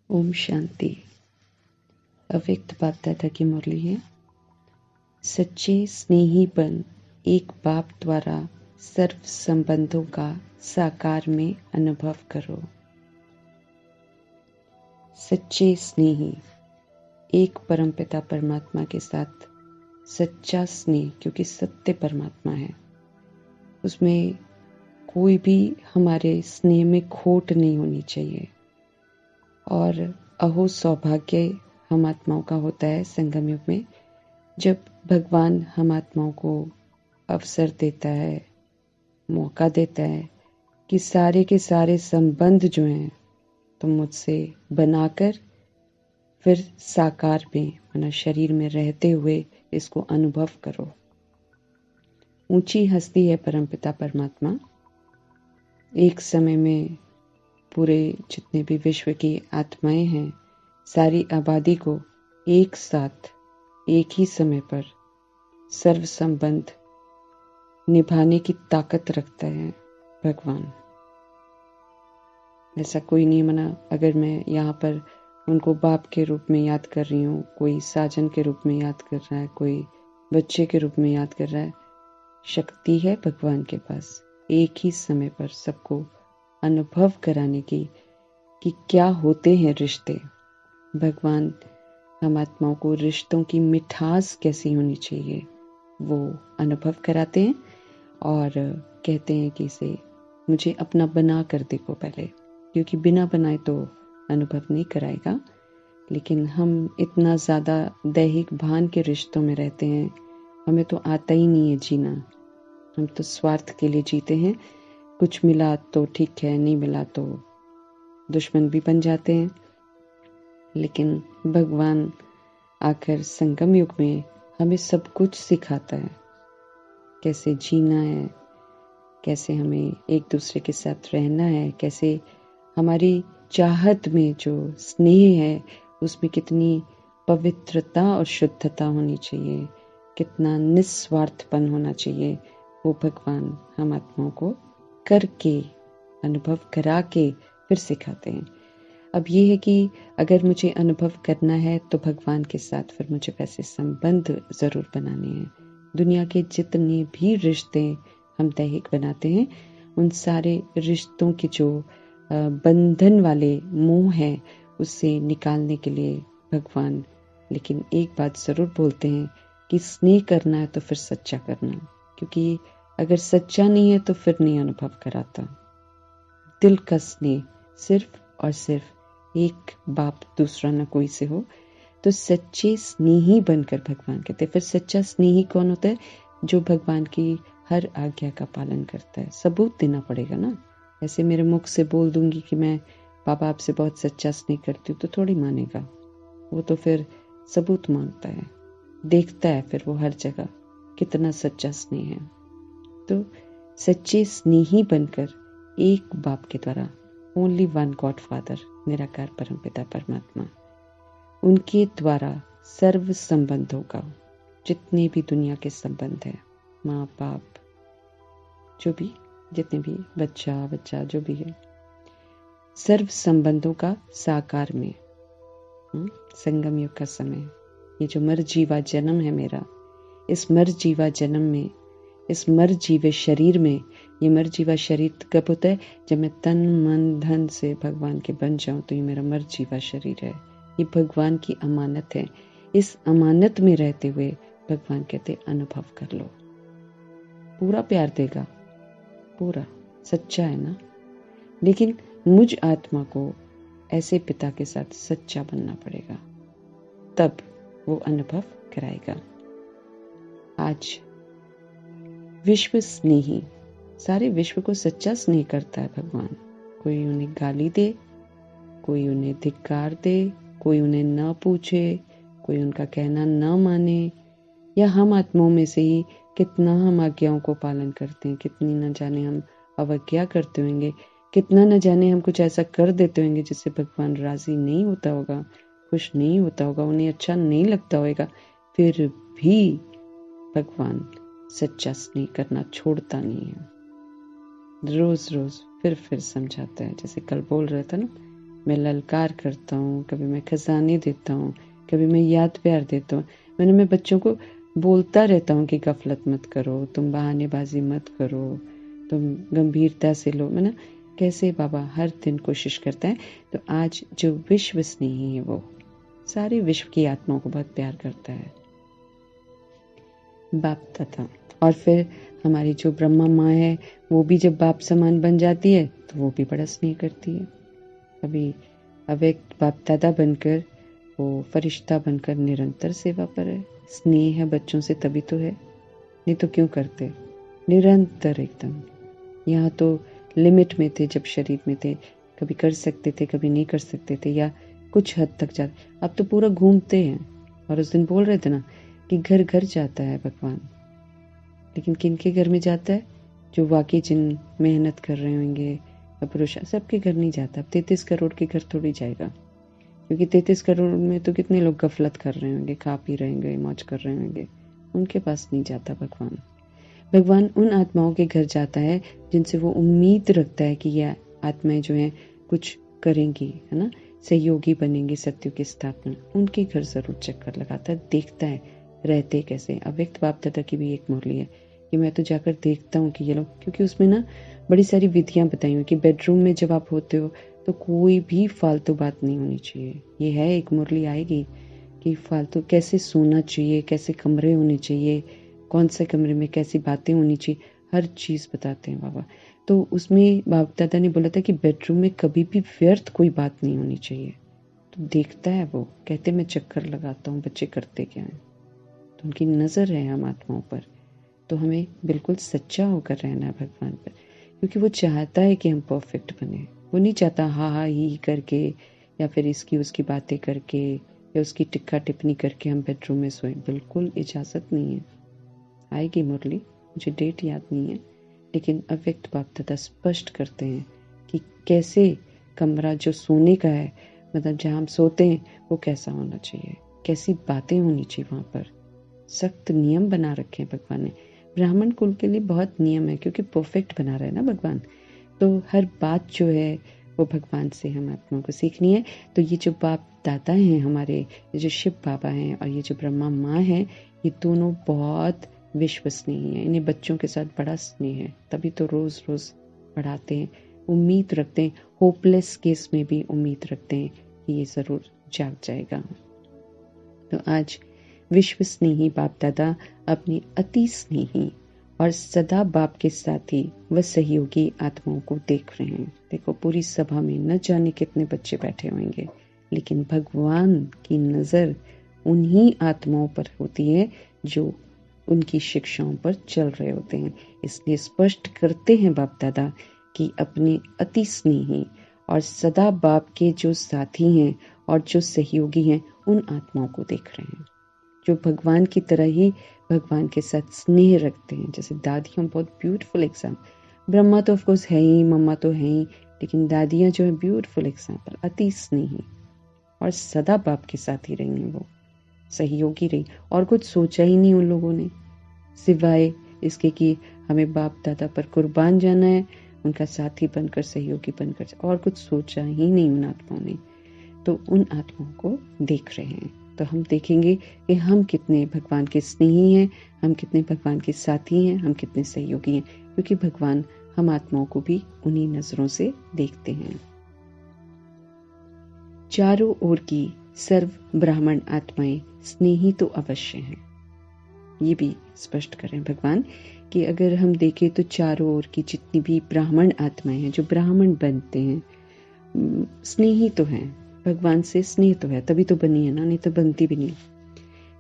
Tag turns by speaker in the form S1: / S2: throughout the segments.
S1: ओम शांति। अव्यक्त बाप दादा की मुरली है। सच्चे स्नेहीपन एक बाप द्वारा सर्व संबंधों का साकार में अनुभव करो। सच्चे स्नेही एक परमपिता परमात्मा के साथ सच्चा स्नेह, क्योंकि सत्य परमात्मा है, उसमें कोई भी हमारे स्नेह में खोट नहीं होनी चाहिए। और अहो सौभाग्य हम आत्माओं का होता है संगम युग में, जब भगवान हम आत्माओं को अवसर देता है, मौका देता है कि सारे के सारे संबंध जो हैं तुम मुझसे बनाकर फिर साकार में, माना शरीर में रहते हुए इसको अनुभव करो। ऊंची हस्ती है परमपिता परमात्मा। एक समय में पूरे जितने भी विश्व की आत्माएं हैं, सारी आबादी को एक साथ एक ही समय पर सर्व संबंध निभाने की ताकत रखता है भगवान। ऐसा कोई नहीं मना, अगर मैं यहाँ पर उनको बाप के रूप में याद कर रही हूँ, कोई साजन के रूप में याद कर रहा है, कोई बच्चे के रूप में याद कर रहा है, शक्ति है भगवान के पास एक ही समय पर सबको अनुभव कराने की कि क्या होते हैं रिश्ते। भगवान हम आत्माओं को रिश्तों की मिठास कैसी होनी चाहिए वो अनुभव कराते हैं और कहते हैं कि इसे मुझे अपना बना कर देखो पहले, क्योंकि बिना बनाए तो अनुभव नहीं कराएगा। लेकिन हम इतना ज़्यादा दैहिक भान के रिश्तों में रहते हैं, हमें तो आता ही नहीं है जीना। हम तो स्वार्थ के लिए जीते हैं, कुछ मिला तो ठीक है, नहीं मिला तो दुश्मन भी बन जाते हैं। लेकिन भगवान आकर संगम युग में हमें सब कुछ सिखाता है, कैसे जीना है, कैसे हमें एक दूसरे के साथ रहना है, कैसे हमारी चाहत में जो स्नेह है उसमें कितनी पवित्रता और शुद्धता होनी चाहिए, कितना निस्वार्थपन होना चाहिए, वो भगवान हम आत्माओं को करके अनुभव करा के फिर सिखाते हैं। अब ये है कि अगर मुझे अनुभव करना है तो भगवान के साथ फिर मुझे वैसे संबंध ज़रूर बनाने हैं। दुनिया के जितने भी रिश्ते हम दैहिक बनाते हैं, उन सारे रिश्तों के जो बंधन वाले मोह है उससे निकालने के लिए भगवान लेकिन एक बात ज़रूर बोलते हैं कि स्नेह करना है तो फिर सच्चा करना, क्योंकि अगर सच्चा नहीं है तो फिर नहीं अनुभव कराता। दिल का स्नेह सिर्फ और सिर्फ एक बाप दूसरा न कोई से हो तो सच्चे स्नेही बनकर भगवान कहते हैं। फिर सच्चा स्नेही कौन होता है? जो भगवान की हर आज्ञा का पालन करता है। सबूत देना पड़ेगा ना। ऐसे मेरे मुख से बोल दूंगी कि मैं बाबा आपसे बहुत सच्चा स्नेह करती हूँ तो थोड़ी मानेगा वो, तो फिर सबूत मांगता है, देखता है फिर वो हर जगह कितना सच्चा स्नेह है। तो सच्चे स्नेही बनकर एक बाप के द्वारा, ओनली वन गॉड फादर, निराकार परमपिता परमात्मा, उनके द्वारा सर्व संबंधों का, जितने भी दुनिया के संबंध है, माँ बाप, जो भी जितने भी बच्चा जो भी है, सर्व संबंधों का साकार में संगम युग का समय, ये जो मर जीवा जन्म है मेरा, इस मर जीवा जन्म में, इस मर जीवे शरीर में, ये मर जीवा शरीर कब होता है? जब मैं तन मन धन से भगवान के बन जाऊं तो ये मेरा मर जीवा शरीर है। ये भगवान की अमानत है। इस अमानत में रहते हुए भगवान कहते अनुभव कर लो। पूरा प्यार देगा, पूरा सच्चा है ना। लेकिन मुझ आत्मा को ऐसे पिता के साथ सच्चा बनना पड़ेगा, तब वो अनुभव कराएगा। आज विश्व स्नेही, सारे विश्व को सच्चा स्नेह करता है भगवान। कोई उन्हें गाली दे, कोई उन्हें धिक्कार दे, कोई उन्हें न पूछे, कोई उनका कहना न माने, या हम आत्माओं में से ही कितना हम आज्ञाओं को पालन करते हैं, कितनी न जाने हम अवज्ञा करते होंगे, कितना न जाने हम कुछ ऐसा कर देते होंगे जिससे भगवान राजी नहीं होता होगा, खुश नहीं होता होगा, उन्हें अच्छा नहीं लगता होगा। फिर भी भगवान सच्चा स्नेह करना छोड़ता नहीं है। रोज रोज फिर समझाता है। जैसे कल बोल रहा था ना, मैं ललकार करता हूँ, कभी मैं खजाने देता हूँ, कभी मैं याद प्यार देता हूँ। मैं बच्चों को बोलता रहता हूँ कि गफलत मत करो, तुम बहानेबाजी मत करो, तुम गंभीरता से लो। कैसे बाबा हर दिन कोशिश करता है। तो आज जो विश्व स्नेही है वो सारे विश्व की आत्माओं को बहुत प्यार करता है, बाप दादा। और फिर हमारी जो ब्रह्मा माँ है वो भी जब बाप समान बन जाती है तो वो भी बड़ा स्नेह करती है। अभी अव्यक्त बाप दादा बनकर वो फरिश्ता बनकर निरंतर सेवा पर है। स्नेह है बच्चों से तभी तो है, नहीं तो क्यों करते। निरंतर एकदम। यहाँ तो लिमिट में थे जब शरीर में थे, कभी कर सकते थे कभी नहीं कर सकते थे, या कुछ हद तक जाते। अब तो पूरा घूमते हैं। और उस दिन बोल रहे थे ना कि घर घर जाता है भगवान, लेकिन किन के घर में जाता है? जो वाकई जिन मेहनत कर रहे होंगे या पुरुष, सबके घर नहीं जाता। अब 33 करोड़ के घर थोड़ी जाएगा, क्योंकि 33 करोड़ में तो कितने लोग गफलत कर रहे होंगे, खा पी रहे होंगे, मौज कर रहे होंगे। उनके पास नहीं जाता भगवान। भगवान उन आत्माओं के घर जाता है जिनसे वो उम्मीद रखता है कि यह आत्माएं जो हैं कुछ करेंगी, है ना, सहयोगी बनेंगे सत्य की स्थापना। उनके घर जरूर चक्कर लगाता है, देखता है रहते कैसे। अव्यक्त बाप दादा की भी एक मुरली है कि मैं तो जाकर देखता हूँ कि ये लोग, क्योंकि उसमें ना बड़ी सारी विधियां बताई हुई कि बेडरूम में जब आप होते हो तो कोई भी फालतू बात नहीं होनी चाहिए। ये है एक मुरली आएगी कि फालतू कैसे सोना चाहिए, कैसे कमरे होने चाहिए, कौन से कमरे में कैसी बातें होनी चाहिए, हर चीज़ बताते हैं बाबा। तो उसमें बाप दादा ने बोला था कि बेडरूम में कभी भी व्यर्थ कोई बात नहीं होनी चाहिए। तो देखता है वो, कहते मैं चक्कर लगाता हूँ बच्चे करते क्या हैं। तो उनकी नज़र है हम आत्माओं पर। तो हमें बिल्कुल सच्चा होकर रहना है भगवान पर, क्योंकि वो चाहता है कि हम परफेक्ट बने। वो नहीं चाहता हा हा ही करके या फिर इसकी उसकी बातें करके या उसकी टिक्का टिप्पणी करके हम बेडरूम में सोएं। बिल्कुल इजाज़त नहीं है। आएगी मुरली, मुझे डेट याद नहीं है, लेकिन अव्यक्त बाप दादा स्पष्ट करते हैं कि कैसे कमरा जो सोने का है, मतलब जहाँ हम सोते हैं, वो कैसा होना चाहिए, कैसी बातें होनी चाहिए वहाँ पर। सख्त नियम बना रखे हैं भगवान ने। ब्राह्मण कुल के लिए बहुत नियम है, क्योंकि परफेक्ट बना रहा है ना भगवान। तो हर बात जो है वो भगवान से हम आत्मा को सीखनी है। तो ये जो बाप दादा हैं हमारे, ये जो शिव बाबा हैं और ये जो ब्रह्मा माँ हैं, ये दोनों बहुत विश्वसनीय है। इन्हें बच्चों के साथ बड़ा स्नेह है, तभी तो रोज रोज पढ़ाते हैं, उम्मीद रखते हैं। होपलेस केस में भी उम्मीद रखते हैं कि ये जरूर जाग जाएगा। तो आज विश्व स्नेही बाप दादा अपनी अति स्नेही और सदा बाप के साथी व सहयोगी आत्माओं को देख रहे हैं। देखो पूरी सभा में न जाने कितने बच्चे बैठे होंगे, लेकिन भगवान की नजर उन्हीं आत्माओं पर होती है जो उनकी शिक्षाओं पर चल रहे होते हैं। इसलिए स्पष्ट करते हैं बाप दादा कि अपने अति स्नेही और सदा बाप के जो साथी हैं और जो सहयोगी हैं, उन आत्माओं को देख रहे हैं जो भगवान की तरह ही भगवान के साथ स्नेह रखते हैं। जैसे दादियाँ, बहुत ब्यूटीफुल एग्जाम्पल। ब्रह्मा तो ऑफकोर्स है ही, मम्मा तो है ही, लेकिन दादियाँ जो है ब्यूटीफुल एग्जाम्पल, अति स्नेही और सदा बाप के साथ ही रही हैं। वो सहयोगी रही और कुछ सोचा ही नहीं उन लोगों ने, सिवाय इसके कि हमें बाप दादा पर कुर्बान जाना है, उनका साथी बनकर, सहयोगी बनकर, और कुछ सोचा ही नहीं उन आत्माओं ने। तो उन आत्माओं को देख रहे हैं। तो हम देखेंगे कि हम कितने भगवान के स्नेही हैं, हम कितने भगवान के साथी हैं, हम कितने सहयोगी हैं, क्योंकि भगवान हम आत्माओं को भी उन्हीं नजरों से देखते हैं। चारों ओर की सर्व ब्राह्मण आत्माएं स्नेही तो अवश्य हैं। ये भी स्पष्ट करें भगवान कि अगर हम देखें तो चारों ओर की जितनी भी ब्राह्मण आत्माएं हैं, जो ब्राह्मण बनते हैं, स्नेही तो हैं, भगवान से स्नेह तो है, तभी तो बनी है ना, नहीं तो बनती भी नहीं।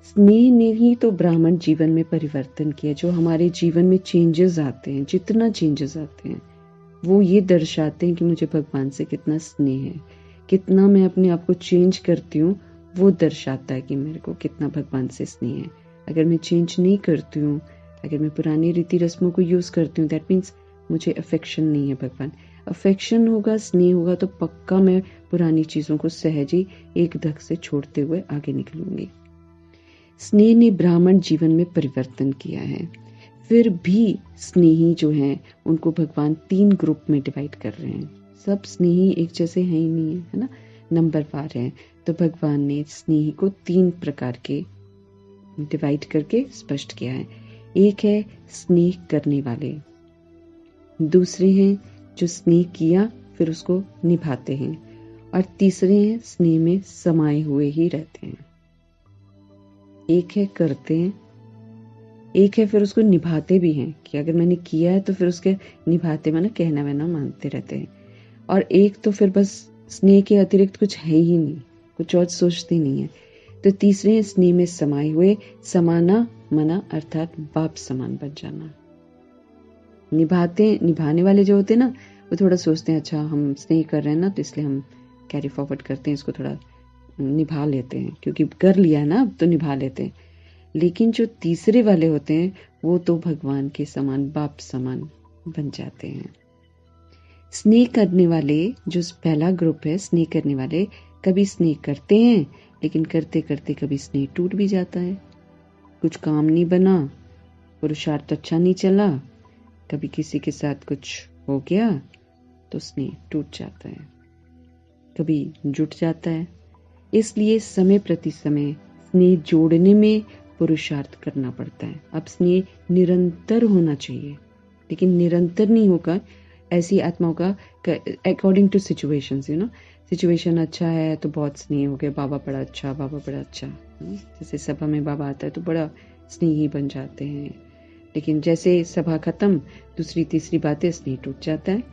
S1: स्नेह ने ही तो ब्राह्मण जीवन में परिवर्तन किया। जो हमारे जीवन में चेंजेस आते हैं, जितना चेंजेस आते हैं, वो ये दर्शाते हैं कि मुझे भगवान से कितना स्नेह है, कितना मैं अपने आप को चेंज करती हूँ। वो दर्शाता है कि मेरे को कितना भगवान से स्नेह है। अगर मैं चेंज नहीं करती हूँ, अगर मैं पुरानी रीति रस्मों को यूज करती हूँ, दैट मीन्स मुझे अफेक्शन नहीं है भगवान। अफेक्शन होगा, स्नेह होगा, तो पक्का मैं पुरानी चीजों को सहज ही एक धक से छोड़ते हुए आगे निकलूंगी। स्नेह ने ब्राह्मण जीवन में परिवर्तन किया है। फिर भी स्नेही जो हैं उनको भगवान 3 ग्रुप में डिवाइड कर रहे हैं। सब स्नेही एक जैसे हैं ही नहीं है ना, नंबर पार हैं। तो भगवान ने स्नेही को 3 प्रकार के डिवाइड करके स्पष्ट किया है। एक है स्नेह करने वाले, दूसरे हैं जो स्नेह किया फिर उसको निभाते हैं, और तीसरे हैं स्नेह में समाये हुए ही रहते हैं। एक है करते हैं, एक है फिर उसको निभाते भी हैं कि अगर मैंने किया है तो फिर उसके निभाते, माना कहना वहना मानते रहते हैं। और एक तो फिर बस स्नेह के अतिरिक्त कुछ है ही नहीं, कुछ और सोचते नहीं है। तो तीसरे हैं स्नेह में समाये हुए, समाना मना अर्थात बाप समान बन जाना। निभाने वाले जो होते हैं ना, वो थोड़ा सोचते हैं अच्छा हम स्नेह कर रहे हैं ना, तो इसलिए हम कैरी फॉरवर्ड करते हैं, इसको थोड़ा निभा लेते हैं, क्योंकि कर लिया है ना अब तो निभा लेते हैं। लेकिन जो तीसरे वाले होते हैं वो तो भगवान के समान, बाप समान बन जाते हैं। स्नेह करने वाले, जो पहला ग्रुप है स्नेह करने वाले, कभी स्नेह करते हैं लेकिन करते करते कभी स्नेह टूट भी जाता है, कुछ काम नहीं बना, पुरुषार्थ अच्छा नहीं चला, कभी किसी के साथ कुछ हो गया तो स्नेह टूट जाता है, कभी जुट जाता है। इसलिए समय प्रति समय स्नेह जोड़ने में पुरुषार्थ करना पड़ता है। अब स्नेह निरंतर होना चाहिए, लेकिन निरंतर नहीं होगा ऐसी आत्माओं का, अकॉर्डिंग टू सिचुएशंस, सिचुएशन अच्छा है तो बहुत स्नेह हो गया, बाबा बड़ा अच्छा, बाबा बड़ा अच्छा। जैसे सभा में बाबा आता है तो बड़ा स्नेही बन जाते हैं, लेकिन जैसे सभा खत्म दूसरी तीसरी बातें स्नेह टूट जाता है।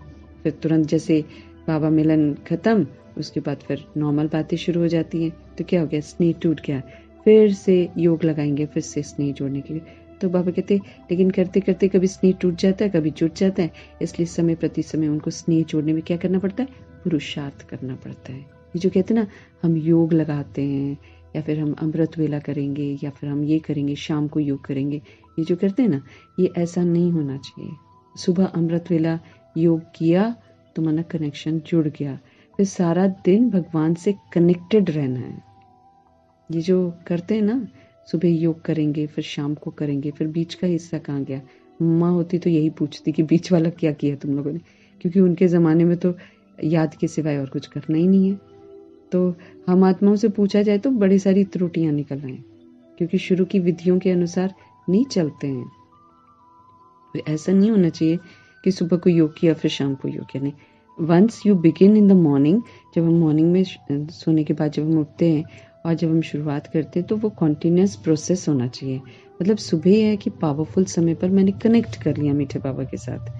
S1: फिर तुरंत जैसे बाबा मिलन खत्म उसके बाद फिर नॉर्मल बातें शुरू हो जाती हैं, तो क्या हो गया, स्नेह टूट गया। फिर से योग लगाएंगे फिर से स्नेह जोड़ने के लिए। तो बाबा कहते लेकिन करते करते कभी स्नेह टूट जाता है, कभी जुट जाता है, इसलिए समय प्रति समय उनको स्नेह जोड़ने में क्या करना पड़ता है, पुरुषार्थ करना पड़ता है। ये जो कहते हैं ना हम योग लगाते हैं, या फिर हम अमृत वेला करेंगे, या फिर हम ये करेंगे, शाम को योग करेंगे, ये जो करते हैं ना, ये ऐसा नहीं होना चाहिए। सुबह अमृत वेला योग किया तो माना कनेक्शन जुड़ गया, फिर सारा दिन भगवान से कनेक्टेड रहना है। ये जो करते हैं ना, सुबह योग करेंगे फिर शाम को करेंगे, फिर बीच का हिस्सा कहाँ गया। माँ होती तो यही पूछती कि बीच वाला क्या किया तुम लोगों ने, क्योंकि उनके ज़माने में तो याद के सिवाय और कुछ करना ही नहीं है। तो हम आत्माओं से पूछा जाए तो बड़ी सारी त्रुटियां निकल आए, क्योंकि शुरू की विधियों के अनुसार नहीं चलते हैं। तो ऐसा नहीं होना चाहिए कि सुबह को योग किया फिर शाम को योग किया, नहीं। Once you begin in the morning, जब हम मॉर्निंग में सोने के बाद जब हम उठते हैं और जब हम शुरुआत करते हैं तो वो कॉन्टिन्यूस प्रोसेस होना चाहिए। मतलब सुबह है कि पावरफुल समय पर मैंने कनेक्ट कर लिया मीठे बाबा के साथ,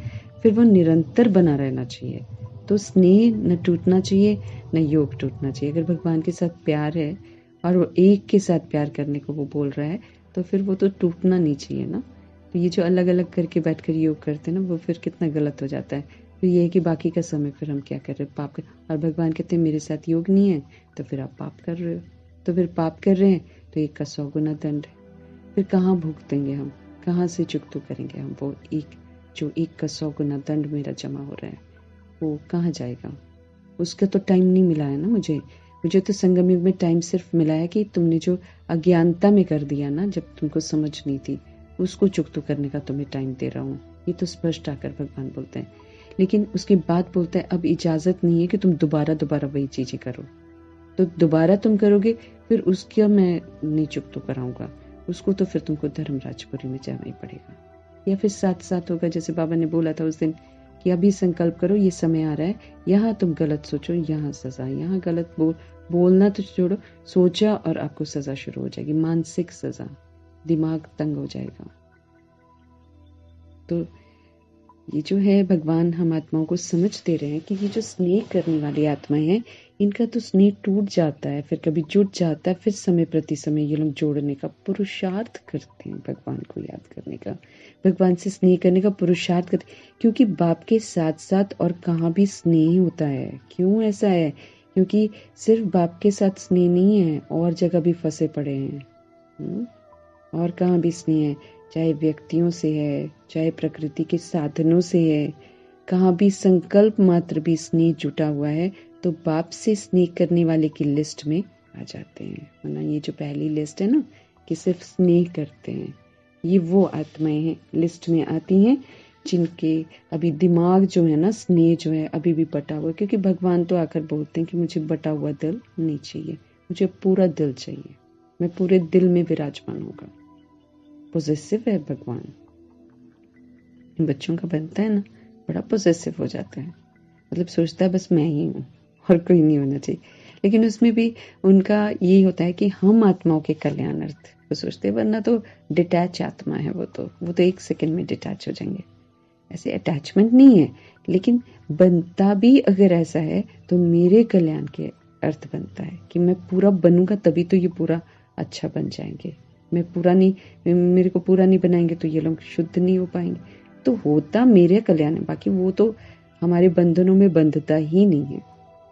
S1: फिर वो निरंतर बना रहना चाहिए। तो स्नेह न टूटना चाहिए, न योग टूटना चाहिए। अगर भगवान के साथ प्यार है और वो एक के साथ प्यार करने को वो बोल रहा है, तो फिर वो तो टूटना नहीं चाहिए ना। तो ये जो अलग अलग करके बैठकर योग करते हैं ना, वो फिर कितना गलत हो जाता है। तो ये है कि बाकी का समय फिर हम क्या कर रहे हैं, पाप कर। और भगवान कहते हैं मेरे साथ योग नहीं है तो फिर आप पाप कर रहे हो, तो फिर पाप कर रहे हैं तो एक का 100 गुना दंड है। फिर कहाँ भुगतेंगे हम, कहाँ से चुकतू करेंगे हम। वो एक जो 1 का 100 गुना दंड मेरा जमा हो रहा है वो कहाँ जाएगा। उसका तो टाइम नहीं मिला है ना मुझे तो संगम युग में टाइम सिर्फ मिला है कि तुमने जो अज्ञानता में कर दिया ना, जब तुमको समझ नहीं थी, उसको चुकतू करने का तुम्हें टाइम दे रहा हूँ। ये तो स्पष्ट आकर भगवान बोलते हैं। लेकिन उसके बाद बोलता है अब इजाजत नहीं है कि तुम दोबारा वही चीजें करो। तो दोबारा तुम करोगे फिर उसका मैं नहीं चुकतू कराऊंगा, उसको तो फिर तुमको धर्मराजपुरी में जाना ही पड़ेगा। या फिर साथ साथ होगा, जैसे बाबा ने बोला था उस दिन कि अभी संकल्प करो, ये समय आ रहा है, यहाँ तुम गलत सोचो, यहाँ सजा, यहाँ गलत बोलना तो छोड़ो, सोचा और आपको सजा शुरू हो जाएगी, मानसिक सजा, दिमाग तंग हो जाएगा। तो ये जो है भगवान हम आत्माओं को समझ दे रहे हैं कि ये जो स्नेह करने वाली आत्माएं हैं, इनका तो स्नेह टूट जाता है, फिर कभी जुट जाता है, फिर समय प्रति समय ये लोग जोड़ने का पुरुषार्थ करते हैं, भगवान को याद करने का, भगवान से स्नेह करने का पुरुषार्थ करते हैं। क्योंकि बाप के साथ साथ और कहाँ भी स्नेह होता है। क्यों ऐसा है? क्योंकि सिर्फ बाप के साथ स्नेह नहीं है, और जगह भी फंसे पड़े हैं। और कहाँ भी स्नेह है, चाहे व्यक्तियों से है, चाहे प्रकृति के साधनों से है, कहाँ भी संकल्प मात्र भी स्नेह जुटा हुआ है तो बाप से स्नेह करने वाले की लिस्ट में आ जाते हैं। वरना ये जो पहली लिस्ट है ना कि सिर्फ स्नेह करते हैं, ये वो आत्माएं हैं लिस्ट में आती हैं जिनके अभी दिमाग जो है ना, स्नेह जो है अभी भी बटा हुआ है, क्योंकि भगवान तो आकर बोलते हैं कि मुझे बटा हुआ दिल नहीं चाहिए, मुझे पूरा दिल चाहिए, मैं पूरे दिल में विराजमान होगा। पोजेसिव है भगवान, बच्चों का बनता है ना, बड़ा पोजेसिव हो जाता है, मतलब सोचता है बस मैं ही हूँ और कोई नहीं होना चाहिए। लेकिन उसमें भी उनका यही होता है कि हम आत्माओं के कल्याणार्थ वो सोचते हैं, वरना तो डिटैच आत्मा है वो तो एक सेकंड में डिटैच हो जाएंगे। ऐसे अटैचमेंट नहीं है, लेकिन बनता भी अगर ऐसा है तो मेरे कल्याण के अर्थ बनता है कि मैं पूरा बनूंगा, तभी तो ये पूरा अच्छा बन जाएंगे। मैं पूरा नहीं, मेरे को पूरा नहीं बनाएंगे तो ये लोग शुद्ध नहीं हो पाएंगे। तो होता मेरे कल्याण है, बाकी वो तो हमारे बंधनों में बंधता ही नहीं है।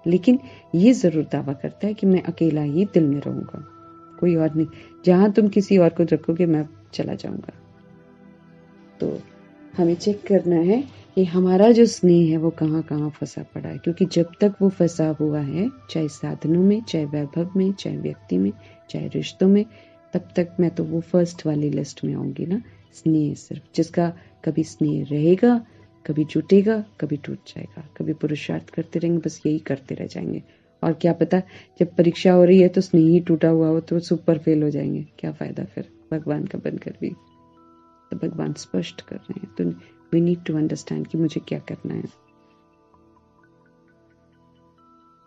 S1: लेकिन ये जरूर दावा करता है कि मैं अकेला ही दिल में रहूंगा, कोई और नहीं। जहां तुम किसी और को रखोगे मैं चला जाऊंगा। तो हमें चेक करना है कि हमारा जो स्नेह है वो कहाँ कहाँ फंसा पड़ा है, क्योंकि जब तक वो फंसा हुआ है, चाहे साधनों में, चाहे वैभव में, चाहे व्यक्ति में, चाहे रिश्तों में, तब तक मैं तो वो फर्स्ट वाली लिस्ट में आऊंगी ना। स्नेह सिर्फ जिसका कभी स्नेह रहेगा, कभी जुटेगा, कभी टूट जाएगा, कभी पुरुषार्थ करते रहेंगे, बस यही करते रह जाएंगे। और क्या पता जब परीक्षा हो रही है तो स्नेह ही टूटा हुआ हो तो सुपर फेल हो जाएंगे, क्या फायदा फिर भगवान का बनकर भी। तो भगवान स्पष्ट कर रहे हैं, तो वी नीड टू अंडरस्टैंड कि मुझे क्या करना है।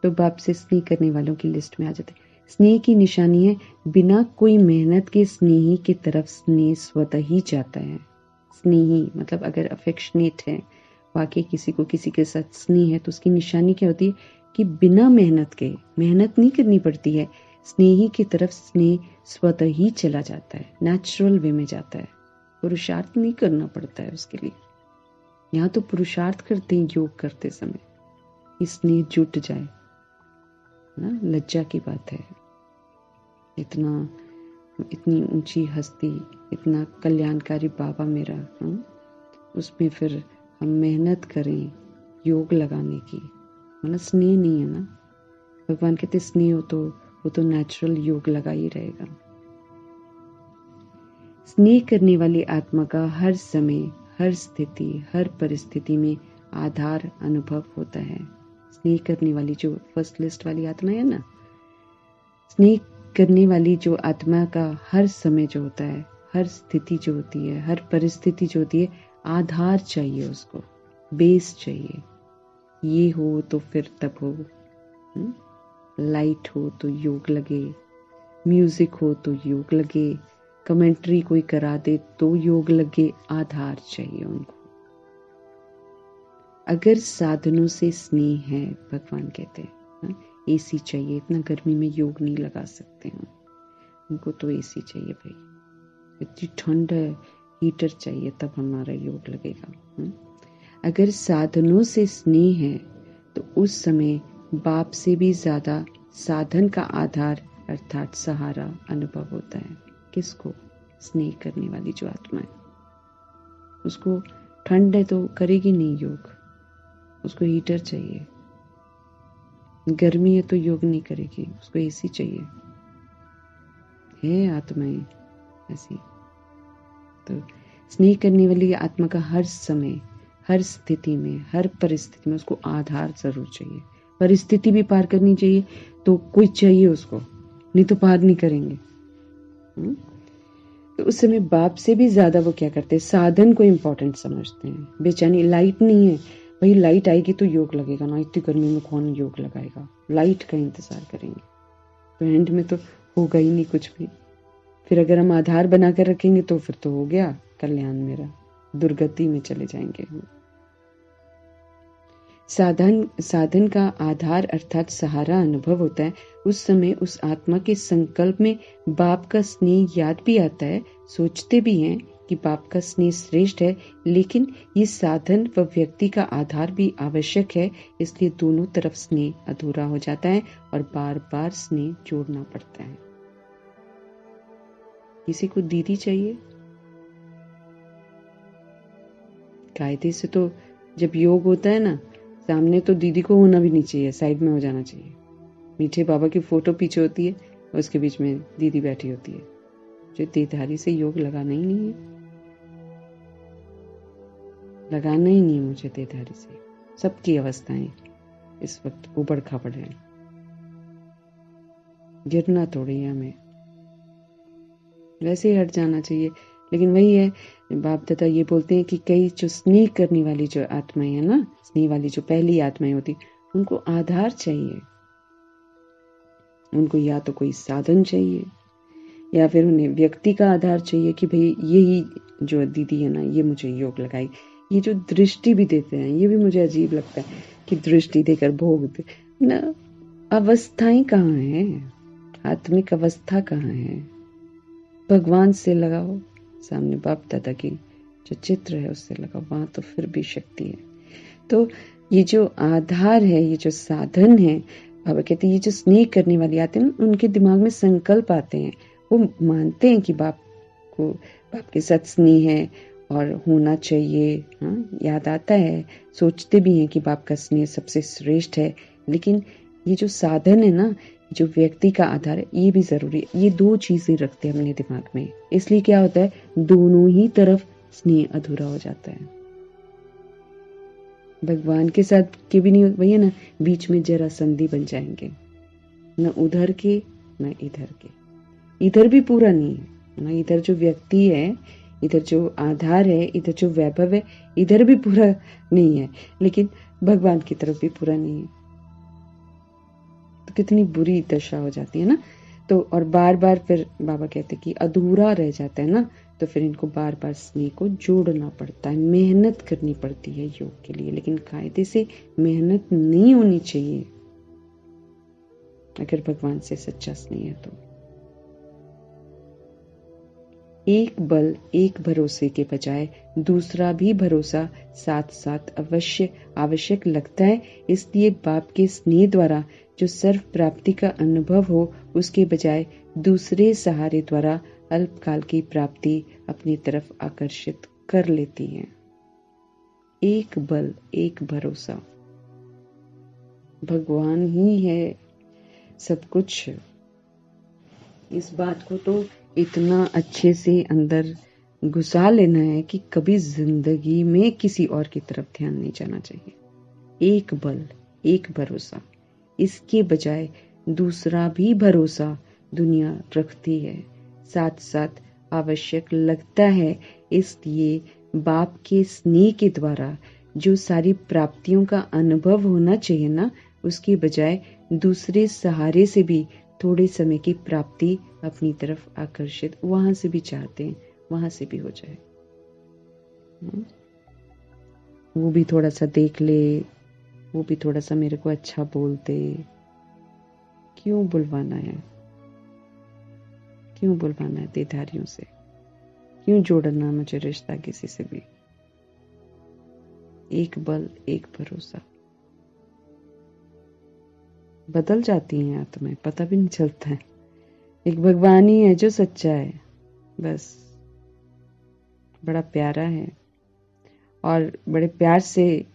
S1: तो बाप से स्नेह करने वालों की लिस्ट में आ जाते हैं। स्नेह की निशानी है बिना कोई मेहनत के स्नेही की तरफ स्नेह स्वतः ही जाता है। स्नेही मतलब अगर अफेक्शनेट है, वाकई किसी को किसी के साथ स्नेह है, तो उसकी निशानी क्या होती है कि बिना मेहनत के, मेहनत नहीं करनी पड़ती है, स्नेही की तरफ स्नेह स्वतः ही चला जाता है, नेचुरल वे में जाता है, पुरुषार्थ नहीं करना पड़ता है उसके लिए। यहाँ तो पुरुषार्थ करते हैं योग करते समय, स्नेह जुट जाए ना, लज्जा की बात है। इतनी ऊंची हस्ती, इतना कल्याणकारी बाबा मेरा, उसमें फिर हम मेहनत करें योग लगाने की, मतलब स्नेह नहीं है ना। भगवान कहते स्नेह हो तो वो तो नेचुरल योग लगा ही रहेगा। स्नेह करने वाली आत्मा का हर समय, हर स्थिति, हर परिस्थिति में आधार अनुभव होता है। स्नेह करने वाली जो फर्स्ट लिस्ट वाली आत्मा है ना, स्नेह करने वाली जो आत्मा का हर समय जो होता है, हर स्थिति जो होती है, हर परिस्थिति जो होती है, आधार चाहिए उसको, बेस चाहिए। ये हो तो फिर तब हो, लाइट हो तो योग लगे, म्यूजिक हो तो योग लगे, कमेंट्री कोई करा दे तो योग लगे, आधार चाहिए उनको। अगर साधनों से स्नेह है, भगवान कहते हैं एसी चाहिए, इतना गर्मी में योग नहीं लगा सकते हैं उनको, तो एसी चाहिए भाई, इतनी ठंड है हीटर चाहिए तब हमारा योग लगेगा। अगर साधनों से स्नेह है तो उस समय बाप से भी ज्यादा साधन का आधार अर्थात सहारा अनुभव होता है। किसको? स्नेह करने वाली जो आत्मा है, उसको ठंड है तो करेगी नहीं योग, उसको हीटर चाहिए। गर्मी है तो योग नहीं करेगी, उसको एसी चाहिए। है आत्माएं ऐसी। तो स्नेह करने वाली आत्मा का हर समय, हर स्थिति में, हर परिस्थिति में उसको आधार जरूर चाहिए। परिस्थिति भी पार करनी चाहिए तो कोई चाहिए उसको, नहीं तो पार नहीं करेंगे। तो उस समय बाप से भी ज्यादा वो क्या करते हैं, साधन को इम्पोर्टेंट समझते हैं। बेचैनी, लाइट नहीं है भाई, लाइट आएगी तो योग लगेगा ना, इतनी गर्मी में कौन योग लगाएगा, लाइट का इंतजार करेंगे तो एंड में तो होगा ही नहीं कुछ भी। फिर अगर हम आधार बनाकर रखेंगे तो फिर तो हो गया कल्याण मेरा, दुर्गति में चले जाएंगे। साधन का आधार अर्थात सहारा अनुभव होता है। उस समय उस आत्मा के संकल्प में बाप का स्नेह याद भी आता है, सोचते भी हैं कि बाप का स्नेह श्रेष्ठ है, लेकिन ये साधन व व्यक्ति का आधार भी आवश्यक है, इसलिए दोनों तरफ स्नेह अधूरा हो जाता है और बार बार स्नेह जोड़ना पड़ता है। किसी को दीदी चाहिए, कायदे से तो जब योग होता है ना, सामने तो दीदी को होना भी नहीं चाहिए, साइड में हो जाना चाहिए। मीठे बाबा की फोटो पीछे होती है और उसके बीच में दीदी बैठी होती है। जो देहधारी से योग लगाना ही नहीं है। लगाना ही नहीं मुझे देधारी से। सबकी अवस्थाएं इस वक्त उबड़ खाबड़ है, गिरना थोड़ी है हमें, वैसे ही हट जाना चाहिए। लेकिन वही है, बाप दादा ये बोलते हैं कि कई जो स्नेह करने वाली जो आत्माएं है ना, स्नेह वाली जो पहली आत्माएं होती, उनको आधार चाहिए। उनको या तो कोई साधन चाहिए या फिर उन्हें व्यक्ति का आधार चाहिए कि भाई यही जो दीदी है ना, ये मुझे योग लगाई। ये जो दृष्टि भी देते हैं, ये भी मुझे अजीब लगता है कि दृष्टि देकर भोग दे ना। अवस्थाएं कहाँ हैं? आत्मिक अवस्था कहाँ है? भगवान से लगाओ, सामने बाप दादा की जो चित्र है उससे लगाओ, वहां तो फिर भी शक्ति है। तो ये जो आधार है, ये जो साधन है, बाबा कहते हैं ये जो स्नेह करने वाली आते हैं, उनके दिमाग में संकल्प आते हैं। वो मानते हैं कि बाप के साथ स्नेह है और होना चाहिए। हाँ, याद आता है, सोचते भी हैं कि बाप का स्नेह सबसे श्रेष्ठ है। लेकिन ये जो साधन है ना, जो व्यक्ति का आधार है, ये भी जरूरी है। ये दो चीजें रखते हैं अपने दिमाग में, इसलिए क्या होता है, दोनों ही तरफ स्नेह अधूरा हो जाता है। भगवान के साथ के भी नहीं, वही है ना, बीच में जरा संधि बन जाएंगे, न उधर के न इधर के। इधर भी पूरा नहीं है ना, इधर जो व्यक्ति है, इधर जो आधार है, इधर जो वैभव है, इधर भी पूरा नहीं है, लेकिन भगवान की तरफ भी पूरा नहीं है। तो कितनी बुरी दशा हो जाती है ना। तो और बार बार फिर बाबा कहते कि अधूरा रह जाता है ना, तो फिर इनको बार बार स्नेह को जोड़ना पड़ता है, मेहनत करनी पड़ती है योग के लिए। लेकिन कायदे से मेहनत नहीं होनी चाहिए अगर भगवान से सच्चा स्नेह है तो। एक बल, एक भरोसे के बजाय दूसरा भी भरोसा साथ साथ अवश्य आवश्यक लगता है। इसलिए बाप के स्नेह द्वारा जो सर्व प्राप्ति का अनुभव हो, उसके बजाय दूसरे सहारे द्वारा अल्पकाल की प्राप्ति अपनी तरफ आकर्षित कर लेती है। एक बल, एक भरोसा, भगवान ही है सब कुछ। इस बात को तो इतना अच्छे से अंदर घुसा लेना है कि कभी जिंदगी में किसी और की तरफ ध्यान नहीं जाना चाहिए। एक बल, एक भरोसा, इसके बजाय दूसरा भी भरोसा दुनिया रखती है, साथ साथ आवश्यक लगता है। इसलिए बाप के स्नेह के द्वारा जो सारी प्राप्तियों का अनुभव होना चाहिए ना, उसके बजाय दूसरे सहारे से भी थोड़े समय की प्राप्ति अपनी तरफ आकर्षित, वहां से भी चाहते हैं, वहां से भी हो जाए। वो भी थोड़ा सा देख ले, वो भी थोड़ा सा मेरे को अच्छा बोल दे। क्यों बुलवाना है, क्यों बुलवाना है देधारियों से, क्यों जोड़ना मुझे रिश्ता किसी से भी। एक बल, एक भरोसा, बदल जाती हैं आत्माएं, पता भी नहीं चलता है। एक भगवान ही है जो सच्चा है, बस बड़ा प्यारा है और बड़े प्यार से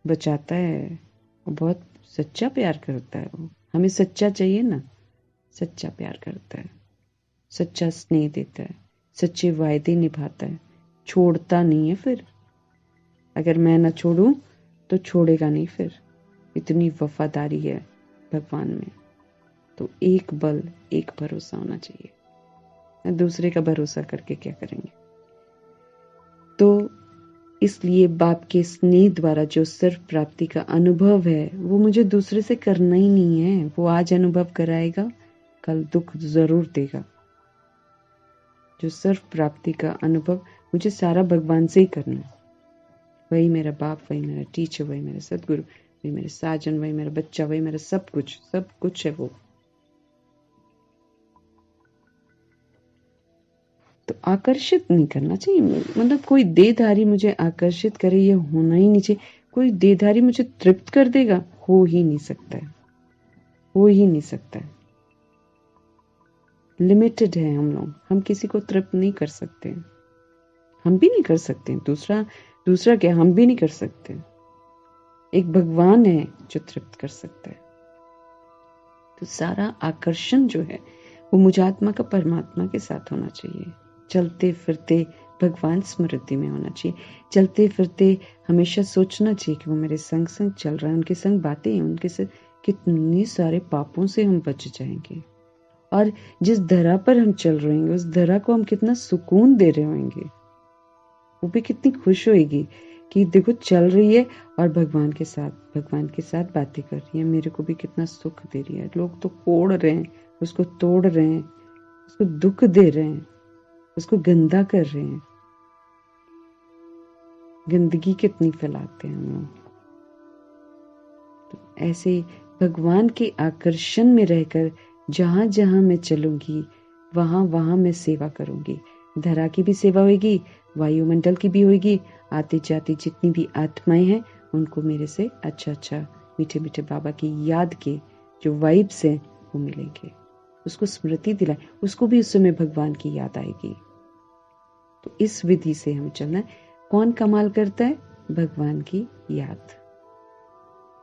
S1: बचाता है और बहुत सच्चा प्यार करता है। वो हमें सच्चा चाहिए ना, सच्चा प्यार करता है, सच्चा स्नेह देता है, सच्चे वायदे निभाता है, छोड़ता नहीं है। फिर अगर मैं ना छोड़ूं तो छोड़ेगा नहीं, फिर इतनी वफादारी है भगवान में। तो एक बल, एक भरोसा होना चाहिए, दूसरे का भरोसा करके क्या करेंगे। तो इसलिए बाप के स्नेह द्वारा जो सर्व प्राप्ति का अनुभव है, वो मुझे दूसरे से करना ही नहीं है। वो आज अनुभव कराएगा, कल दुख जरूर देगा। जो सर्व प्राप्ति का अनुभव मुझे सारा भगवान से ही करना है। वही मेरा बाप, वही मेरा टीचर, वही मेरा सदगुरु, वही मेरे साजन, वही मेरा बच्चा, वही मेरा सब कुछ है वो। तो आकर्षित नहीं करना चाहिए, मतलब कोई देधारी मुझे आकर्षित करे, ये होना ही नहीं चाहिए। कोई देधारी मुझे तृप्त कर देगा, हो ही नहीं सकता है, हो ही नहीं सकता है। लिमिटेड है हम लोग, हम किसी को तृप्त नहीं कर सकते, हम भी नहीं कर सकते। दूसरा क्या, हम भी नहीं कर सकते। एक भगवान है जो तृप्त कर सकता है। तो सारा आकर्षण जो है वो मुझात्मा का परमात्मा के साथ होना चाहिए। चलते फिरते भगवान स्मृति में होना चाहिए। चलते फिरते हमेशा सोचना चाहिए कि वो मेरे संग संग चल रहा है, उनके संग बातें हैं, उनके संग कितने सारे पापों से हम बच जाएंगे। और जिस धरा पर हम चल रहे होंगे उस धरा को हम कितना सुकून दे रहे होंगे, वो भी कितनी खुश होएगी कि देखो चल रही है और भगवान के साथ बातें कर रही है, मेरे को भी कितना सुख दे रही है। लोग तो कोड़ रहे हैं, उसको तोड़ रहे हैं, उसको दुख दे रहे हैं, उसको गंदा कर रहे हैं। गंदगी कितनी फैलाते हैं हम लोग। तो ऐसे भगवान के आकर्षण में रहकर जहां जहां मैं चलूंगी वहां वहां मैं सेवा करूंगी। धरा की भी सेवा होगी, वायुमंडल की भी होगी, आते जाते जितनी भी आत्माएं हैं उनको मेरे से अच्छा मीठे मीठे बाबा की याद के जो वाइब्स हैं वो मिलेंगे। उसको स्मृति दिलाए, उसको भी उस समय भगवान की याद आएगी। तो इस विधि से हम चलना है। कौन कमाल करता है? भगवान की याद।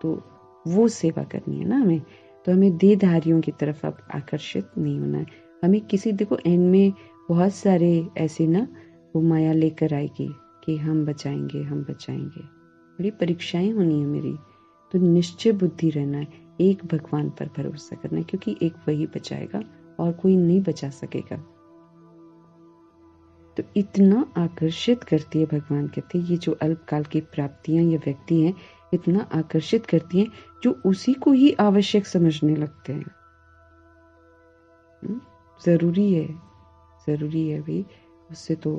S1: तो वो सेवा करनी है ना हमें। तो हमें देहधारियों की तरफ अब आकर्षित नहीं होना है। हमें किसी, देखो एंड में बहुत सारे ऐसे ना वो माया लेकर आएगी कि हम बचाएंगे। बड़ी परीक्षाएं होनी है मेरी। तो निश्चय बुद्धि रहना है, एक भगवान पर भरोसा करना है, क्योंकि एक वही बचाएगा और कोई नहीं बचा सकेगा। तो इतना आकर्षित करती है, भगवान कहते हैं ये जो अल्पकाल की प्राप्तियां ये व्यक्ति हैं इतना आकर्षित करती हैं जो उसी को ही आवश्यक समझने लगते हैं। जरूरी है भाई, उससे तो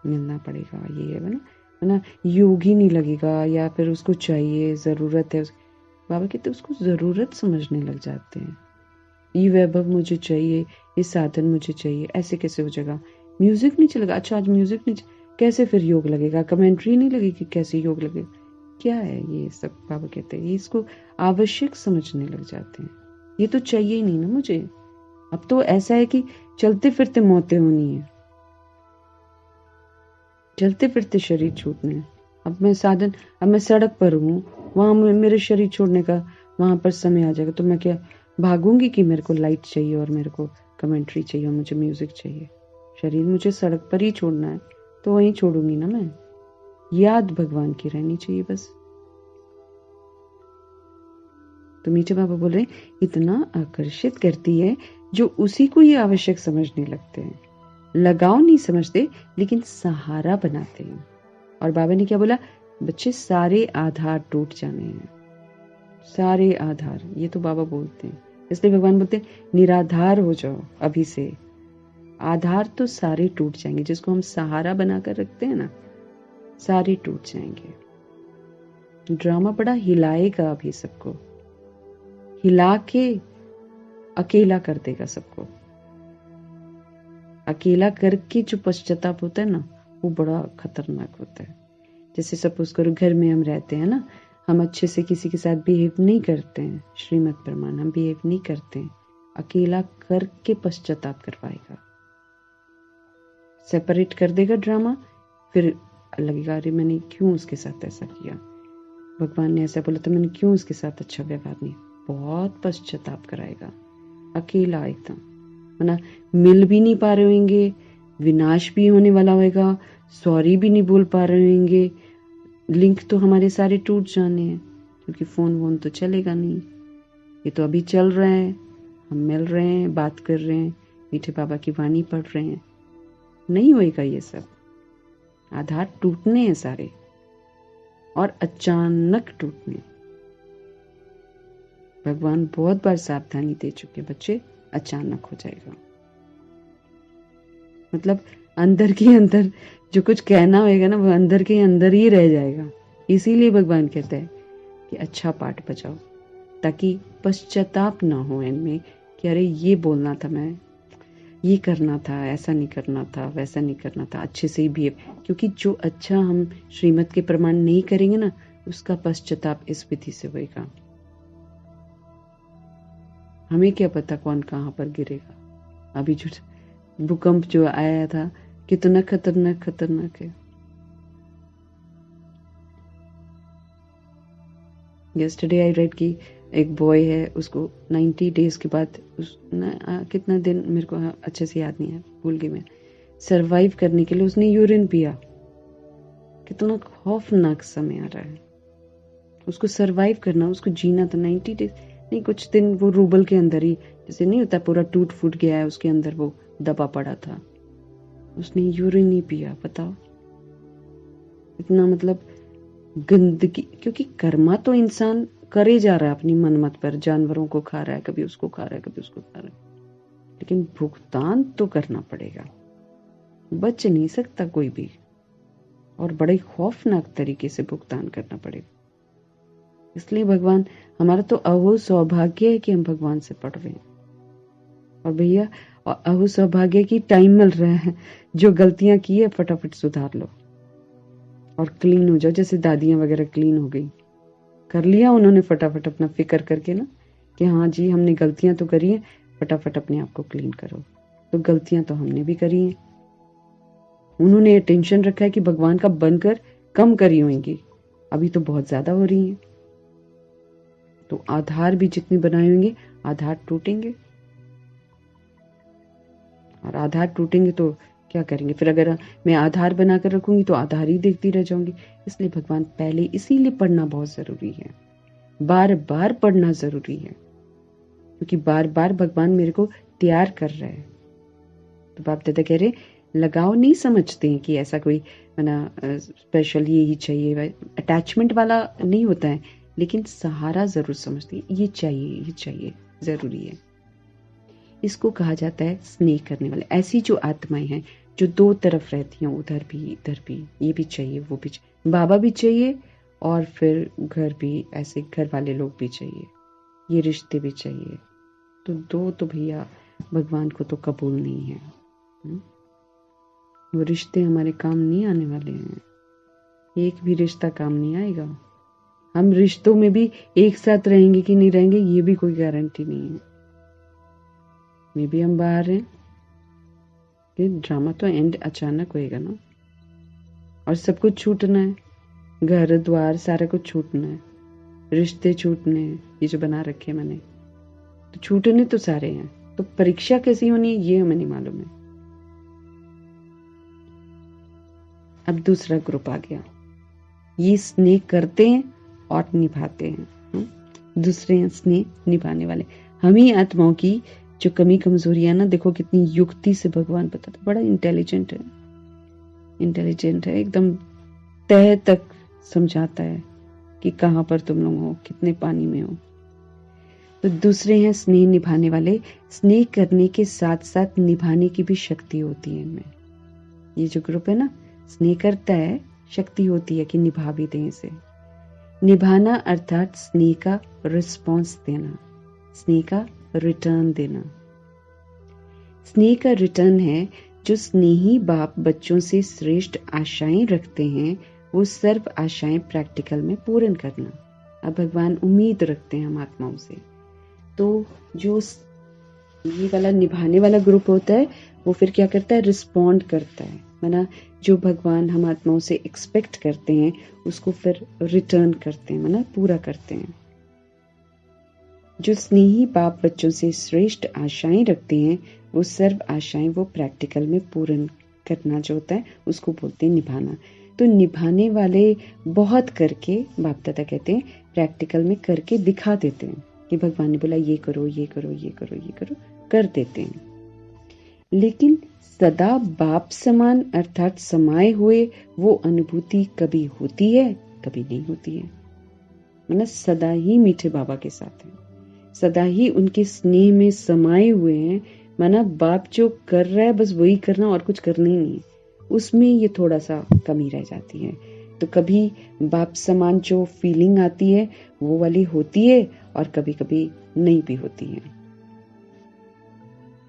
S1: मिलना पड़ेगा, ये है ना योग ही नहीं लगेगा, या फिर उसको चाहिए, जरूरत है। बाबा कहते उसको जरूरत समझने लग जाते हैं। ये वैभव मुझे चाहिए, ये साधन मुझे चाहिए, ऐसे कैसे हो जाएगा? म्यूजिक नहीं चलेगा, अच्छा आज म्यूजिक नहीं कैसे फिर योग लगेगा? कमेंट्री नहीं लगेगी, कैसे योग लगेगा? क्या है ये सब? बाबा कहते हैं इसको आवश्यक समझने लग जाते हैं। ये तो चाहिए ही नहीं ना मुझे। अब तो ऐसा है कि चलते फिरते मौतें होनी है, चलते फिरते शरीर छूटने हैं। अब मैं सड़क पर हूँ, वहां मेरे शरीर छोड़ने का वहां पर समय आ जाएगा, तो मैं क्या भागूंगी कि मेरे को लाइट चाहिए और मेरे को कमेंट्री चाहिए और मुझे म्यूजिक चाहिए? शरीर मुझे सड़क पर ही छोड़ना है तो वहीं छोड़ूंगी ना मैं। याद भगवान की रहनी चाहिए बस। तो मीठे बाबा बोल रहे इतना आकर्षित करती है जो उसी को ये आवश्यक समझने लगते हैं। लगाव नहीं समझते लेकिन सहारा बनाते हैं। और बाबा ने क्या बोला? बच्चे सारे आधार टूट जाने हैं, सारे आधार। ये तो बाबा बोलते हैं, इसलिए भगवान बोलते हैं निराधार हो जाओ अभी से। आधार तो सारे टूट जाएंगे, जिसको हम सहारा बनाकर रखते हैं ना, सारे टूट जाएंगे। ड्रामा बड़ा हिलाएगा अभी सबको, हिला के अकेला कर देगा सबको। अकेला करके जो पश्चाताप होता है ना वो बड़ा खतरनाक होता है। जैसे सपोज करो घर में हम रहते हैं ना, हम अच्छे से किसी के साथ बिहेव नहीं करते हैं, श्रीमत प्रमाण हम बिहेव नहीं करते हैं, अकेला करके पश्चाताप करवाएगा, सेपरेट कर देगा ड्रामा। फिर लगेगा अरे मैंने क्यों उसके साथ ऐसा किया, भगवान ने ऐसा बोला तो मैंने क्यों उसके साथ अच्छा व्यवहार नहीं। बहुत पश्चाताप कराएगा, अकेला एकदम, है ना। मिल भी नहीं पा रहे होंगे, विनाश भी होने वाला होगा, सॉरी भी नहीं बोल पा रहे होंगे, लिंक तो हमारे सारे टूट जाने हैं, क्योंकि फोन वोन तो चलेगा नहीं। ये तो अभी चल रहा है, हम मिल रहे हैं, बात कर रहे हैं, मीठे बाबा की वाणी पढ़ रहे हैं, नहीं होएगा ये सब। आधार टूटने हैं सारे, और अचानक टूटने। भगवान बहुत बार सावधानी दे चुके, बच्चे अचानक हो जाएगा। मतलब अंदर के अंदर जो कुछ कहना होगा ना वो अंदर के अंदर ही रह जाएगा। इसीलिए भगवान कहते हैं कि अच्छा पाठ बजाओ, ताकि पश्चाताप ना हो इनमें कि अरे ये बोलना था, मैं ये करना था, ऐसा नहीं करना था, वैसा नहीं करना था, अच्छे से ही बिहेव। क्योंकि जो अच्छा हम श्रीमत के प्रमाण नहीं करेंगे ना उसका पश्चाताप इस विधि से होगा। हमें क्या पता कौन कहाँ पर गिरेगा। अभी जो भूकंप जो आया था कितना खतरनाक है। यस्टरडे आई रेड कि एक बॉय है, उसको 90 डेज के बाद कितना दिन मेरे को अच्छे से याद नहीं है, भूल गई मैं, सरवाइव करने के लिए उसने यूरिन पिया। कितना खौफनाक समय आ रहा है। उसको सरवाइव करना, उसको जीना था 90 डेज नहीं, कुछ दिन वो रूबल के अंदर ही, जैसे नहीं होता पूरा टूट फूट गया है उसके अंदर वो दबा पड़ा था। उसने यूरिन नहीं पिया, बताओ इतना मतलब गंदगी। क्योंकि कर्मा तो इंसान करे जा रहा है अपनी मनमत पर, जानवरों को खा रहा है, कभी उसको खा रहा है, कभी उसको खा रहा है, लेकिन भुगतान तो करना पड़ेगा, बच नहीं सकता कोई भी, और बड़े खौफनाक तरीके से भुगतान करना पड़ेगा। इसलिए भगवान, हमारा तो अहो सौभाग्य है कि हम भगवान से पढ़ रहे हैं। और भैया अहो सौभाग्य की टाइम मिल रहा है, जो गलतियां की है फटाफट सुधार लो और क्लीन हो जाओ। जैसे दादियां वगैरह क्लीन हो गई, कर लिया उन्होंने फटाफट अपना फिक्र करके ना कि हाँ जी हमने गलतियां तो करी हैं, फटाफट अपने आप को क्लीन करो। तो गलतियां तो हमने भी करी हैं। उन्होंने टेंशन रखा है कि भगवान का बनकर कम करी होंगी, अभी तो बहुत ज्यादा हो रही हैं। तो आधार भी जितने बनाए होंगे आधार टूटेंगे, और आधार टूटेंगे तो क्या करेंगे फिर? अगर मैं आधार बनाकर रखूंगी तो आधार ही देखती रह जाऊंगी। इसलिए भगवान पहले, इसीलिए पढ़ना बहुत जरूरी है, बार बार पढ़ना जरूरी है, क्योंकि बार बार भगवान मेरे को तैयार कर रहा है। तो बाप दादा कह रहे लगाव नहीं समझते हैं कि ऐसा कोई स्पेशल यही चाहिए, अटैचमेंट वाला नहीं होता है, लेकिन सहारा जरूर समझते हैं, ये चाहिए जरूरी है। इसको कहा जाता है स्नेह करने वाले। ऐसी जो आत्माएं हैं जो दो तरफ रहती हैं, उधर भी इधर भी, ये भी चाहिए वो भी चाहिए, बाबा भी चाहिए और फिर घर भी, ऐसे घर वाले लोग भी चाहिए, ये रिश्ते भी चाहिए। तो दो तो भैया भगवान को तो कबूल नहीं है। वो रिश्ते हमारे काम नहीं आने वाले हैं, एक भी रिश्ता काम नहीं आएगा। हम रिश्तों में भी एक साथ रहेंगे कि नहीं रहेंगे ये भी कोई गारंटी नहीं है। मे भी हम बाहर हैं, ये ड्रामा तो एंड अचानक होएगा ना, और सब कुछ छूटना है, घर द्वार सारा कुछ छूटना है, रिश्ते छूटने हैं, ये जो बना रखे मैंने, तो छूटने तो सारे हैं। तो परीक्षा कैसी होनी है ये हमें नहीं मालूम है। अब दूसरा ग्रुप आ गया, ये स्नेह करते हैं और निभाते हैं। दूसरे हैं स्नेह निभाने वाले। हम ही आत्माओं की जो कमी कमजोरियां ना, देखो कितनी युक्ति से भगवान बताता, बड़ा इंटेलिजेंट है एकदम, तह तक समझाता है कि कहां पर तुम लोग हो, कितने पानी में हो। तो दूसरे हैं स्नेह निभाने वाले। स्नेह करने के साथ साथ निभाने की भी शक्ति होती है इनमें। ये जो ग्रुप है ना, स्नेह करता है, शक्ति होती है कि निभा भी दें इसे। निभाना अर्थात स्नेह का रिस्पॉन्स देना, स्नेह का रिटर्न देना। स्नेह का रिटर्न है जो स्नेही बाप बच्चों से श्रेष्ठ आशाएं रखते हैं, वो सर्व आशाएं प्रैक्टिकल में पूर्ण करना। अब भगवान उम्मीद रखते हैं हम आत्माओं से। तो जो ये वाला निभाने वाला ग्रुप होता है वो फिर क्या करता है, रिस्पॉन्ड करता है, माना जो भगवान हम आत्माओं से एक्सपेक्ट करते हैं उसको फिर रिटर्न करते हैं, माना पूरा करते हैं। जो स्नेही बाप बच्चों से श्रेष्ठ आशाएं रखते हैं, वो सर्व आशाएं वो प्रैक्टिकल में पूर्ण करना जो होता है उसको बोलते हैं निभाना। तो निभाने वाले बहुत करके, बाप दादा कहते हैं प्रैक्टिकल में करके दिखा देते हैं कि भगवान ने बोला ये करो ये करो ये करो ये करो, कर देते हैं। लेकिन सदा बाप समान अर्थात समाये हुए वो अनुभूति कभी होती है कभी नहीं होती है। मतलब सदा ही मीठे बाबा के साथ हैं, सदा ही उनके स्नेह में समाये हुए हैं। माना बाप जो कर रहा है बस वही करना और कुछ करना ही नहीं है, उसमें ये थोड़ा सा कमी रह जाती है। तो कभी बाप समान जो फीलिंग आती है वो वाली होती है और कभी कभी नहीं भी होती है।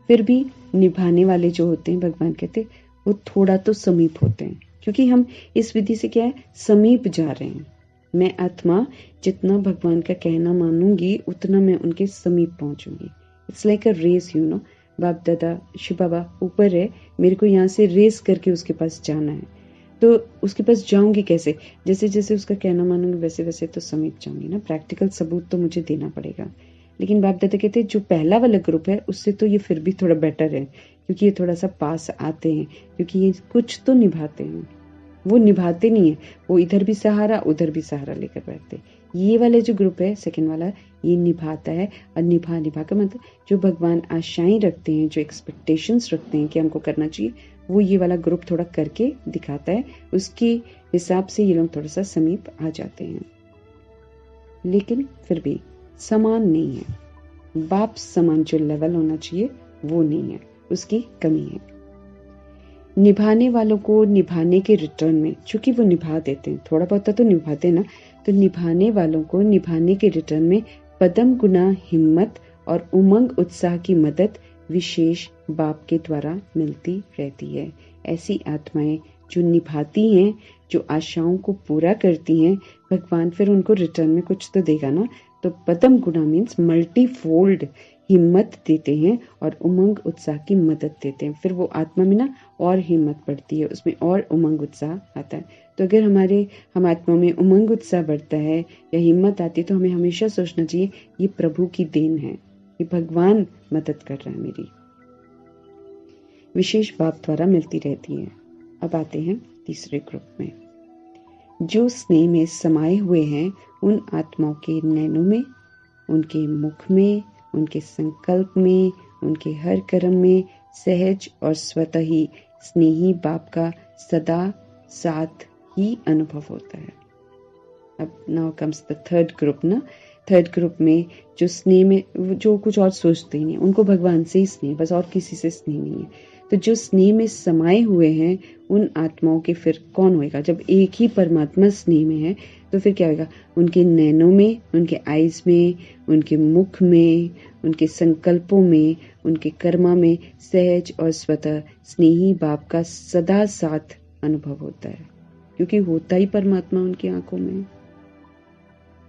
S1: फिर भी निभाने वाले जो होते हैं भगवान कहते वो थोड़ा तो समीप होते हैं, क्योंकि हम इस विधि से क्या है समीप जा रहे हैं। मैं आत्मा जितना भगवान का कहना मानूंगी उतना मैं उनके समीप पहुंचूंगी। It's like a race, you know. बाप दादा शिव बाबा ऊपर है, मेरे को यहाँ से रेस करके उसके पास जाना है, तो उसके पास जाऊंगी कैसे? जैसे जैसे उसका कहना मानूंगी वैसे वैसे तो समीप जाऊंगी ना। प्रैक्टिकल सबूत तो मुझे देना पड़ेगा, लेकिन बाप दादा कहते हैं जो पहला वाला ग्रुप है उससे तो ये फिर भी थोड़ा बेटर है, क्योंकि ये थोड़ा सा पास आते हैं, क्योंकि ये कुछ तो निभाते हैं। वो निभाते नहीं है, वो इधर भी सहारा उधर भी सहारा लेकर बैठते। ये वाला जो ग्रुप है सेकंड वाला, ये निभाता है। और निभा का मतलब जो भगवान आशाएं रखते हैं, जो एक्सपेक्टेशंस रखते हैं कि हमको करना चाहिए, वो ये वाला ग्रुप थोड़ा करके दिखाता है। उसके हिसाब से ये लोग थोड़ा सा समीप आ जाते हैं, लेकिन फिर भी समान नहीं है। बाप समान जो लेवल होना चाहिए वो नहीं है, उसकी कमी है। निभाने वालों को निभाने के रिटर्न में, चूंकि वो निभा देते हैं, थोड़ा बहुत तो निभाते हैं ना, तो निभाने वालों को निभाने के रिटर्न में पदम गुना हिम्मत और उमंग उत्साह की मदद विशेष बाप के द्वारा मिलती रहती है। ऐसी आत्माएं जो निभाती हैं, जो आशाओं को पूरा करती हैं, भगवान फिर उनको रिटर्न में कुछ तो देगा ना। तो पदम गुना मीन्स मल्टीफोल्ड हिम्मत देते हैं और उमंग उत्साह की मदद देते हैं। फिर वो आत्मा में ना और हिम्मत बढ़ती है, उसमें और उमंग उत्साह आता है। तो अगर हम आत्मा में उमंग उत्साह बढ़ता है या हिम्मत आती है, तो हमें हमेशा सोचना चाहिए ये प्रभु की देन है, ये भगवान मदद कर रहा है मेरी, विशेष बाप द्वारा मिलती रहती है। अब आते हैं तीसरे ग्रुप में। जो स्नेह में समाये हुए हैं, उन आत्माओं के नैनों में, उनके मुख में, उनके संकल्प में, उनके हर कर्म में सहज और स्वतः ही स्नेही बाप का सदा साथ ही अनुभव होता है। अब now comes the third group ना। थर्ड ग्रुप में जो स्नेह में, जो कुछ और सोचते ही नहीं, उनको भगवान से ही स्नेह, बस और किसी से स्नेह नहीं है। तो जो स्नेह में समाये हुए हैं, उन आत्माओं के फिर कौन होएगा? जब एक ही परमात्मा स्नेह में है तो फिर क्या होगा? उनके नैनों में, उनके आईज में, उनके मुख में, उनके संकल्पों में, उनके कर्मा में सहज और स्वतः स्नेही बाप का सदा साथ अनुभव होता है, क्योंकि होता ही परमात्मा उनकी आंखों में,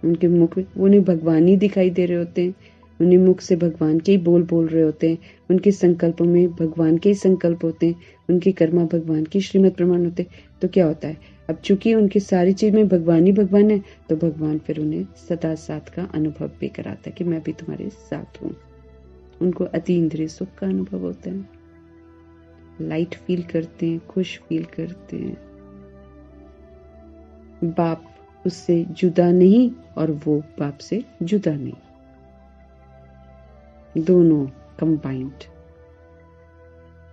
S1: उनके मुख में। उन्हें भगवान ही दिखाई दे रहे होते हैं, उन्हें मुख से भगवान के ही बोल रहे होते हैं, उनके संकल्पों में भगवान के ही संकल्प होते हैं, उनके कर्मा भगवान की श्रीमत प्रमाण होते हैं। तो क्या होता है? अब चूंकि उनकी सारी चीज में भगवान ही भगवान है, तो भगवान फिर उन्हें सदा साथ का अनुभव भी कराता है कि मैं भी तुम्हारे साथ हूँ। उनको अति इंद्रिय सुख का अनुभव होता है, लाइट फील करते हैं, खुश फील करते हैं। बाप उससे जुदा नहीं और वो बाप से जुदा नहीं, दोनों कंबाइंड।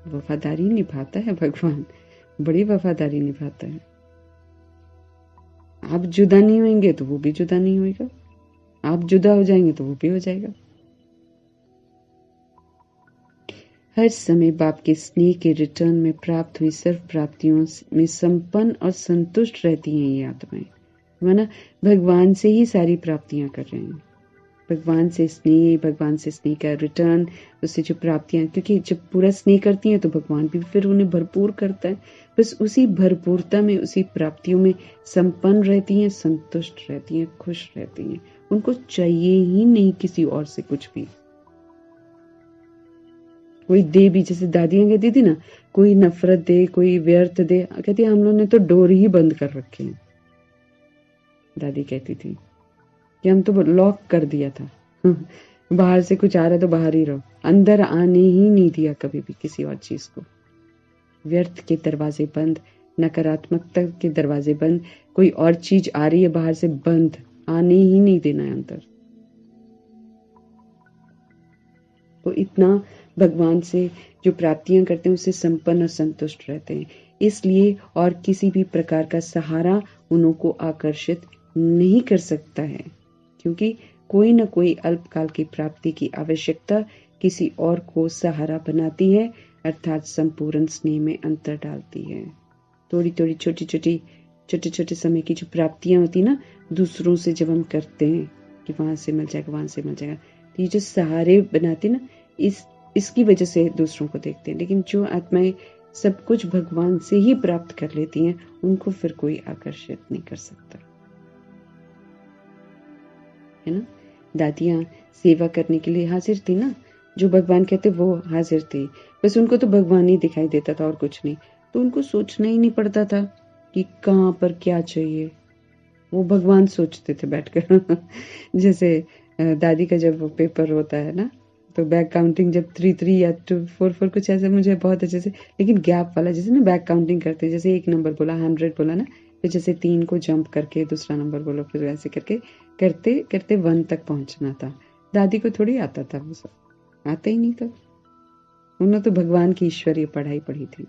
S1: वफादारी निभाता है भगवान, बड़ी वफादारी निभाता है। आप जुदा नहीं होंगे तो वो भी जुदा नहीं होगा, आप जुदा हो जाएंगे तो वो भी हो जाएगा। हर समय बाप के स्नेह के रिटर्न में प्राप्त हुई सर्व प्राप्तियों में संपन्न और संतुष्ट रहती हैं ये आत्माएं, माना भगवान से ही सारी प्राप्तियां कर रहे हैं। भगवान से स्नेह का रिटर्न, उससे जो प्राप्तियां, क्योंकि जब पूरा स्नेह करती हैं तो भगवान भी फिर उन्हें भरपूर करता है। बस उसी भरपूरता में, उसी प्राप्तियों में संपन्न रहती हैं, संतुष्ट रहती हैं, खुश रहती हैं। उनको चाहिए ही नहीं किसी और से कुछ भी। कोई दे भी, जैसे दादियां कहती थी ना, कोई नफरत दे, कोई व्यर्थ दे, कहती हम लोगों ने तो डोर ही बंद कर रखे हैं। दादी कहती थी कि हम तो लॉक कर दिया था, बाहर से कुछ आ रहा तो बाहर ही रहो, अंदर आने ही नहीं दिया कभी भी किसी और चीज को। व्यर्थ के दरवाजे बंद, नकारात्मकता के दरवाजे बंद, कोई और चीज आ रही है बाहर से, बंद, आने ही नहीं देना है अंदर। वो इतना भगवान से जो प्राप्तियां करते हैं उससे संपन्न और संतुष्ट रहते हैं, इसलिए और किसी भी प्रकार का सहारा उनको आकर्षित नहीं कर सकता है, क्योंकि कोई न कोई अल्पकाल की प्राप्ति की आवश्यकता किसी और को सहारा बनाती है, अर्थात संपूर्ण स्नेह में अंतर डालती है। थोड़ी थोड़ी छोटे समय की जो प्राप्तियां होती ना, दूसरों से जब हम करते हैं कि वहां से मिल जाएगा, तो ये जो सहारे बनाते ना, इसकी वजह से दूसरों को देखते हैं। लेकिन जो आत्माएं सब कुछ भगवान से ही प्राप्त कर लेती हैं, उनको फिर कोई आकर्षित नहीं कर सकता, है ना। दादियां सेवा करने के लिए हाजिर थी ना, जो भगवान कहते वो हाजिर थी, बस उनको तो भगवान ही दिखाई देता था और कुछ नहीं, तो उनको सोचना ही नहीं पड़ता था कि कहाँ पर क्या चाहिए, वो भगवान सोचते थे बैठकर। जैसे दादी का जब पेपर होता है ना, तो बैक काउंटिंग जब 3-3 या 2-4-4 कुछ ऐसे मुझे बहुत अच्छे से, लेकिन गैप वाला जैसे ना बैक काउंटिंग करते हैं, जैसे एक नंबर बोला 100 बोला ना, फिर जैसे 3 को जंप करके दूसरा नंबर बोलो, फिर ऐसे करके करते करते 1 तक पहुंचना था। दादी को थोड़ी आता था वो सब, आता ही नहीं था। उन्होंने तो भगवान की ईश्वरीय पढ़ाई पढ़ी थी,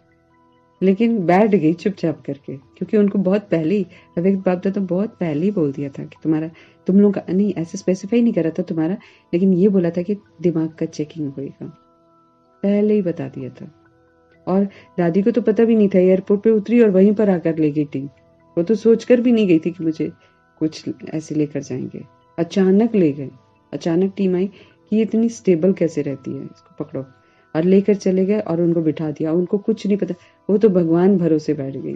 S1: लेकिन बैठ गई चुपचाप करके, क्योंकि उनको बहुत पहले ही अविक्त बाप दादा तो बहुत पहले ही बोल दिया था कि तुम्हारा, तुम लोग का नहीं, ऐसे स्पेसिफाई नहीं करा था तुम्हारा, लेकिन ये बोला था कि दिमाग का चेकिंग होएगा, पहले ही बता दिया था। और दादी को तो पता भी नहीं था, एयरपोर्ट पे उतरी और वहीं पर आकर ले गई टीम। वो तो सोच कर भी नहीं गई थी कि मुझे कुछ ऐसे लेकर जाएंगे, अचानक ले गए। अचानक टीम आई कि ये इतनी स्टेबल कैसे रहती है, इसको पकड़ो, और लेकर चले गए और उनको बिठा दिया। उनको कुछ नहीं पता, वो तो भगवान भरोसे बैठ गई।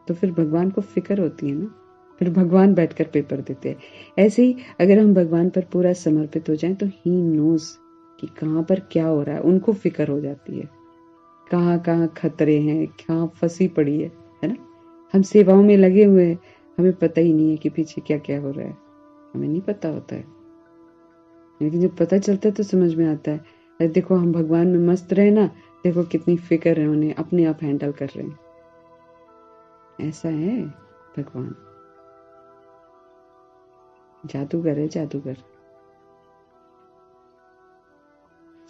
S1: तो फिर भगवान को फिक्र होती है ना, फिर भगवान बैठकर पेपर देते हैं। ऐसे ही अगर हम भगवान पर पूरा समर्पित हो जाएं तो ही नोज कि कहाँ पर क्या हो रहा है, उनको फिक्र हो जाती है, कहाँ कहाँ खतरे हैं, कहाँ फंसी पड़ी है ना। हम सेवाओं में लगे हुए हैं, हमें पता ही नहीं है कि पीछे क्या क्या हो रहा है, हमें नहीं पता होता है। लेकिन जब पता चलता है तो समझ में आता है, अरे देखो हम भगवान में मस्त रहे ना, देखो कितनी फिक्र है, उन्हें अपने आप हैंडल कर रहे हैं। ऐसा है भगवान, जादूगर है, जादूगर।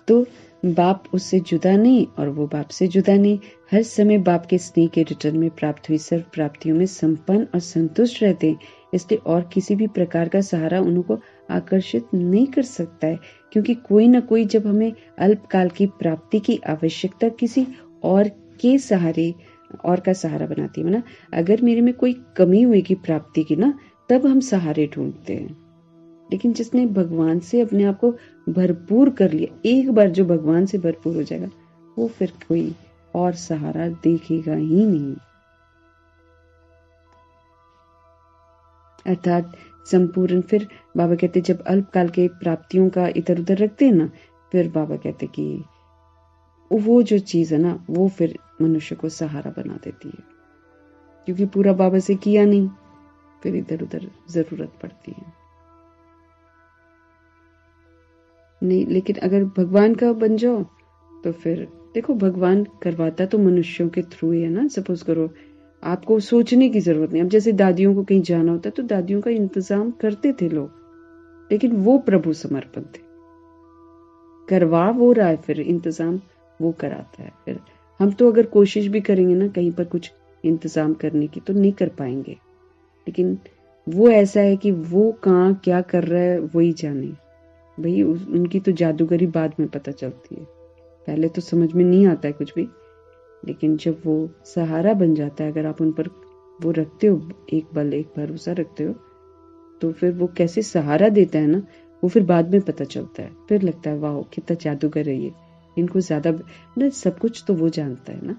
S1: तो बाप उससे जुदा नहीं और वो बाप से जुदा नहीं, हर समय बाप के स्नेह के रिटर्न में प्राप्त हुई सर्व प्राप्तियों में संपन्न और संतुष्ट रहते हैं। इसलिए और किसी भी प्रकार का सहारा उनको आकर्षित नहीं कर सकता है, क्योंकि कोई ना कोई जब हमें अल्पकाल की प्राप्ति की आवश्यकता किसी और के सहारे और का सहारा बनाती है ना। अगर मेरे में कोई कमी हुएगी प्राप्ति की ना, तब हम सहारे ढूंढते हैं। लेकिन जिसने भगवान से अपने आप को भरपूर कर लिया, एक बार जो भगवान से भरपूर हो जाएगा, वो फिर कोई और सहारा देखेगा ही नहीं। अर्थात संपूर्ण। फिर बाबा कहते जब अल्पकाल के प्राप्तियों का इधर उधर रखते हैं ना, फिर बाबा कहते कि वो जो चीज है ना, वो फिर मनुष्य को सहारा बना देती है, क्योंकि पूरा बाबा से किया नहीं, फिर इधर उधर जरूरत पड़ती है। नहीं, लेकिन अगर भगवान का बन जाओ तो फिर देखो, भगवान करवाता तो मनुष्यों के थ्रू ही है ना। सपोज करो आपको सोचने की जरूरत नहीं, अब जैसे दादियों को कहीं जाना होता तो दादियों का इंतजाम करते थे लोग, लेकिन वो प्रभु समर्पण थे, करवा वो रहा है, फिर इंतजाम वो कराता है। फिर हम तो अगर कोशिश भी करेंगे ना कहीं पर कुछ इंतजाम करने की, तो नहीं कर पाएंगे। लेकिन वो ऐसा है कि वो कहाँ क्या कर रहा है वही जाने भाई। उनकी तो जादूगरी बाद में पता चलती है, पहले तो समझ में नहीं आता है कुछ भी। लेकिन जब वो सहारा बन जाता है, अगर आप उन पर वो रखते हो, एक बल एक भरोसा रखते हो, तो फिर वो कैसे सहारा देता है ना, वो फिर बाद में पता चलता है। फिर लगता है वाह कितना जादूगर है ये, इनको ज्यादा ना सब कुछ तो वो जानता है ना।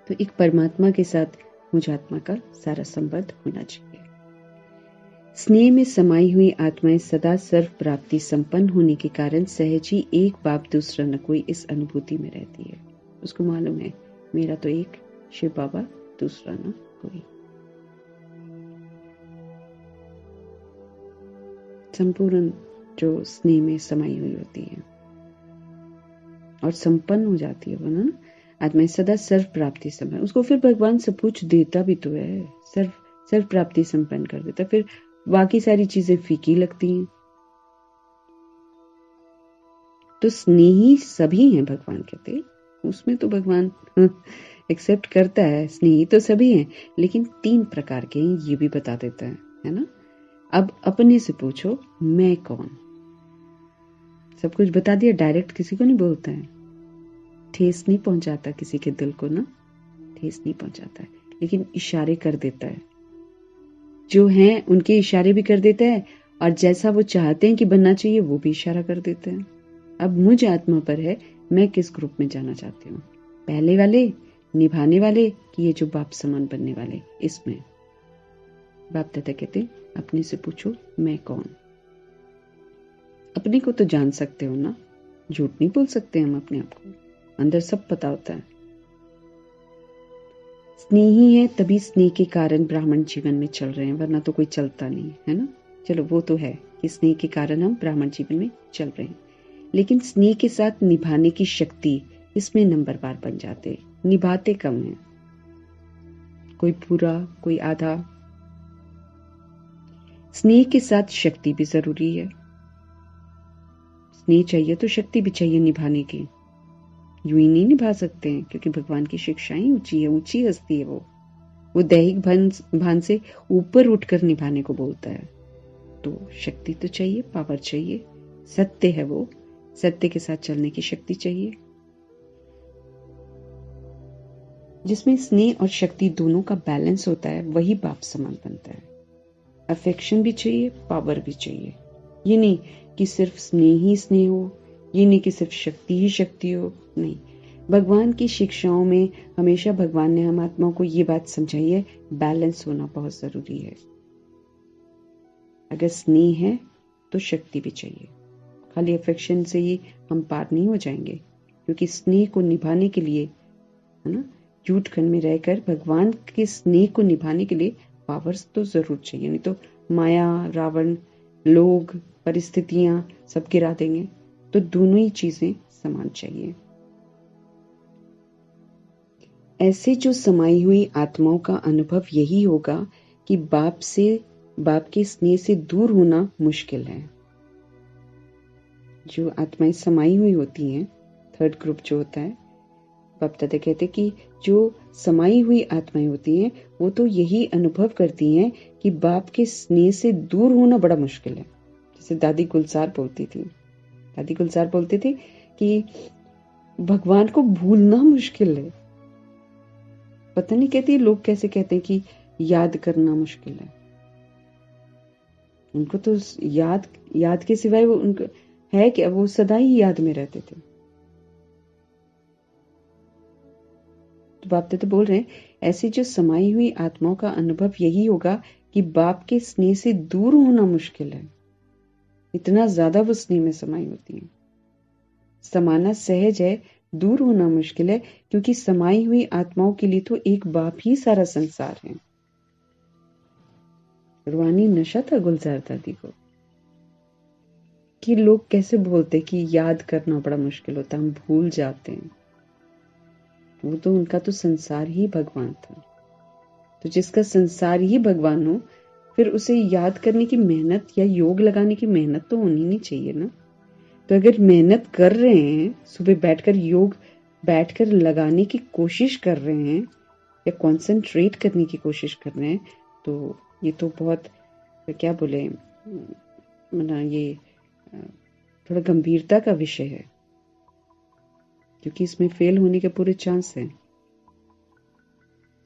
S1: तो एक परमात्मा के साथ मुझ आत्मा का सारा संबंध होना चाहिए। स्नेह में समाई हुई आत्माएं सदा सर्व प्राप्ति संपन्न होने के कारण सहज ही एक बाप दूसरा न कोई इस अनुभूति में रहती है। उसको मालूम है मेरा तो एक शिव बाबा, दूसरा न कोई। संपूर्ण जो स्नेह में समाई हुई होती है और संपन्न हो जाती है वो ना, आत्माएं सदा सर्व प्राप्ति संपन्न, उसको फिर भगवान सब कुछ देता भी तो है, सर्व प्राप्ति संपन्न कर देता, फिर बाकी सारी चीजें फीकी लगती हैं। तो स्नेही सभी हैं, भगवान कहते, उसमें तो भगवान एक्सेप्ट करता है, स्नेही तो सभी हैं, लेकिन 3 प्रकार के हैं, ये भी बता देता है ना। अब अपने से पूछो मैं कौन, सब कुछ बता दिया, डायरेक्ट किसी को नहीं बोलता है, ठेस नहीं पहुंचाता किसी के दिल को ना, ठेस नहीं पहुंचाता है, लेकिन इशारे कर देता है, जो हैं उनके इशारे भी कर देता है, और जैसा वो चाहते हैं कि बनना चाहिए वो भी इशारा कर देते हैं। अब मुझ आत्मा पर है मैं किस ग्रुप में जाना चाहती हूँ, पहले वाले निभाने वाले कि ये जो बाप समान बनने वाले। इसमें बाप दादा कहते अपने से पूछो मैं कौन। अपने को तो जान सकते हो ना, झूठ नहीं बोल सकते हम अपने आप को, अंदर सब पता होता है। स्नेही है तभी स्नेह के कारण ब्राह्मण जीवन में चल रहे हैं, वरना तो कोई चलता नहीं है ना। चलो वो तो है, कि स्नेह के कारण हम ब्राह्मण जीवन में चल रहे हैं, लेकिन स्नेह के साथ निभाने की शक्ति इसमें नंबरवार बन जाते, निभाते कम है, कोई पूरा कोई आधा। स्नेह के साथ शक्ति भी जरूरी है। स्नेह चाहिए तो शक्ति भी चाहिए निभाने की। यूं ही नहीं निभा सकते हैं, क्योंकि भगवान की शिक्षाएं ऊंची है, ऊंची हस्ती है वो दैहिक भान से ऊपर उठकर निभाने को बोलता है। तो शक्ति तो चाहिए, पावर चाहिए, सत्य है वो, सत्य के साथ चलने की शक्ति चाहिए। जिसमें स्नेह और शक्ति दोनों का बैलेंस होता है, वही बाप समान बनता है। अफेक्शन भी चाहिए, पावर भी चाहिए। ये नहीं कि सिर्फ स्नेह ही स्नेह हो, ये नहीं कि सिर्फ शक्ति ही शक्ति हो, नहीं। भगवान की शिक्षाओं में हमेशा भगवान ने हम आत्माओं को ये बात समझाई है, बैलेंस होना बहुत जरूरी है। अगर स्नेह है तो शक्ति भी चाहिए। खाली अफेक्शन से ही हम पार नहीं हो जाएंगे, क्योंकि स्नेह को निभाने के लिए, है ना, झूठ खंड में रहकर भगवान के स्नेह को निभाने के लिए पावर्स तो जरूर चाहिए, नहीं तो माया, रावण, लोग, परिस्थितियां सब गिरा देंगे। तो दोनों ही चीजें समान चाहिए। ऐसे जो समाई हुई आत्माओं का अनुभव यही होगा कि बाप के स्नेह से दूर होना मुश्किल है। जो आत्माएं समाई हुई होती हैं, थर्ड ग्रुप जो होता है, बाप दादा कहते कि जो समाई हुई आत्माएं होती हैं वो तो यही अनुभव करती हैं कि बाप के स्नेह से दूर होना बड़ा मुश्किल है। जैसे दादी गुलजार बोलती थी कि भगवान को भूलना मुश्किल है। पता नहीं कहती लोग कैसे कहते हैं कि याद करना मुश्किल है। उनको तो याद के सिवाय वो उनको है कि वो सदा ही याद में रहते थे। तो बाप तो बोल रहे हैं, ऐसी जो समाई हुई आत्माओं का अनुभव यही होगा कि बाप के स्नेह से दूर होना मुश्किल है। इतना ज्यादा वो स्नेह में समाई होती है। समाना सहज है, दूर होना मुश्किल है, क्योंकि समाई हुई आत्माओं के लिए तो एक बाप ही सारा संसार है। रूहानी नशा था गुलजार दादी को कि लोग कैसे बोलते कि याद करना बड़ा मुश्किल होता, हम भूल जाते हैं। वो तो उनका तो संसार ही भगवान था। तो जिसका संसार ही भगवान हो, फिर उसे याद करने की मेहनत या योग लगाने की मेहनत तो होनी नहीं चाहिए ना। तो अगर मेहनत कर रहे हैं, सुबह बैठकर लगाने की कोशिश कर रहे हैं या कंसंट्रेट करने की कोशिश कर रहे हैं, तो ये तो बहुत क्या बोले, ये थोड़ा गंभीरता का विषय है, क्योंकि इसमें फेल होने के पूरे चांस हैं,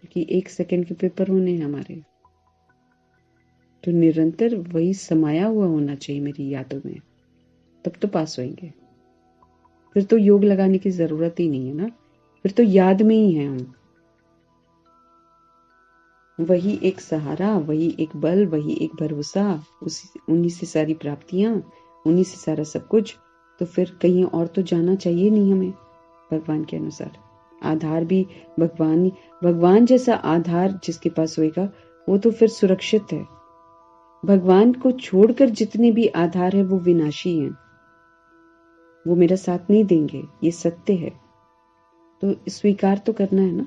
S1: क्योंकि 1 सेकंड के पेपर होने हैं हमारे। तो निरंतर वही समाया हुआ होना चाहिए मेरी यादों में, तब तो पास होंगे। फिर तो योग लगाने की जरूरत ही नहीं है ना, फिर तो याद में ही है हम। वही एक सहारा, वही एक बल, वही एक भरोसा, उन्हीं से सारी प्राप्तियां, उन्हीं से सारा सब कुछ। तो फिर कहीं और तो जाना चाहिए नहीं हमें। भगवान के अनुसार आधार भी भगवान जैसा आधार जिसके पास होएगा वो तो फिर सुरक्षित है। भगवान को छोड़कर जितने भी आधार है वो विनाशी हैं, वो मेरा साथ नहीं देंगे, ये सत्य है। तो स्वीकार तो करना है ना।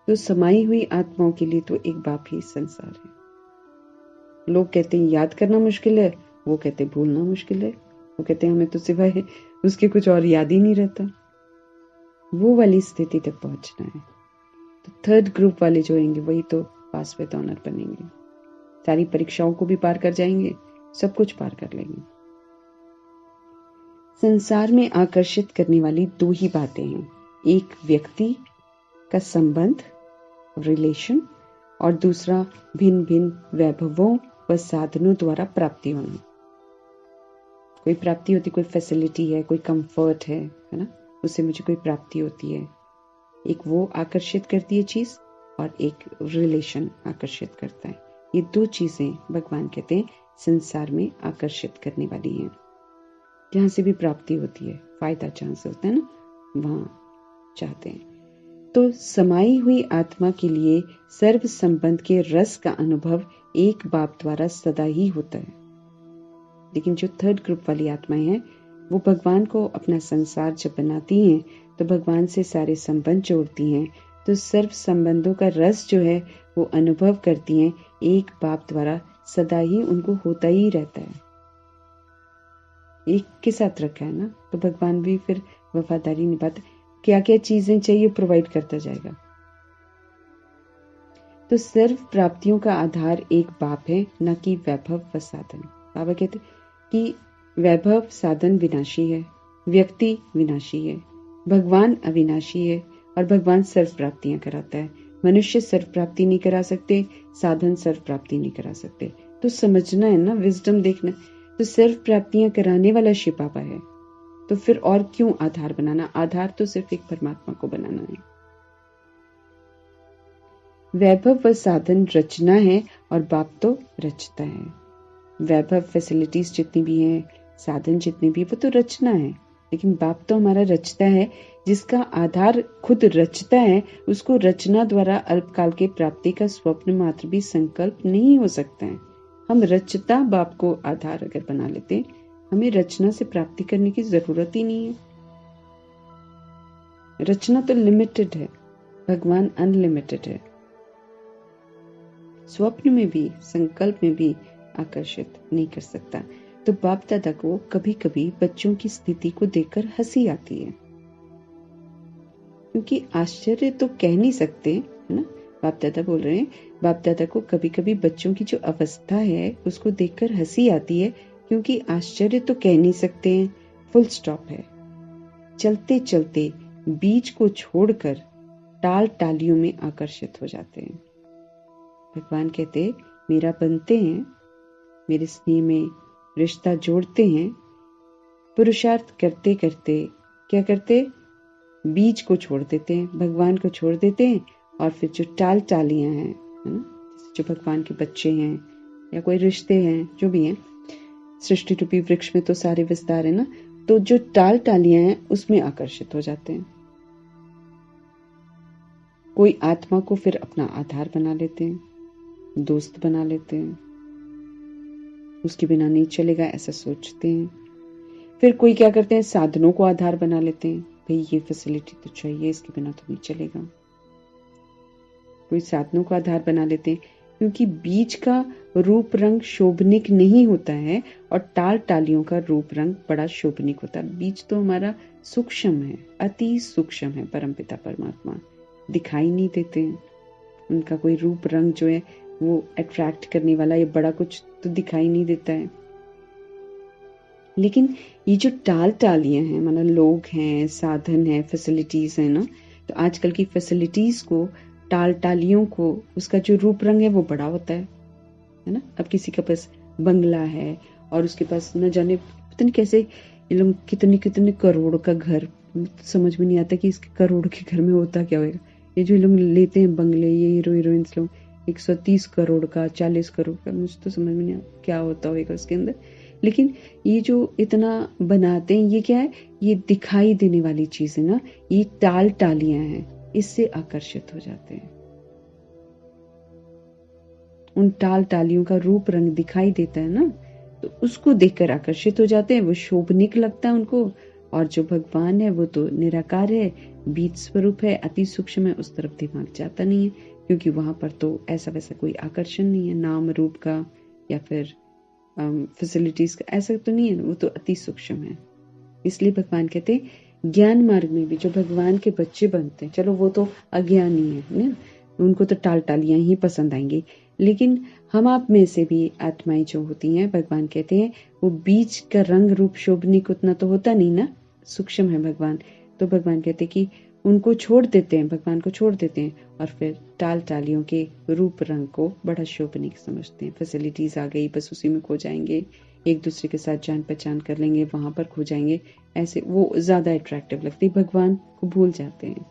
S1: तो समाई हुई आत्माओं के लिए तो एक बाप ही संसार है। लोग कहते हैं याद करना मुश्किल है, वो कहते हैं भूलना मुश्किल है, वो कहते हैं हमें तो सिवाय उसके कुछ और याद ही नहीं रहता। वो वाली स्थिति तक पहुंचना है। तो थर्ड ग्रुप वाले जो होंगे वही तो पास विद ऑनर बनेंगे, सारी परीक्षाओं को भी पार कर जाएंगे, सब कुछ पार कर लेंगे। संसार में आकर्षित करने वाली 2 ही बातें हैं, एक व्यक्ति का संबंध, रिलेशन, और दूसरा भिन्न भिन्न वैभवों व साधनों द्वारा प्राप्ति होना। कोई प्राप्ति होती, कोई फैसिलिटी है, कोई कंफर्ट है ना, उससे मुझे कोई प्राप्ति होती है। एक वो आकर्षित करती है चीज, और एक रिलेशन आकर्षित करता है। ये 2 चीजें भगवान कहते हैं संसार में आकर्षित करने वाली हैं। जहां से भी प्राप्ति होती है, फायदा जहां से होता है ना, वहां चाहते हैं। तो समाई हुई आत्मा के लिए सर्व संबंध के रस का अनुभव एक बाप द्वारा सदा ही होता है। लेकिन जो थर्ड ग्रुप वाली आत्माएं हैं, वो भगवान को अपना संसार जब बनाती हैं तो भगवान से सारे संबंध जोड़ती हैं, तो सर्व संबंधों का रस जो है वो अनुभव करती हैं एक बाप द्वारा सदा ही उनको होता ही रहता है। एक के साथ रखा है ना, तो भगवान भी फिर वफादारी निभाते, क्या क्या चीजें चाहिए प्रोवाइड करता जाएगा। तो सर्व प्राप्तियों का आधार एक बाप है, न कि वैभव व साधन। बाबा कहते कि वैभव साधन विनाशी है, व्यक्ति विनाशी है, भगवान अविनाशी है और भगवान सर्व प्राप्तियां कराता है। मनुष्य सर्व प्राप्ति नहीं करा सकते, साधन सर्व प्राप्ति नहीं करा सकते। तो समझना है ना, विजडम देखना। तो सर्व प्राप्तियां कराने वाला शिव बाबा है, तो फिर और क्यों आधार बनाना? आधार तो सिर्फ एक परमात्मा को बनाना है। वैभव व साधन रचना है और बाप तो रचता है। वैभव फैसिलिटीज जितनी भी हैं, साधन जितने भी, वो तो रचना है, लेकिन बाप तो हमारा रचता है, जिसका आधार खुद रचता है। उसको रचना द्वारा अल्पकाल के प्राप्ति का स्वप्न मात्र भी संकल्प नहीं हो सकता है। हम रचता बाप को आधार अगर बना लेते, हमें रचना से प्राप्ति करने की जरूरत ही नहीं है। रचना तो लिमिटेड है, भगवान अनलिमिटेड है। स्वप्न में भी, संकल्प में भी आकर्षित नहीं कर सकता। तो बाप दादा को कभी कभी बच्चों की स्थिति को देखकर हंसी आती है, क्योंकि आश्चर्य तो कह नहीं सकते, है ना। बाप दादा बोल रहे हैं, बाप दादा को कभी कभी बच्चों की जो अवस्था है उसको देखकर हंसी आती है, क्योंकि आश्चर्य तो कह नहीं सकते हैं, फुल स्टॉप है। चलते चलते बीज को छोड़कर टाल टालियों में आकर्षित हो जाते हैं। भगवान कहते मेरा बनते हैं, मेरे स्नेह में रिश्ता जोड़ते हैं, पुरुषार्थ करते करते क्या करते, बीज को छोड़ देते हैं, भगवान को छोड़ देते हैं, और फिर जो टाल टालियां हैं, है ना, जो भगवान के बच्चे हैं या कोई रिश्ते हैं, जो भी हैं, सृष्टि रूपी वृक्ष में तो सारे विस्तार है ना, तो जो टाल टालियां हैं उसमें आकर्षित हो जाते हैं। कोई आत्मा को फिर अपना आधार बना लेते हैं, दोस्त बना लेते हैं, उसके बिना नहीं चलेगा ऐसा सोचते हैं। फिर कोई क्या करते हैं, साधनों को आधार बना लेते हैं, भाई ये फैसिलिटी तो चाहिए, इसके बिना तो नहीं चलेगा। कोई साधनों को आधार बना लेते हैं, क्योंकि बीज का रूप रंग शोभनिक नहीं होता है और टाल टालियों का रूप रंग बड़ा शोभनिक होता है। बीज तो हमारा सूक्ष्म है, अति सूक्ष्म है। परमपिता परमात्मा दिखाई नहीं देते हैं, उनका कोई रूप रंग जो है वो अट्रैक्ट करने वाला या बड़ा कुछ तो दिखाई नहीं देता है। लेकिन ये जो टाल टालियां हैं, मतलब लोग हैं, साधन है, फैसिलिटीज है ना, तो आजकल की फैसिलिटीज को, टाल टालियों को, उसका जो रूप रंग है वो बड़ा होता है ना। अब किसी के पास बंगला है और उसके पास न जाने पता नहीं कैसे ये लोग कितने कितने करोड़ का घर, समझ में नहीं आता कि इसके करोड़ के घर में होता क्या होगा। ये जो लोग लेते हैं बंगले, ये हीरो हीरोइंस लोग 130 करोड़ का, 40 करोड़ का, मुझे तो समझ में नहीं आता क्या होता होगा उसके अंदर। लेकिन ये जो इतना बनाते हैं, ये क्या है, ये दिखाई देने वाली चीज है ना, ये टाल टालियां हैं, इससे आकर्षित हो जाते हैं। उन टाल टालियों का रूप रंग दिखाई देता है ना, तो उसको देखकर आकर्षित हो जाते हैं, वो शोभनिक लगता है उनको। और जो भगवान है वो तो निराकार है, बीज स्वरूप है, अति सूक्ष्म है, उस तरफ दिमाग जाता नहीं है, क्योंकि वहां पर तो ऐसा वैसा कोई आकर्षण नहीं है, नाम रूप का या फिर फैसिलिटीज का, ऐसा तो नहीं है, वो तो अति सूक्ष्म है। इसलिए भगवान कहते हैं ज्ञान मार्ग में भी जो भगवान के बच्चे बनते हैं, चलो वो तो अज्ञानी है ना, उनको तो टाल टालियां ही पसंद आएंगी, लेकिन हम आप में से भी आत्माएं जो होती हैं, भगवान कहते हैं वो बीज का रंग रूप शोभनिक उतना तो होता नहीं ना, सूक्ष्म है भगवान। तो भगवान कहते हैं कि उनको छोड़ देते हैं, भगवान को छोड़ देते हैं, और फिर टाल टालियों के रूप रंग को बड़ा शोभनिक समझते हैं। फैसिलिटीज आ गई, बस उसी में खो जाएंगे, एक दूसरे के साथ जान पहचान कर लेंगे, वहां पर खो जाएंगे, ऐसे वो ज्यादा अट्रैक्टिव लगती, भगवान को भूल जाते हैं।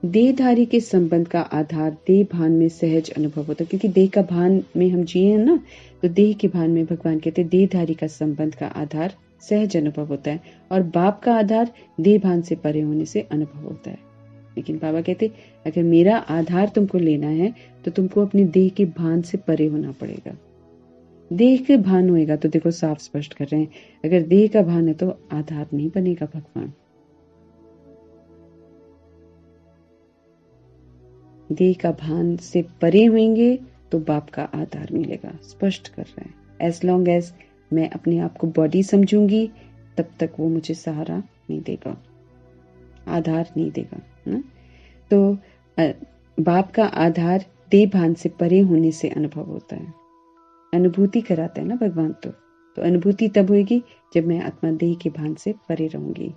S1: देहधारी के संबंध का आधार देह भान में सहज अनुभव होता है, क्योंकि देह का भान में हम जिए हैं ना, तो देह के भान में भगवान कहते हैं देहधारी का संबंध का आधार सहज अनुभव होता है, और बाप का आधार देह भान से परे होने से अनुभव होता है। लेकिन बाबा कहते अगर मेरा आधार तुमको लेना है तो तुमको अपनी देह के भान से परे होना पड़ेगा। देह के भान होएगा तो देखो साफ स्पष्ट कर रहे हैं, अगर देह का भान है तो आधार नहीं बनेगा भगवान। देह का भान से परे होंगे तो बाप का आधार मिलेगा। स्पष्ट कर रहे हैं, एज लॉन्ग एज मैं अपने आप को बॉडी समझूंगी तब तक वो मुझे सहारा नहीं देगा, आधार नहीं देगा ना। तो बाप का आधार देह भान से परे होने से अनुभव होता है, अनुभूति कराता है ना भगवान। तो अनुभूति तब होगी जब मैं आत्मा देह के भान से परे रहूंगी।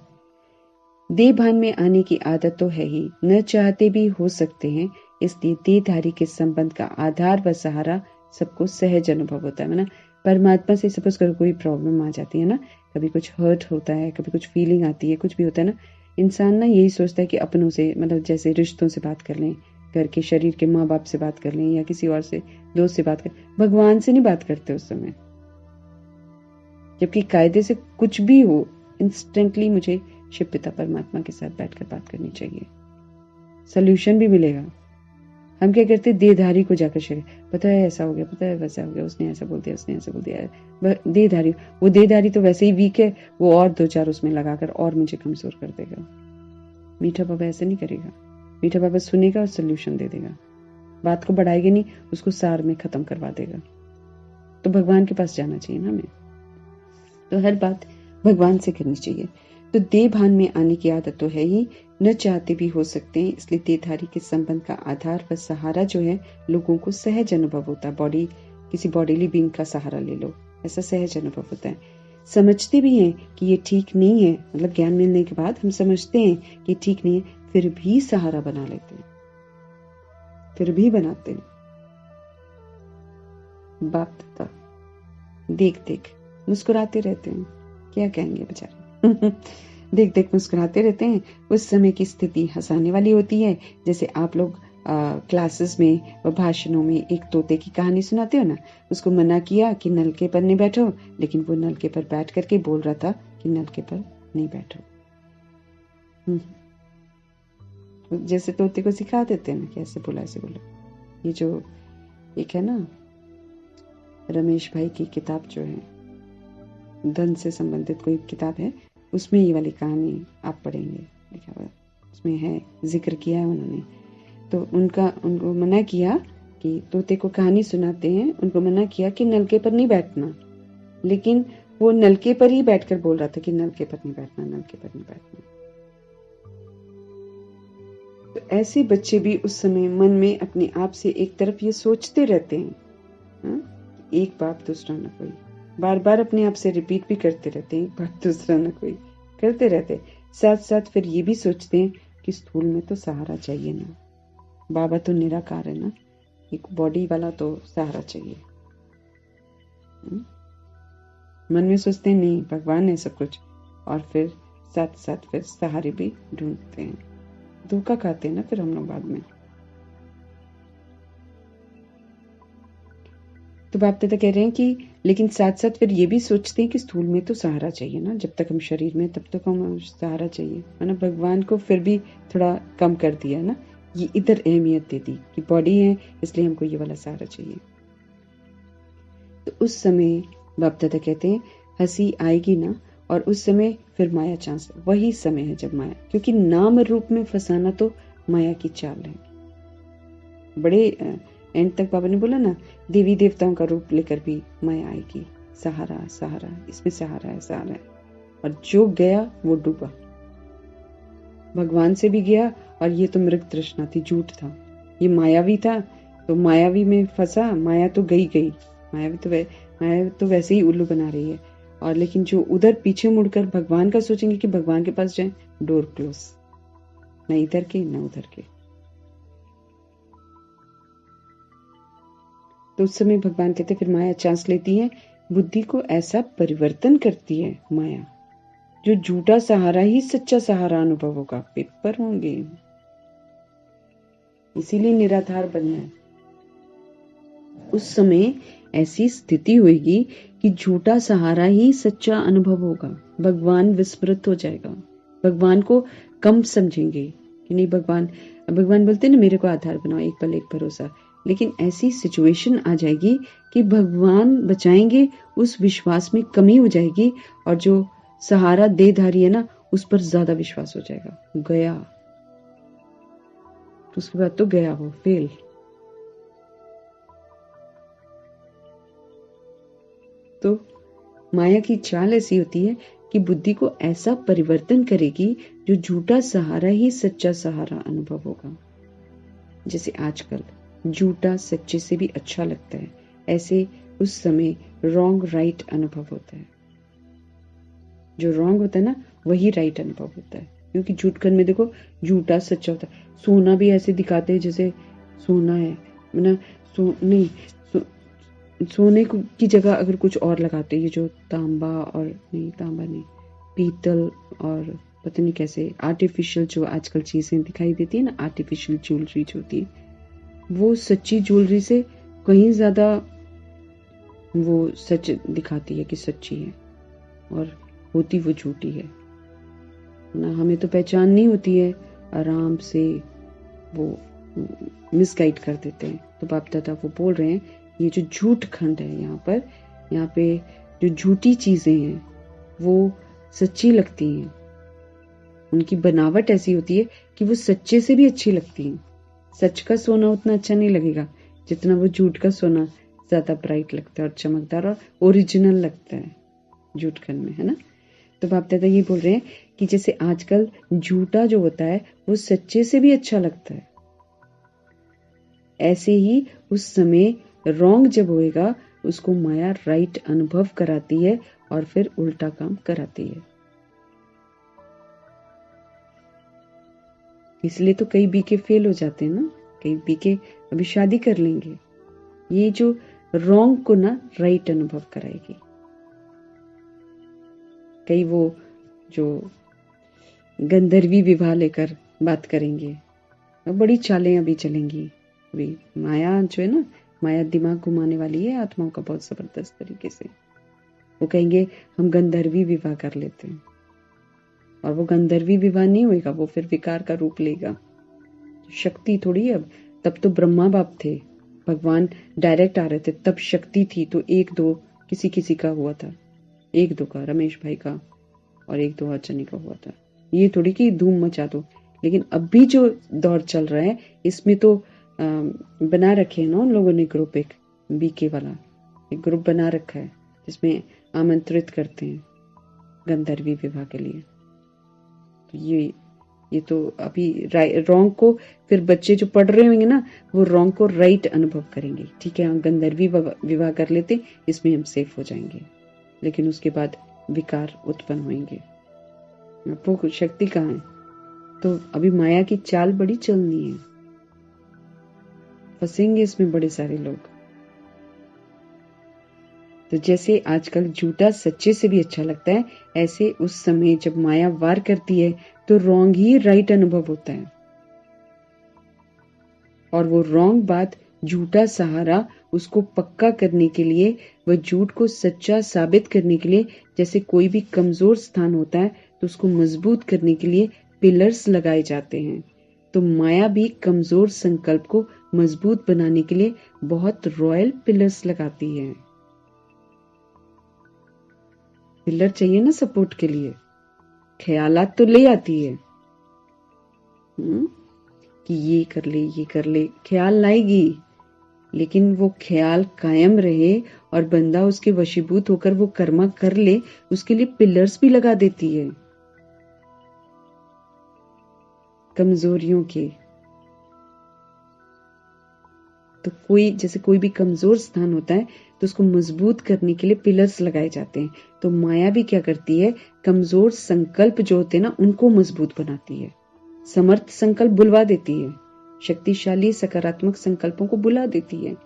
S1: देह भान में आने की आदत तो है ही, न चाहते भी हो सकते हैं, इसलिए देहधारी के संबंध का आधार व सहारा सबको सहज अनुभव होता है ना। परमात्मा से सपोज करो कोई प्रॉब्लम आ जाती है ना, कभी कुछ हर्ट होता है, कभी कुछ फीलिंग आती है, कुछ भी होता है ना, इंसान ना यही सोचता है कि अपनों से, मतलब जैसे रिश्तों से बात कर लें, घर के शरीर के माँ बाप से बात कर लें या किसी और से दोस्त से बात कर, भगवान से नहीं बात करते उस समय। जबकि कायदे से कुछ भी हो इंस्टेंटली मुझे शिव पिता परमात्मा के साथ बैठकर बात करनी चाहिए, सोल्यूशन भी मिलेगा। हम क्या करते, देहधारी को जाकर शेयर, पता है ऐसा हो गया, पता है वैसा हो गया, उसने ऐसा बोल दिया, उसने ऐसा बोल दिया। देहधारी, वो देहधारी तो वैसे ही वीक है, वो और 2-4 उसमें लगाकर और मुझे कमजोर कर देगा। मीठा बाबा ऐसे नहीं करेगा। मीठा बाबा सुनेगा और सोल्यूशन दे देगा, बात को बढ़ाएगा नहीं, उसको सार में खत्म करवा देगा। तो भगवान के पास जाना चाहिए ना हमें, तो हर बात भगवान से करनी चाहिए। तो देह भान में आने की आदत तो है ही, न चाहते भी हो सकते हैं, इसलिए देहधारी के संबंध का आधार व सहारा जो है लोगों को सहज अनुभव होता है। बॉडी, किसी बॉडीली बीइंग का सहारा ले लो, ऐसा सहज अनुभव होता है। समझते भी हैं कि ये ठीक नहीं है, मतलब ज्ञान मिलने के बाद हम समझते हैं कि ठीक नहीं है, फिर भी सहारा बना लेते हैं, फिर भी बनाते हैं। बाप दादा देख देख मुस्कुराते रहते हैं, क्या कहेंगे बेचारे देख देख मुस्कुराते रहते हैं। उस समय की स्थिति हंसाने वाली होती है। जैसे आप लोग क्लासेस में व भाषणों में एक तोते की कहानी सुनाते हो ना, उसको मना किया कि नलके पर नहीं बैठो, लेकिन वो नलके पर बैठ करके बोल रहा था कि नलके पर नहीं बैठो। जैसे तोते को सिखा देते हैं ना, कैसे बोला ऐसे बोलो। ये जो एक है ना रमेश भाई की किताब जो है धन से संबंधित कोई किताब है, उसमें ये वाली कहानी आप पढ़ेंगे, लिखा हुआ उसमें है, जिक्र किया है उन्होंने। तो उनको मना किया कि तोते को कहानी सुनाते हैं, उनको मना किया कि नलके पर नहीं बैठना, लेकिन वो नलके पर ही बैठकर बोल रहा था कि नलके पर नहीं बैठना, नलके पर नहीं बैठना। तो ऐसे बच्चे भी उस समय मन में अपने आप से एक तरफ ये सोचते रहते हैं, एक बाप दूसरा न कोई, बार बार अपने आप से रिपीट भी करते रहते हैं, एक बाप दूसरा न कोई करते रहते, साथ साथ फिर ये भी सोचते हैं कि स्थूल में तो सहारा चाहिए ना, बाबा तो निराकार है ना, एक बॉडी वाला तो सहारा चाहिए। मन में सोचते हैं नहीं भगवान है सब कुछ, और फिर साथ साथ फिर सहारे भी ढूंढते हैं, धोखा खाते हैं ना फिर हम लोग बाद में। तो बाप दादा कह रहे हैं कि लेकिन साथ साथ फिर ये भी सोचते हैं कि स्थूल में तो सहारा चाहिए ना, जब तक हम शरीर में तब तक हम सहारा चाहिए, है ना। भगवान को फिर भी थोड़ा कम कर दिया ना, ये इधर अहमियत दे दी कि बॉडी है इसलिए हमको ये वाला सहारा चाहिए। तो उस समय बाप दादा कहते हैं हंसी आएगी ना, और उस समय फिर माया चांस, वही समय है जब माया, क्योंकि नाम रूप में फंसाना तो माया की चाल है। बड़े एंड तक बाबा ने बोला ना, देवी देवताओं का रूप लेकर भी माया आएगी, सहारा सहारा, इसमें सहारा है, सहारा है, और जो गया वो डूबा, भगवान से भी गया, और ये तो मृग तृष्णा थी, झूठ था, ये मायावी था, तो मायावी में फंसा, माया तो गई, माया तो वैसे ही उल्लू बना रही है, और लेकिन जो उधर पीछे मुड़कर भगवान का सोचेंगे कि भगवान के पास जाए, डोर क्लोज, न इधर के न उधर के। तो उस समय भगवान कहते फिर माया चांस लेती है, बुद्धि को ऐसा परिवर्तन करती है माया, जो झूठा सहारा ही सच्चा सहारा अनुभव होगा, पेपर होंगे, इसीलिए निराधार बनना है। उस समय ऐसी स्थिति होगी कि झूठा सहारा ही सच्चा अनुभव होगा, भगवान विस्मृत हो जाएगा, भगवान को कम समझेंगे कि नहीं भगवान, भगवान बोलते हैं ना मेरे को आधार बनाओ, एक पल एक भरोसा। लेकिन ऐसी सिचुएशन आ जाएगी कि भगवान बचाएंगे, उस विश्वास में कमी हो जाएगी, और जो सहारा देधारी है ना उस पर ज्यादा विश्वास हो जाएगा। गया, उसके बाद तो गया हो, फेल। तो माया की चाल ऐसी होती है कि बुद्धि को ऐसा परिवर्तन करेगी जो झूठा सहारा ही सच्चा सहारा अनुभव होगा। जैसे आजकल झूठा सच्चे से भी अच्छा लगता है, ऐसे उस समय रॉन्ग राइट अनुभव होता है। जो रॉन्ग होता है ना वही राइट अनुभव होता है, क्योंकि झूठखंड में देखो झूठा सच्चा होता है। सोना भी ऐसे दिखाते हैं जैसे सोना है ना, नहीं सोने की जगह अगर कुछ और लगाते, ये जो तांबा और नहीं, तांबा नहीं, पीतल और पता नहीं कैसे आर्टिफिशियल जो आजकल चीजें दिखाई देती है ना, आर्टिफिशियल ज्वेलरी जो होती है, वो सच्ची ज्वेलरी से कहीं ज्यादा वो सच दिखाती है कि सच्ची है, और होती वो झूठी है ना। हमें तो पहचान नहीं होती है, आराम से वो मिसगाइड कर देते हैं। तो बाप दादा वो बोल रहे हैं ये जो झूठ खंड है यहाँ पे जो झूठी चीजें हैं वो सच्ची लगती हैं। उनकी बनावट ऐसी होती है कि वो सच्चे से भी अच्छी लगती हैं। सच का सोना उतना अच्छा नहीं लगेगा जितना वो झूठ का सोना ज्यादा ब्राइट लगता है और चमकदार और ओरिजिनल लगता है झूठ खंड में, है ना। तो बाप दादा ये बोल रहे हैं कि जैसे आजकल झूठा जो होता है वो सच्चे से भी अच्छा लगता है, ऐसे ही उस समय रॉन्ग जब होएगा उसको माया राइट अनुभव कराती है और फिर उल्टा काम कराती है। इसलिए तो कई बीके फेल हो जाते हैं ना, कई बीके अभी शादी कर लेंगे। ये जो रॉन्ग को ना राइट अनुभव कराएगी। कई वो जो गंधर्वी विवाह लेकर बात करेंगे, बड़ी चालें अभी चलेंगी। अभी माया जो है ना, माया दिमाग घुमाने वाली है आत्माओं का बहुत जबरदस्त तरीके से। वो कहेंगे हम गंधर्वी विवाह कर लेते हैं, और वो गंधर्वी विवाह नहीं होएगा, वो फिर विकार का रूप लेगा। शक्ति थोड़ी है अब, तब तो ब्रह्मा बाप थे, भगवान डायरेक्ट आ रहे थे, तब शक्ति थी तो एक दो किसी किसी का हुआ था, एक दो का, रमेश भाई का और एक दो अर्चनी का हुआ था। ये थोड़ी कि धूम मचा दो। लेकिन अभी जो दौर चल रहा है इसमें तो बना रखे हैं ना उन लोगों ने ग्रुप, एक बीके वाला एक ग्रुप बना रखा है जिसमें आमंत्रित करते हैं गंधर्वी विवाह के लिए। तो ये तो अभी रॉन्ग को फिर बच्चे जो पढ़ रहे होंगे ना वो रॉन्ग को राइट अनुभव करेंगे। ठीक है हम गंधर्वी विवाह कर लेते, इसमें हम सेफ हो जाएंगे, लेकिन उसके बाद विकार उत्पन्न होंगे। आपको शक्ति कहाँ है? तो अभी माया की चाल बड़ी चलनी है, फंसेंगे इसमें बड़े सारे लोग। तो जैसे आजकल झूठा सच्चे से भी अच्छा लगता है, ऐसे उस समय जब माया वार करती है तो रॉन्ग ही राइट अनुभव होता है, और वो रॉन्ग बात झूठा सहारा उसको पक्का करने के लिए, वह झूठ को सच्चा साबित करने के लिए, जैसे कोई भी कमजोर स्थान होता है तो उसको मजबूत करने के लिए पिलर्स लगाए जाते हैं। तो माया भी कमजोर संकल्प को मजबूत बनाने के लिए बहुत रॉयल पिलर्स लगाती है। पिलर चाहिए ना सपोर्ट के लिए, ख्यालात तो ले आती है कि ये कर ले ख्याल लाएगी, लेकिन वो ख्याल कायम रहे और बंदा उसके वशीभूत होकर वो कर्मा कर ले, उसके लिए पिलर्स भी लगा देती है कमजोरियों के। तो जैसे कोई भी कमजोर स्थान होता है तो उसको मजबूत करने के लिए पिलर्स लगाए जाते हैं। तो माया भी क्या करती है, कमजोर संकल्प जो होते हैं ना उनको मजबूत बनाती है, समर्थ संकल्प बुलवा देती है, शक्तिशाली सकारात्मक संकल्पों को बुला देती है।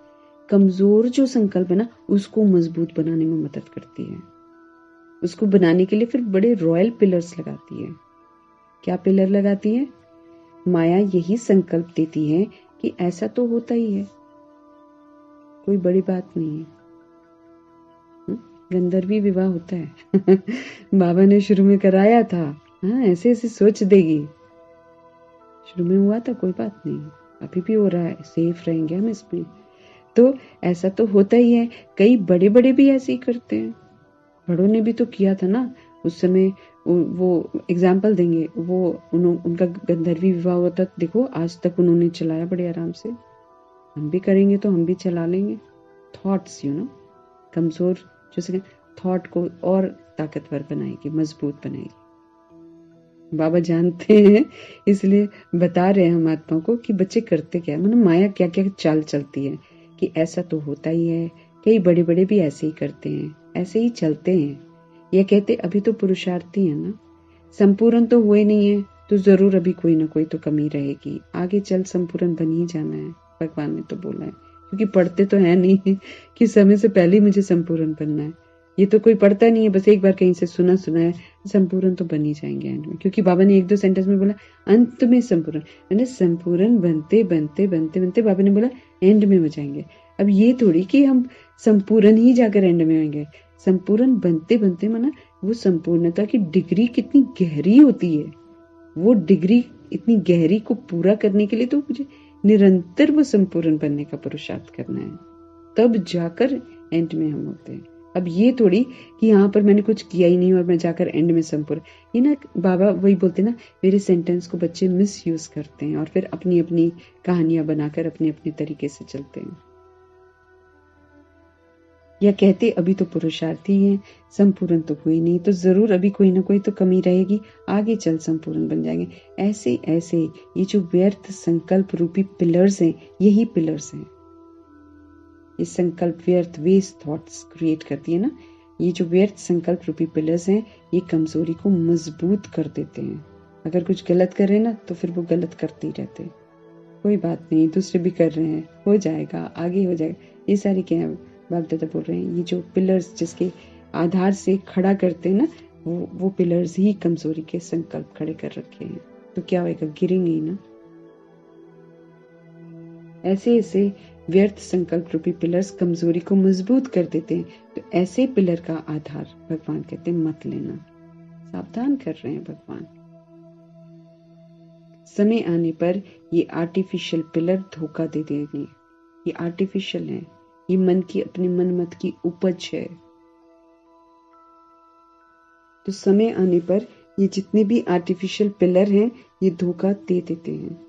S1: कमजोर जो संकल्प है ना उसको मजबूत बनाने में मदद करती है। उसको बनाने के लिए फिर बड़े रॉयल पिलर्स लगाती है। क्या पिलर लगाती है? माया यही संकल्प देती है कि ऐसा तो होता ही है, कोई बड़ी बात नहीं है, गंधर्वी विवाह होता है बाबा ने शुरू में कराया था, हाँ ऐसे ऐसे सोच देगी, शुरू में हुआ था, कोई बात नहीं, अभी भी हो रहा है, सेफ रहेंगे हम इसमें। तो ऐसा तो होता ही है, कई बड़े बड़े भी ऐसे ही करते हैं, बड़ों ने भी तो किया था ना उस समय। वो एग्जाम्पल देंगे, वो उनका गंधर्वी विवाह हुआ था, देखो आज तक उन्होंने चलाया बड़े आराम से। हम भी करेंगे तो हम भी चला लेंगे। थॉट्स कमजोर जो थॉट को और ताकतवर बनाएगी, मजबूत बनाएगी। बाबा जानते हैं, इसलिए बता रहे हैं हम आत्मा को कि बच्चे करते क्या है, मतलब माया क्या क्या चाल चलती है, कि ऐसा तो होता ही है, कई बड़े बड़े भी ऐसे ही करते हैं, ऐसे ही चलते हैं। यह कहते अभी तो पुरुषार्थी है ना, संपूर्ण तो हुए नहीं है, तो जरूर अभी कोई ना कोई तो कमी रहेगी, आगे चल संपूर्ण बन ही जाना है, भगवान ने तो बोला है। क्योंकि पढ़ते तो है नहीं कि समय से पहले ही मुझे संपूर्ण बनना है, ये तो कोई पढ़ता नहीं है, बस एक बार कहीं से सुना है, संपूर्ण तो बन ही जाएंगे एंड में। क्योंकि बाबा ने एक दो सेंटेंस में बोला अंत में संपूर्ण, मैंने संपूर्ण बनते बनते बनते बनते बाबा ने बोला एंड में हो जाएंगे। अब ये थोड़ी कि हम संपूर्ण ही जाकर एंड में होंगे, संपूर्ण बनते बनते माना वो संपूर्णता की डिग्री कितनी गहरी होती है, वो डिग्री इतनी गहरी को पूरा करने के लिए तो मुझे निरंतर वो संपूर्ण बनने का पुरुषार्थ करना है, तब जाकर एंड में हम होते हैं। अब ये थोड़ी कि यहाँ पर मैंने कुछ किया ही नहीं और मैं जाकर एंड में संपूर्ण, ये ना बाबा वही बोलते ना, मेरे सेंटेंस को बच्चे मिस यूज करते हैं और फिर अपनी अपनी कहानियां बनाकर अपने अपने तरीके से चलते हैं। या कहते अभी तो पुरुषार्थी हैं, संपूर्ण तो हुई नहीं, तो जरूर अभी कोई ना कोई तो कमी रहेगी, आगे चल संपूर्ण बन जाएंगे। ऐसे ऐसे ये जो व्यर्थ संकल्प रूपी पिलर्स हैं, यही पिलर्स हैं। ये संकल्प व्यर्थ वेस्ट थॉट्स क्रिएट करती है ना, ये जो व्यर्थ संकल्प रूपी पिलर्स हैं, ये कमजोरी को मजबूत कर देते हैं। अगर कुछ गलत कर रहे हैं ना, तो फिर वो गलत करते ही रहते, कोई बात नहीं, दूसरे भी कर रहे हैं, हो जाएगा, आगे हो जाएगा। ये सारी क्या है, बाप दादा बोल रहे हैं, ये जो पिलर्स जिसके आधार से खड़ा करते हैं ना, वो पिलर्स ही कमजोरी के संकल्प खड़े कर रखे हैं। तो क्या होगा, गिरेंगे ही ना। ऐसे ऐसे व्यर्थ संकल्प रूपी पिलर्स कमजोरी को मजबूत कर देते हैं। तो ऐसे पिलर का आधार भगवान कहते हैं मत लेना, सावधान कर रहे हैं भगवान। समय आने पर ये आर्टिफिशियल पिलर धोखा दे देंगे। ये आर्टिफिशियल है, ये मन की अपने मन मत की उपज है। तो समय आने पर ये जितने भी आर्टिफिशियल पिलर हैं, ये धोखा दे देते हैं।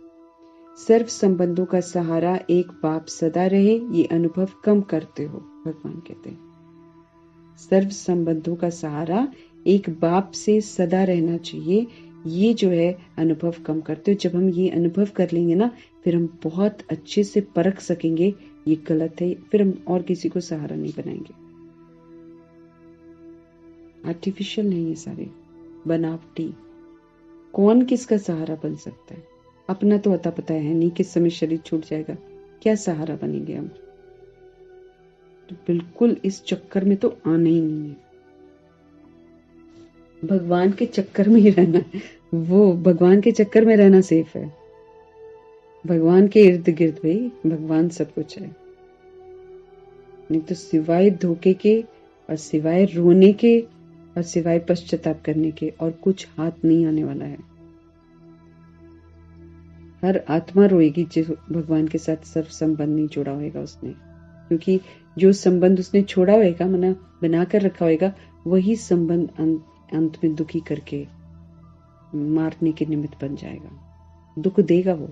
S1: सर्व संबंधों का सहारा एक बाप सदा रहे, ये अनुभव कम करते हो, भगवान कहते हैं। सर्व संबंधों का सहारा एक बाप से सदा रहना चाहिए, ये जो है अनुभव कम करते हो। जब हम ये अनुभव कर लेंगे ना, फिर हम बहुत अच्छे से परख सकेंगे ये गलत है, फिर हम और किसी को सहारा नहीं बनाएंगे। आर्टिफिशियल नहीं, ये सारे बनावटी। कौन किसका सहारा बन सकता है, अपना तो अता पता है नहीं, किस समय शरीर छूट जाएगा, क्या सहारा बनेंगे हम। तो बिल्कुल इस चक्कर में तो आना ही नहीं है, भगवान के चक्कर में ही रहना है। वो भगवान के चक्कर में रहना सेफ है, भगवान के इर्द गिर्द भाई भगवान सब कुछ है। नहीं तो सिवाय धोखे के और सिवाय रोने के और सिवाय पश्चाताप करने के और कुछ हाथ नहीं आने वाला है। हर आत्मा रोएगी जिस भगवान के साथ सर्व संबंध नहीं जोड़ा होगा उसने, क्योंकि जो संबंध उसने छोड़ा होगा, मना बनाकर रखा होगा, वही संबंध अंत में दुखी करके मारने के निमित्त बन जाएगा, दुख देगा वो।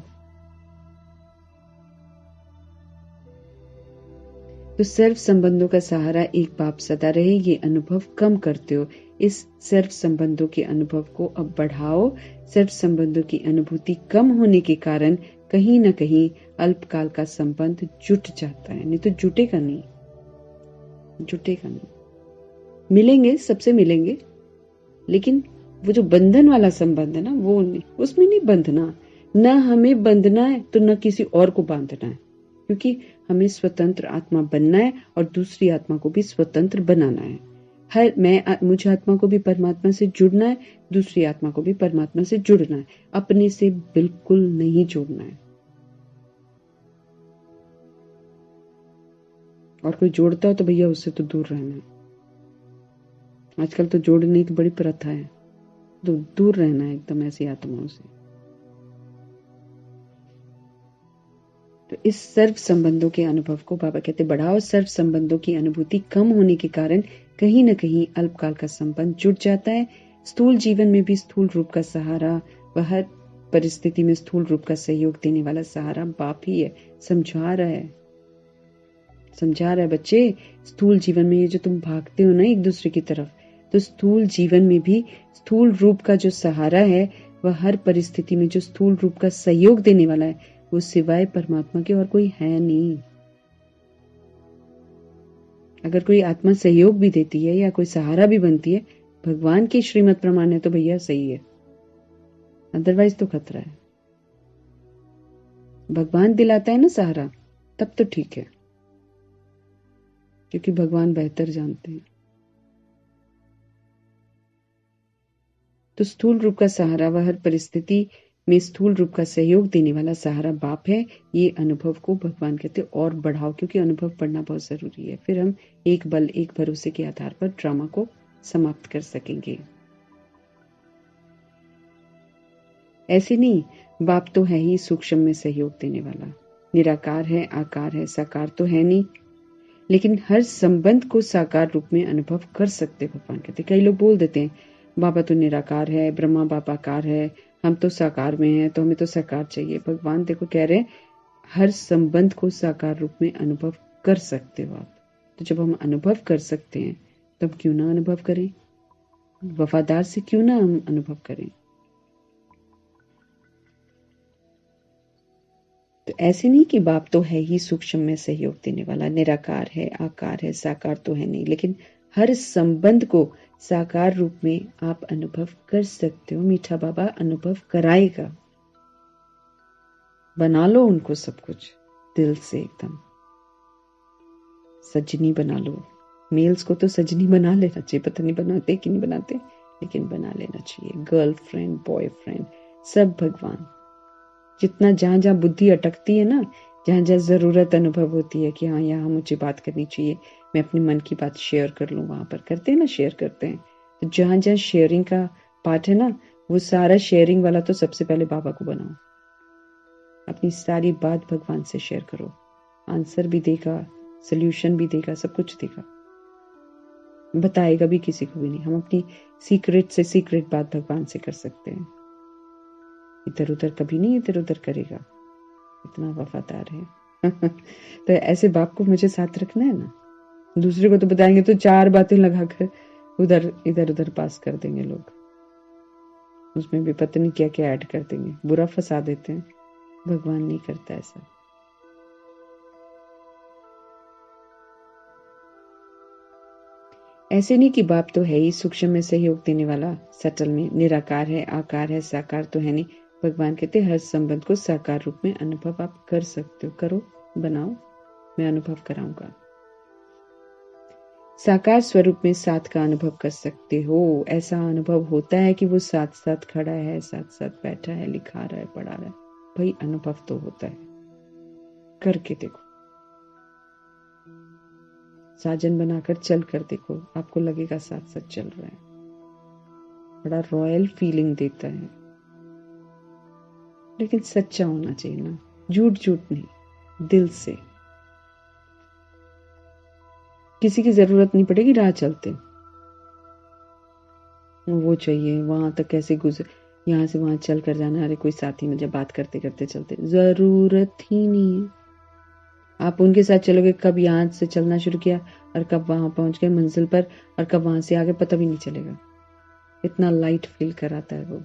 S1: तो सर्व संबंधों का सहारा एक बाप सदा रहे, ये अनुभव कम करते हो। इस सर्व संबंधों के अनुभव को अब बढ़ाओ। सर्व संबंधों की अनुभूति कम होने के कारण कहीं न कहीं अल्पकाल का संबंध जुट जाता है, नहीं तो जुटेगा नहीं, जुटेगा नहीं। मिलेंगे, सबसे मिलेंगे, लेकिन वो जो बंधन वाला संबंध है ना, वो नहीं, उसमें नहीं बंधना। न हमें बंधना है तो न किसी और को बांधना है, क्योंकि हमें स्वतंत्र आत्मा बनना है और दूसरी आत्मा को भी स्वतंत्र बनाना है। मुझे आत्मा को भी परमात्मा से जुड़ना है, दूसरी आत्मा को भी परमात्मा से जुड़ना है, अपने से बिल्कुल नहीं जोड़ना है। और कोई जोड़ता हो तो भैया उससे तो दूर रहना है। आजकल तो जोड़ने की बड़ी प्रथा है, तो दूर रहना है एकदम ऐसी आत्माओं से। इस सर्व संबंधों के अनुभव को बाबा कहते बढ़ाओ। सर्व संबंधों की अनुभूति कम होने के कारण कहीं न कहीं अल्पकाल का संबंध जुट जाता है। स्थूल जीवन में भी स्थूल रूप का सहारा व हर परिस्थिति में स्थूल रूप का सहयोग देने वाला सहारा बाप ही है। समझा रहा है बच्चे। स्थूल जीवन में ये जो तुम भागते हो ना एक दूसरे की तरफ, तो स्थूल जीवन में भी स्थूल रूप का जो सहारा है वह हर परिस्थिति में जो स्थूल रूप का सहयोग देने वाला है वो सिवाय परमात्मा के और कोई है नहीं। अगर कोई आत्मा सहयोग भी देती है या कोई सहारा भी बनती है, भगवान की श्रीमत प्रमाण है तो भैया सही है, अदरवाइज तो खतरा है। भगवान दिलाता है ना सहारा, तब तो ठीक है, क्योंकि भगवान बेहतर जानते हैं। तो स्थूल रूप का सहारा व हर परिस्थिति में स्थूल रूप का सहयोग देने वाला सहारा बाप है। ये अनुभव को भगवान कहते और बढ़ाओ, क्योंकि अनुभव पढ़ना बहुत जरूरी है। फिर हम एक बल एक भरोसे के आधार पर ड्रामा को समाप्त कर सकेंगे। ऐसे नहीं, बाप तो है ही सूक्ष्म में सहयोग देने वाला, निराकार है, आकार है, साकार तो है नहीं, लेकिन हर संबंध को साकार रूप में अनुभव कर सकते भगवान कहते। कई लोग बोल देते हैं बाबा तो निराकार है, ब्रह्मा बाप आकार है, हम तो साकार में हैं, तो हमें तो साकार चाहिए। भगवान देखो कह रहे हैं हर संबंध को साकार रूप में अनुभव कर सकते हो आप। तो जब हम अनुभव कर सकते हैं तब क्यों ना अनुभव करें, वफादार से क्यों ना हम अनुभव करें। तो ऐसे नहीं कि बाप तो है ही सूक्ष्म में सहयोग देने वाला, निराकार है, आकार है, साकार तो है नहीं, लेकिन हर संबंध को साकार रूप में आप अनुभव कर सकते हो। मीठा बाबा अनुभव कराएगा। बना लो उनको सब कुछ दिल से, एकदम सजनी बना लो। मेल्स को तो सजनी बना लेना चाहिए, पता नहीं बनाते कि नहीं बनाते, लेकिन बना लेना चाहिए। गर्लफ्रेंड, बॉयफ्रेंड, सब भगवान। जितना जहां जहां बुद्धि अटकती है ना, जहां जहां जरूरत अनुभव होती है कि हाँ यहाँ मुझे बात करनी चाहिए, मैं अपने मन की बात शेयर कर लूं, वहां पर करते हैं ना, शेयर करते हैं। तो जहां जहां शेयरिंग का पार्ट है ना, वो सारा शेयरिंग वाला तो सबसे पहले बाबा को बनाओ। अपनी सारी बात भगवान से शेयर करो, आंसर भी देगा, सोल्यूशन भी देगा, सब कुछ देगा, बताएगा भी किसी को भी नहीं। हम अपनी सीक्रेट से सीक्रेट बात भगवान से कर सकते हैं, इधर उधर कभी नहीं इधर उधर करेगा, इतना वफादार है। तो ऐसे बाप को मुझे साथ रखना है ना। दूसरे को तो बताएंगे तो चार बातें लगाकर उधर इधर उधर पास कर देंगे लोग, उसमें भी पता नहीं क्या क्या ऐड कर देंगे, बुरा फंसा देते हैं। भगवान नहीं करता ऐसा। ऐसे नहीं कि बाप तो है ही सूक्ष्म में सहयोग देने वाला, सटल में निराकार है, आकार है, साकार तो है नहीं। भगवान कहते हर संबंध को साकार रूप में अनुभव आप कर सकते हो, करो, बनाओ, मैं अनुभव कराऊंगा। साकार स्वरूप में साथ का अनुभव कर सकते हो। ऐसा अनुभव होता है कि वो साथ साथ खड़ा है, साथ साथ बैठा है, लिखा रहा है, पढ़ा रहा है। भाई अनुभव तो होता है, करके देखो, साजन बनाकर चल कर देखो, आपको लगेगा साथ साथ चल रहा है। बड़ा रॉयल फीलिंग देता है, लेकिन सच्चा होना चाहिए ना, झूठ झूठ नहीं, दिल से। किसी की जरूरत नहीं पड़ेगी राह चलते, वो चाहिए वहां तक कैसे गुजर, यहाँ से वहां चल कर जाना, अरे कोई साथी मुझे बात करते करते चलते, जरूरत ही नहीं है। आप उनके साथ चलोगे, कब यहाँ से चलना शुरू किया और कब वहां पहुंच गए मंजिल पर, और कब वहां से आगे पता भी नहीं चलेगा। इतना लाइट फील कराता है वो।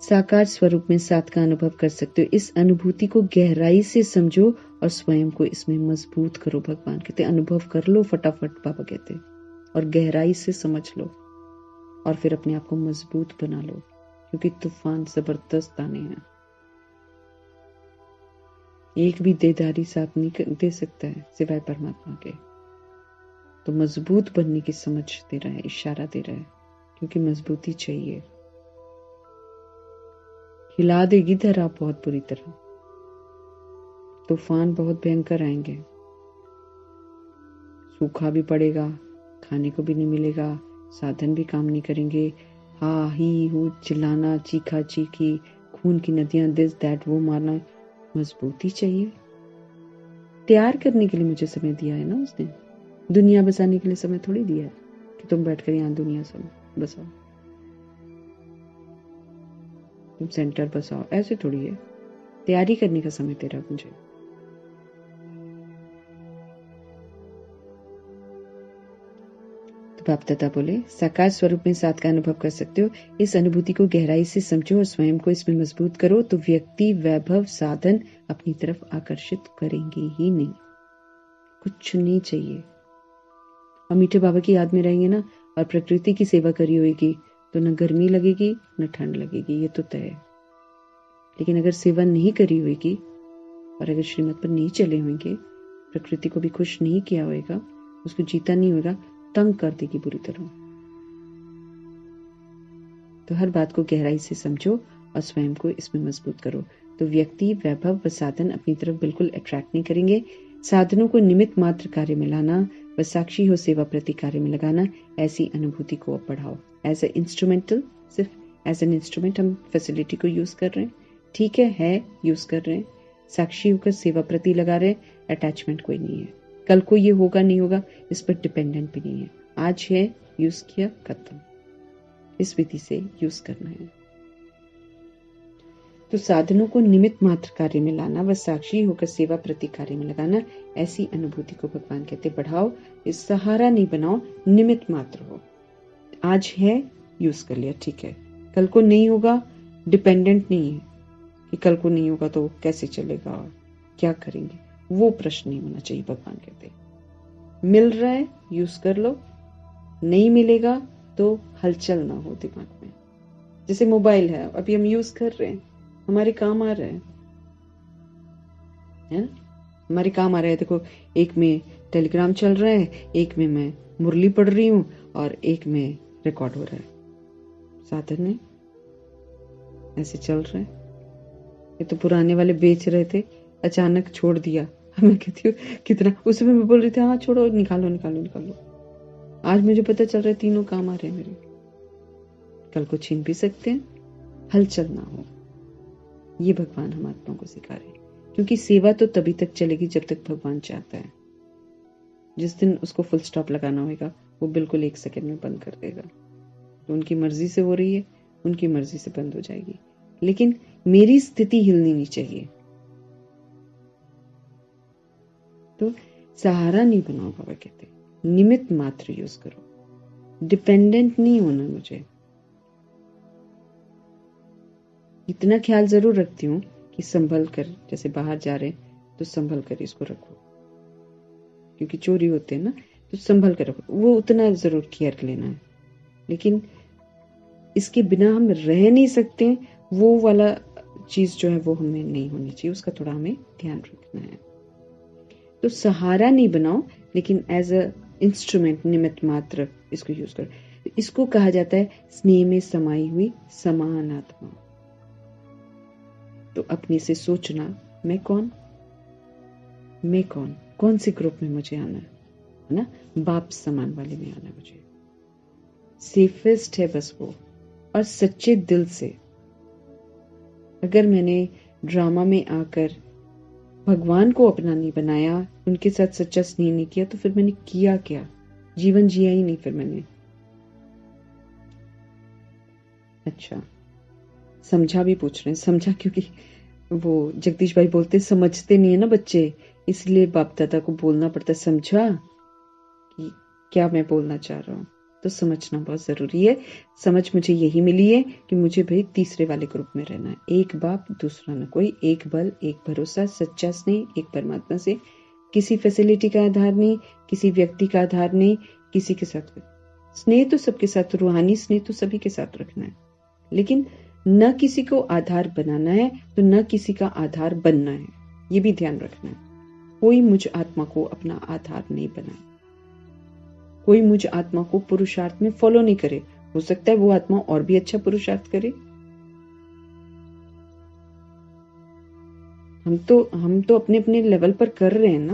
S1: साकार स्वरूप में साथ का अनुभव कर सकते हो। इस अनुभूति को गहराई से समझो और स्वयं को इसमें मजबूत करो। भगवान कहते अनुभव कर लो फटाफट, बाबा कहते, और गहराई से समझ लो, और फिर अपने आप को मजबूत बना लो, क्योंकि तूफान जबरदस्त आने हैं। एक भी देदारी साथ नहीं दे सकता है सिवाय परमात्मा के। तो मजबूत बनने की समझ दे रहा है, इशारा दे रहा है, क्योंकि मजबूती चाहिए। हिला देगी धरा बहुत बुरी तरह, तूफान बहुत भयंकर आएंगे, सूखा भी पड़ेगा, खाने को भी नहीं मिलेगा, साधन भी काम नहीं करेंगे, हा ही हूँ चिल्लाना, चीखा चीखी, खून की नदियां, दिस दैट, वो मारना, मजबूती चाहिए। तैयार करने के लिए मुझे समय दिया है ना उसने, दुनिया बसाने के लिए समय थोड़ी दिया है कि तुम बैठकर यहाँ दुनिया सब बसाओ, तुम सेंटर बसाओ, ऐसे थोड़ी है। तैयारी करने का समय दे रहा मुझे। तो बाप दादा बोले, साकार स्वरूप में साथ का अनुभव कर सकते हो, इस अनुभूति को गहराई से समझो और स्वयं को इसमें मजबूत करो, तो व्यक्ति, वैभव, साधन अपनी तरफ आकर्षित करेंगे ही नहीं। कुछ नहीं चाहिए। और मीठे बाबा की याद में रहेंगे ना, और प्रकृति की सेवा करी होगी, तो न गर्मी लगेगी न ठंड लगेगी, ये तो तय है। लेकिन अगर सेवा नहीं करी होगी और अगर श्रीमत पर नहीं चले होंगे, प्रकृति को भी खुश नहीं किया होगा, उसको जीता नहीं होगा, तंग कर देगी बुरी तरह। तो हर बात को गहराई से समझो और स्वयं को इसमें मजबूत करो, तो व्यक्ति, वैभव व साधन अपनी तरफ बिल्कुल अट्रैक्ट नहीं करेंगे। साधनों को निमित्त मात्र कार्य में लाना व साक्षी हो सेवा प्रति कार्य में लगाना, ऐसी अनुभूति को अब बढ़ाओ। एज ए इंस्ट्रूमेंटल, सिर्फ एज एन इंस्ट्रूमेंट हम फैसिलिटी को यूज कर रहे हैं, ठीक है यूज कर रहे हैं, साक्षी होकर सेवा प्रति लगा रहे हैं, अटैचमेंट कोई नहीं है। कल को ये होगा नहीं होगा इस पर डिपेंडेंट भी नहीं है। आज है, यूज किया, खत्म। इस विधि से यूज करना है। तो साधनों को निमित्त मात्र कार्य में लाना व साक्षी होकर सेवा प्रति कार्य में लगाना, ऐसी अनुभूति को भगवान कहते बढ़ाओ। इस सहारा नहीं बनाओ, निमित्त मात्र हो। आज है, यूज कर लिया, ठीक है। कल को नहीं होगा, डिपेंडेंट नहीं है कि कल को नहीं होगा तो कैसे चलेगा और क्या करेंगे, वो प्रश्न नहीं होना चाहिए। भगवान कहते मिल रहा है, यूज कर लो, नहीं मिलेगा तो हलचल ना हो दिमाग में। जैसे मोबाइल है, अभी हम यूज कर रहे हैं, हमारे काम आ रहा है ना, हमारे काम आ रहा है। देखो, एक में टेलीग्राम चल रहा है, एक में मैं मुरली पढ़ रही हूँ और एक में रिकॉर्ड हो रहा है। साधन है, ऐसे चल रहा है। ये तो पुराने वाले बेच रहे थे, अचानक छोड़ दिया। मैं कहती हूँ कितना, उस समय मैं बोल रही थी हाँ छोड़ो, निकालो निकालो निकालो। आज मुझे पता चल रहा है तीनों काम आ रहे हैं मेरे। कल को छीन भी सकते हैं, हलचल ना हो। ये भगवान हम आत्मा को सिखा रहे हैं, क्योंकि सेवा तो तभी तक चलेगी जब तक भगवान चाहता है। जिस दिन उसको फुल स्टॉप लगाना होगा, वो बिल्कुल 1 सेकंड में बंद कर देगा। तो उनकी मर्जी से हो रही है, उनकी मर्जी से बंद हो जाएगी। लेकिन मेरी स्थिति हिलनी नहीं चाहिए। तो सहारा नहीं बनाओ, बाबा कहते, निमित्त मात्र यूज करो, डिपेंडेंट नहीं होना। मुझे इतना ख्याल जरूर रखती हूँ कि संभल कर, जैसे बाहर जा रहे हैं तो संभल कर इसको रखो, क्योंकि चोरी होते हैं ना, तो संभल कर रखो, वो उतना जरूर केयर लेना है। लेकिन इसके बिना हम रह नहीं सकते, वो वाला चीज जो है वो हमें नहीं होनी चाहिए, उसका थोड़ा हमें ध्यान रखना है। तो सहारा नहीं बनाओ, लेकिन एज अ इंस्ट्रूमेंट, निमित्त मात्र इसको यूज करो। इसको कहा जाता है स्नेह में समाई हुई समान आत्मा। तो अपने से सोचना, मैं कौन, मैं कौन, कौन से ग्रुप में मुझे आना है ना, बाप समान वाले में आना मुझे। सेफेस्ट है बस वो, और सच्चे दिल से। अगर मैंने ड्रामा में आकर भगवान को अपना नहीं बनाया, उनके साथ सच्चा स्नेह नहीं किया, तो फिर मैंने किया क्या? जीवन जिया ही नहीं फिर मैंने। अच्छा, समझा भी पूछ रहे हैं, समझा, क्योंकि वो जगदीश भाई बोलते समझते नहीं है ना बच्चे, इसलिए बाप दादा को बोलना पड़ता है, समझा कि क्या मैं बोलना चाह रहा हूँ। तो समझना बहुत जरूरी है। समझ मुझे यही मिली है कि मुझे भाई तीसरे वाले ग्रुप में रहना है। एक बाप, दूसरा न कोई, एक बल, एक भरोसा, सच्चा स्नेह, एक परमात्मा से। किसी फैसिलिटी का आधार नहीं, किसी व्यक्ति का आधार नहीं, किसी के साथ स्नेह तो सबके साथ, रूहानी स्नेह तो सभी के साथ रखना है, लेकिन न किसी को आधार बनाना है तो न किसी का आधार बनना है। ये भी ध्यान रखना है। कोई मुझ आत्मा को अपना आधार नहीं बनाए, कोई मुझ आत्मा को पुरुषार्थ में फॉलो नहीं करे। हो सकता है वो आत्मा और भी अच्छा पुरुषार्थ करे। हम तो अपने अपने लेवल पर कर रहे हैं ना,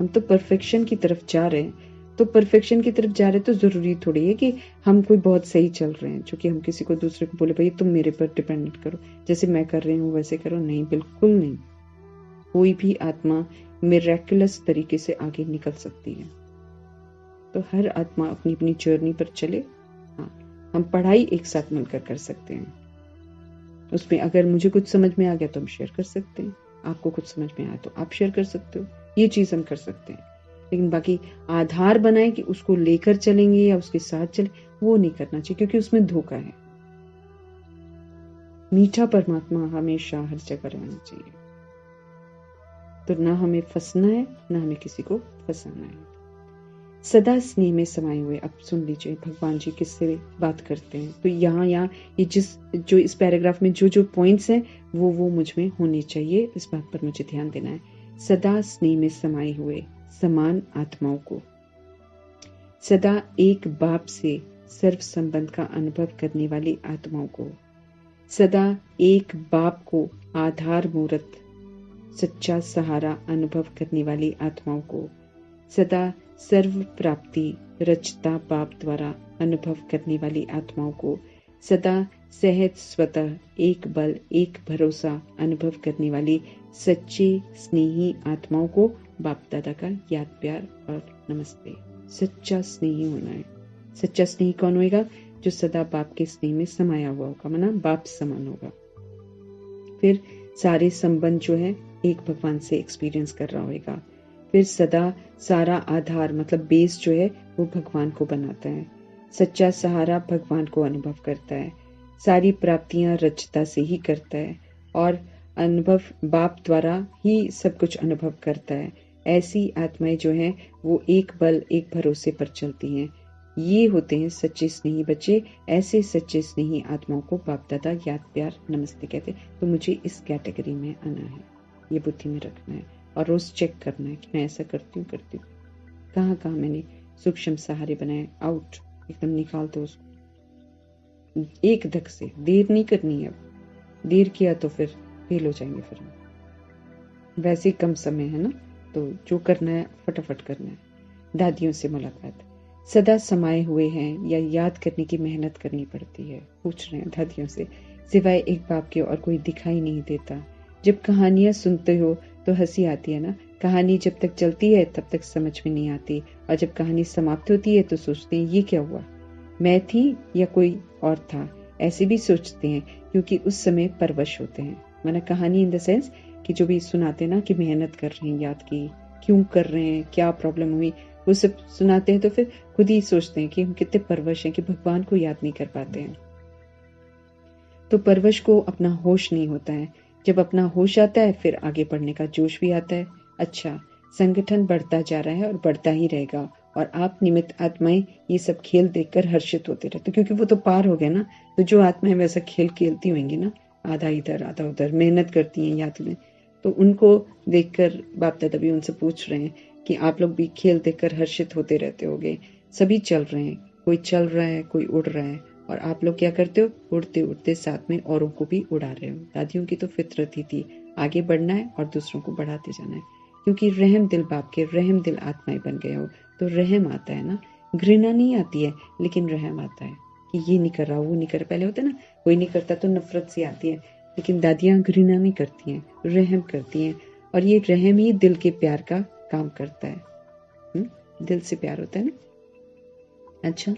S1: हम तो परफेक्शन की तरफ जा रहे हैं। तो परफेक्शन की तरफ जा रहे तो जरूरी थोड़ी है कि हम कोई बहुत सही चल रहे हैं जो कि हम किसी को दूसरे को बोले भाई तुम मेरे पर डिपेंडेंट करो, जैसे मैं कर रही हूँ वैसे करो। नहीं, बिल्कुल नहीं। कोई भी आत्मा मिरेकुलस तरीके से आगे निकल सकती है। तो हर आत्मा अपनी अपनी जर्नी पर चले। हाँ, हम पढ़ाई एक साथ मिलकर कर सकते हैं। उसमें अगर मुझे कुछ समझ में आ गया तो हम शेयर कर सकते हैं, आपको कुछ समझ में आया तो आप शेयर कर सकते हो। ये चीज हम कर सकते हैं। लेकिन बाकी आधार बनाए कि उसको लेकर चलेंगे या उसके साथ चले, वो नहीं करना चाहिए, क्योंकि उसमें धोखा है। मीठा परमात्मा हमेशा हर जगह रहना चाहिए। तो ना हमें फंसना है, ना हमें किसी को फंसाना है। सदा स्नेह में समाये हुए। अब सुन लीजिए भगवान जी किससे बात करते हैं। तो यहाँ ये जो इस पैराग्राफ में जो पॉइंट्स हैं वो मुझ में होने चाहिए, इस बात पर मुझे ध्यान देना है। सदा स्नेह में समाये हुए समान आत्माओं को, सदा एक बाप से सर्व संबंध का अनुभव करने वाली आत्माओं को, सदा एक बाप को आधार मूर्त सच्चा सहारा अनुभव करने वाली आत्माओं को, सदा सर्व प्राप्ति रचता बाप द्वारा अनुभव करने वाली आत्माओं को, सदा सहज स्वतः एक बल एक भरोसा अनुभव करने वाली सच्ची स्नेही आत्माओं को बाप दादा का याद प्यार और नमस्ते। सच्चा स्नेही होना है। सच्चा स्नेही कौन होगा? जो सदा बाप के स्नेह में समाया हुआ होगा, माना बाप समान होगा। फिर सारे संबंध जो है एक भगवान से एक्सपीरियंस कर रहा होगा। फिर सदा सारा आधार मतलब बेस जो है वो भगवान को बनाता है। सच्चा सहारा भगवान को अनुभव करता है। सारी प्राप्तियां रचता से ही करता है और अनुभव बाप द्वारा ही सब कुछ अनुभव करता है। ऐसी आत्माएं जो हैं वो एक बल एक भरोसे पर चलती हैं। ये होते हैं सच्चे स्नेही बच्चे। ऐसे सच्चे स्नेही आत्माओं को बाप दादा याद प्यार नमस्ते कहते हैं। तो मुझे इस कैटेगरी में आना है, ये बुद्धि में रखना है और रोज चेक करना है कि मैं ऐसा करती हूँ कहाँ कहाँ मैंने सूक्ष्म सहारे बनाए। आउट एकदम निकाल दो उसको एक धक से। देर नहीं करनी है। अब देर किया तो फिर फेल हो जाएंगे। फिर हम वैसे ही कम समय है ना, तो जो करना है फटाफट करना है। दादियों से मुलाकात। सदा समाये हुए हैं या याद करने की मेहनत करनी पड़ती है। पूछ रहे हैं दादियों से, सिवाय एक बाप के और कोई दिखाई नहीं देता। जब कहानियां सुनते हो तो हंसी आती है ना। कहानी जब तक चलती है तब तक समझ में नहीं आती, और जब कहानी समाप्त होती है तो सोचते हैं ये क्या हुआ, मैं थी या कोई और था। ऐसे भी सोचते हैं क्योंकि उस समय परवश होते हैं। माना कहानी इन द सेंस कि जो भी सुनाते ना कि मेहनत कर रहे हैं, याद की क्यों कर रहे हैं, क्या प्रॉब्लम हुई, वो सब सुनाते हैं तो फिर खुद ही सोचते हैं कि हम कितने परवश हैं कि भगवान को याद नहीं कर पाते हैं। तो परवश को अपना होश नहीं होता है। जब अपना होश आता है फिर आगे बढ़ने का जोश भी आता है। अच्छा, संगठन बढ़ता जा रहा है और बढ़ता ही रहेगा, और आप निमित्त आत्माएं ये सब खेल देखकर हर्षित होते रहते, क्योंकि वो तो पार हो गए ना। तो जो आत्माएं वैसा खेल खेलती होंगी ना, आधा इधर आधा उधर, मेहनत करती हैं याद में, तो उनको देखकर बाप दादा भी उनसे पूछ रहे हैं कि आप लोग भी खेल देखकर हर्षित होते रहते होगे। सभी चल रहे हैं, कोई चल रहा है कोई उड़ रहा है, और आप लोग क्या करते हो, उड़ते उड़ते साथ में औरों को भी उड़ा रहे हो। दादियों की तो फितरत ही थी, आगे बढ़ना है और दूसरों को बढ़ाते जाना है, क्योंकि रहम दिल बाप के रहम दिल आत्माएं बन गए हो तो रहम आता है ना। घृणा नहीं आती है लेकिन रहम आता है कि ये नहीं कर रहा वो नहीं कर रहा। पहले होता है ना, कोई नहीं करता तो नफरत सी आती है, लेकिन दादियां घृणा नहीं करती हैं, रहम करती हैं, और ये रहम ही दिल के प्यार का काम करता है। दिल से प्यार होता है ना। अच्छा,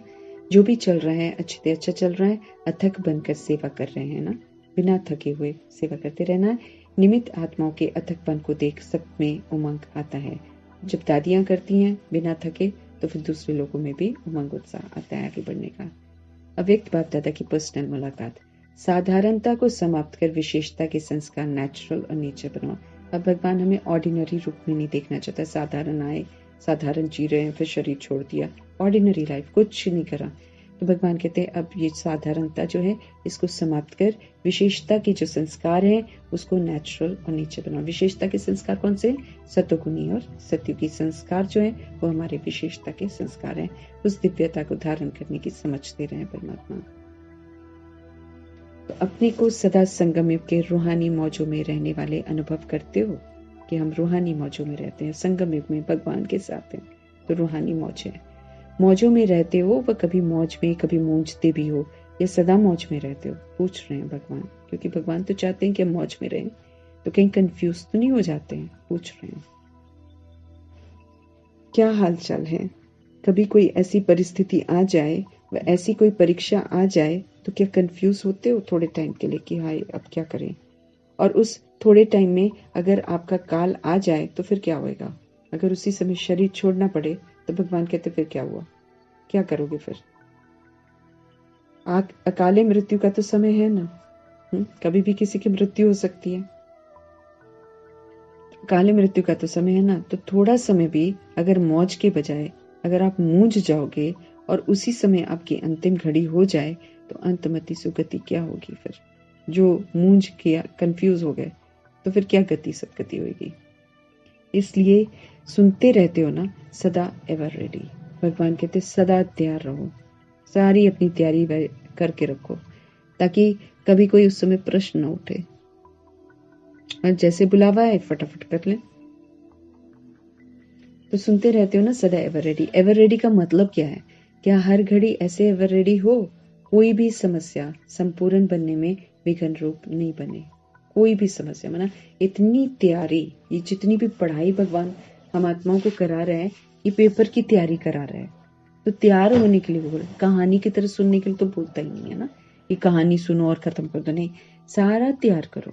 S1: जो भी चल रहा है अच्छे से अच्छा चल रहा है, अथक बनकर सेवा कर रहे हैं ना, बिना थके हुए सेवा करते रहना है। निमित्त आत्माओं के अथकपन को देख सब में उमंग आता है। जब दादियां करती हैं बिना थके तो फिर दूसरे लोगों में भी उमंग उत्साह आता है आगे बढ़ने का। अव्यक्त बाप दादा की पर्सनल मुलाकात। साधारणता को समाप्त कर विशेषता के संस्कार नेचुरल और नेचर बनाओ। अब भगवान हमें ऑर्डिनरी रूप में नहीं देखना चाहता। साधारण आए, साधारण जी रहे हैं, फिर शरीर छोड़ दिया, ऑर्डिनरी लाइफ, कुछ नहीं करा। तो भगवान कहते हैं अब ये साधारणता जो है इसको समाप्त कर विशेषता के जो संस्कार हैं उसको नेचुरल और नेचर बनाओ। विशेषता के संस्कार कौन से? सतोगुणी और सत्युगी संस्कार जो है वो हमारे विशेषता के संस्कार हैं। उस दिव्यता को धारण करने की समझ दे रहे हैं परमात्मा। तो अपने को सदा संगम युग के रूहानी मौजों में रहने वाले अनुभव करते हो कि हम रूहानी मौजों में रहते हैं, संगम युग में भगवान के साथ हैं। तो रूहानी मौज है। मौजों में रहते हो व कभी मौज में कभी मूंझते भी हो, या सदा मौज में रहते हो, पूछ रहे हैं भगवान। क्योंकि भगवान तो चाहते हैं कि हम मौज में रहें, तो कहीं कंफ्यूज तो नहीं हो जाते हैं, पूछ रहे हैं। क्या हाल चाल है? कभी कोई ऐसी परिस्थिति आ जाए व ऐसी कोई परीक्षा आ जाए तो क्या कंफ्यूज होते हो थोड़े टाइम के लिए कि हाय अब क्या करें? और उस थोड़े टाइम में अगर आपका काल आ जाए तो फिर क्या होएगा? अगर उसी समय शरीर छोड़ना पड़े तो भगवान कहते फिर क्या हुआ? क्या करोगे फिर? अकाले मृत्यु का तो समय है ना। कभी भी किसी की मृत्यु हो सकती है। काले मृत्यु का तो समय है ना। तो थोड़ा समय भी अगर मौज के बजाय अगर आप मूंझ जाओगे और उसी समय आपकी अंतिम घड़ी हो जाए तो अंतमति सुगति क्या होगी फिर? जो मूंझ किया, कंफ्यूज हो गए, तो फिर क्या गति सदगति होगी? इसलिए सुनते रहते हो ना, सदा एवर रेडी। भगवान कहते सदा तैयार रहो, सारी अपनी तैयारी करके रखो, ताकि कभी कोई उस समय प्रश्न न उठे, और जैसे बुलावा है फटाफट कर लें। तो सुनते रहते हो ना, सदा एवर रेडी। एवर रेडी का मतलब क्या है? क्या हर घड़ी ऐसे एवर रेडी हो, कोई भी समस्या संपूर्ण बनने में विघ्न रूप नहीं बने। कोई भी समस्या, माना इतनी तैयारी, ये जितनी भी पढ़ाई भगवान हम आत्माओं को करा रहे हैं, ये पेपर की तैयारी करा रहे हैं। तो तैयार होने के लिए बोल, कहानी की तरह सुनने के लिए तो बोलता ही नहीं है ना, ये कहानी सुनो और खत्म कर दो, नहीं, सारा तैयार करो,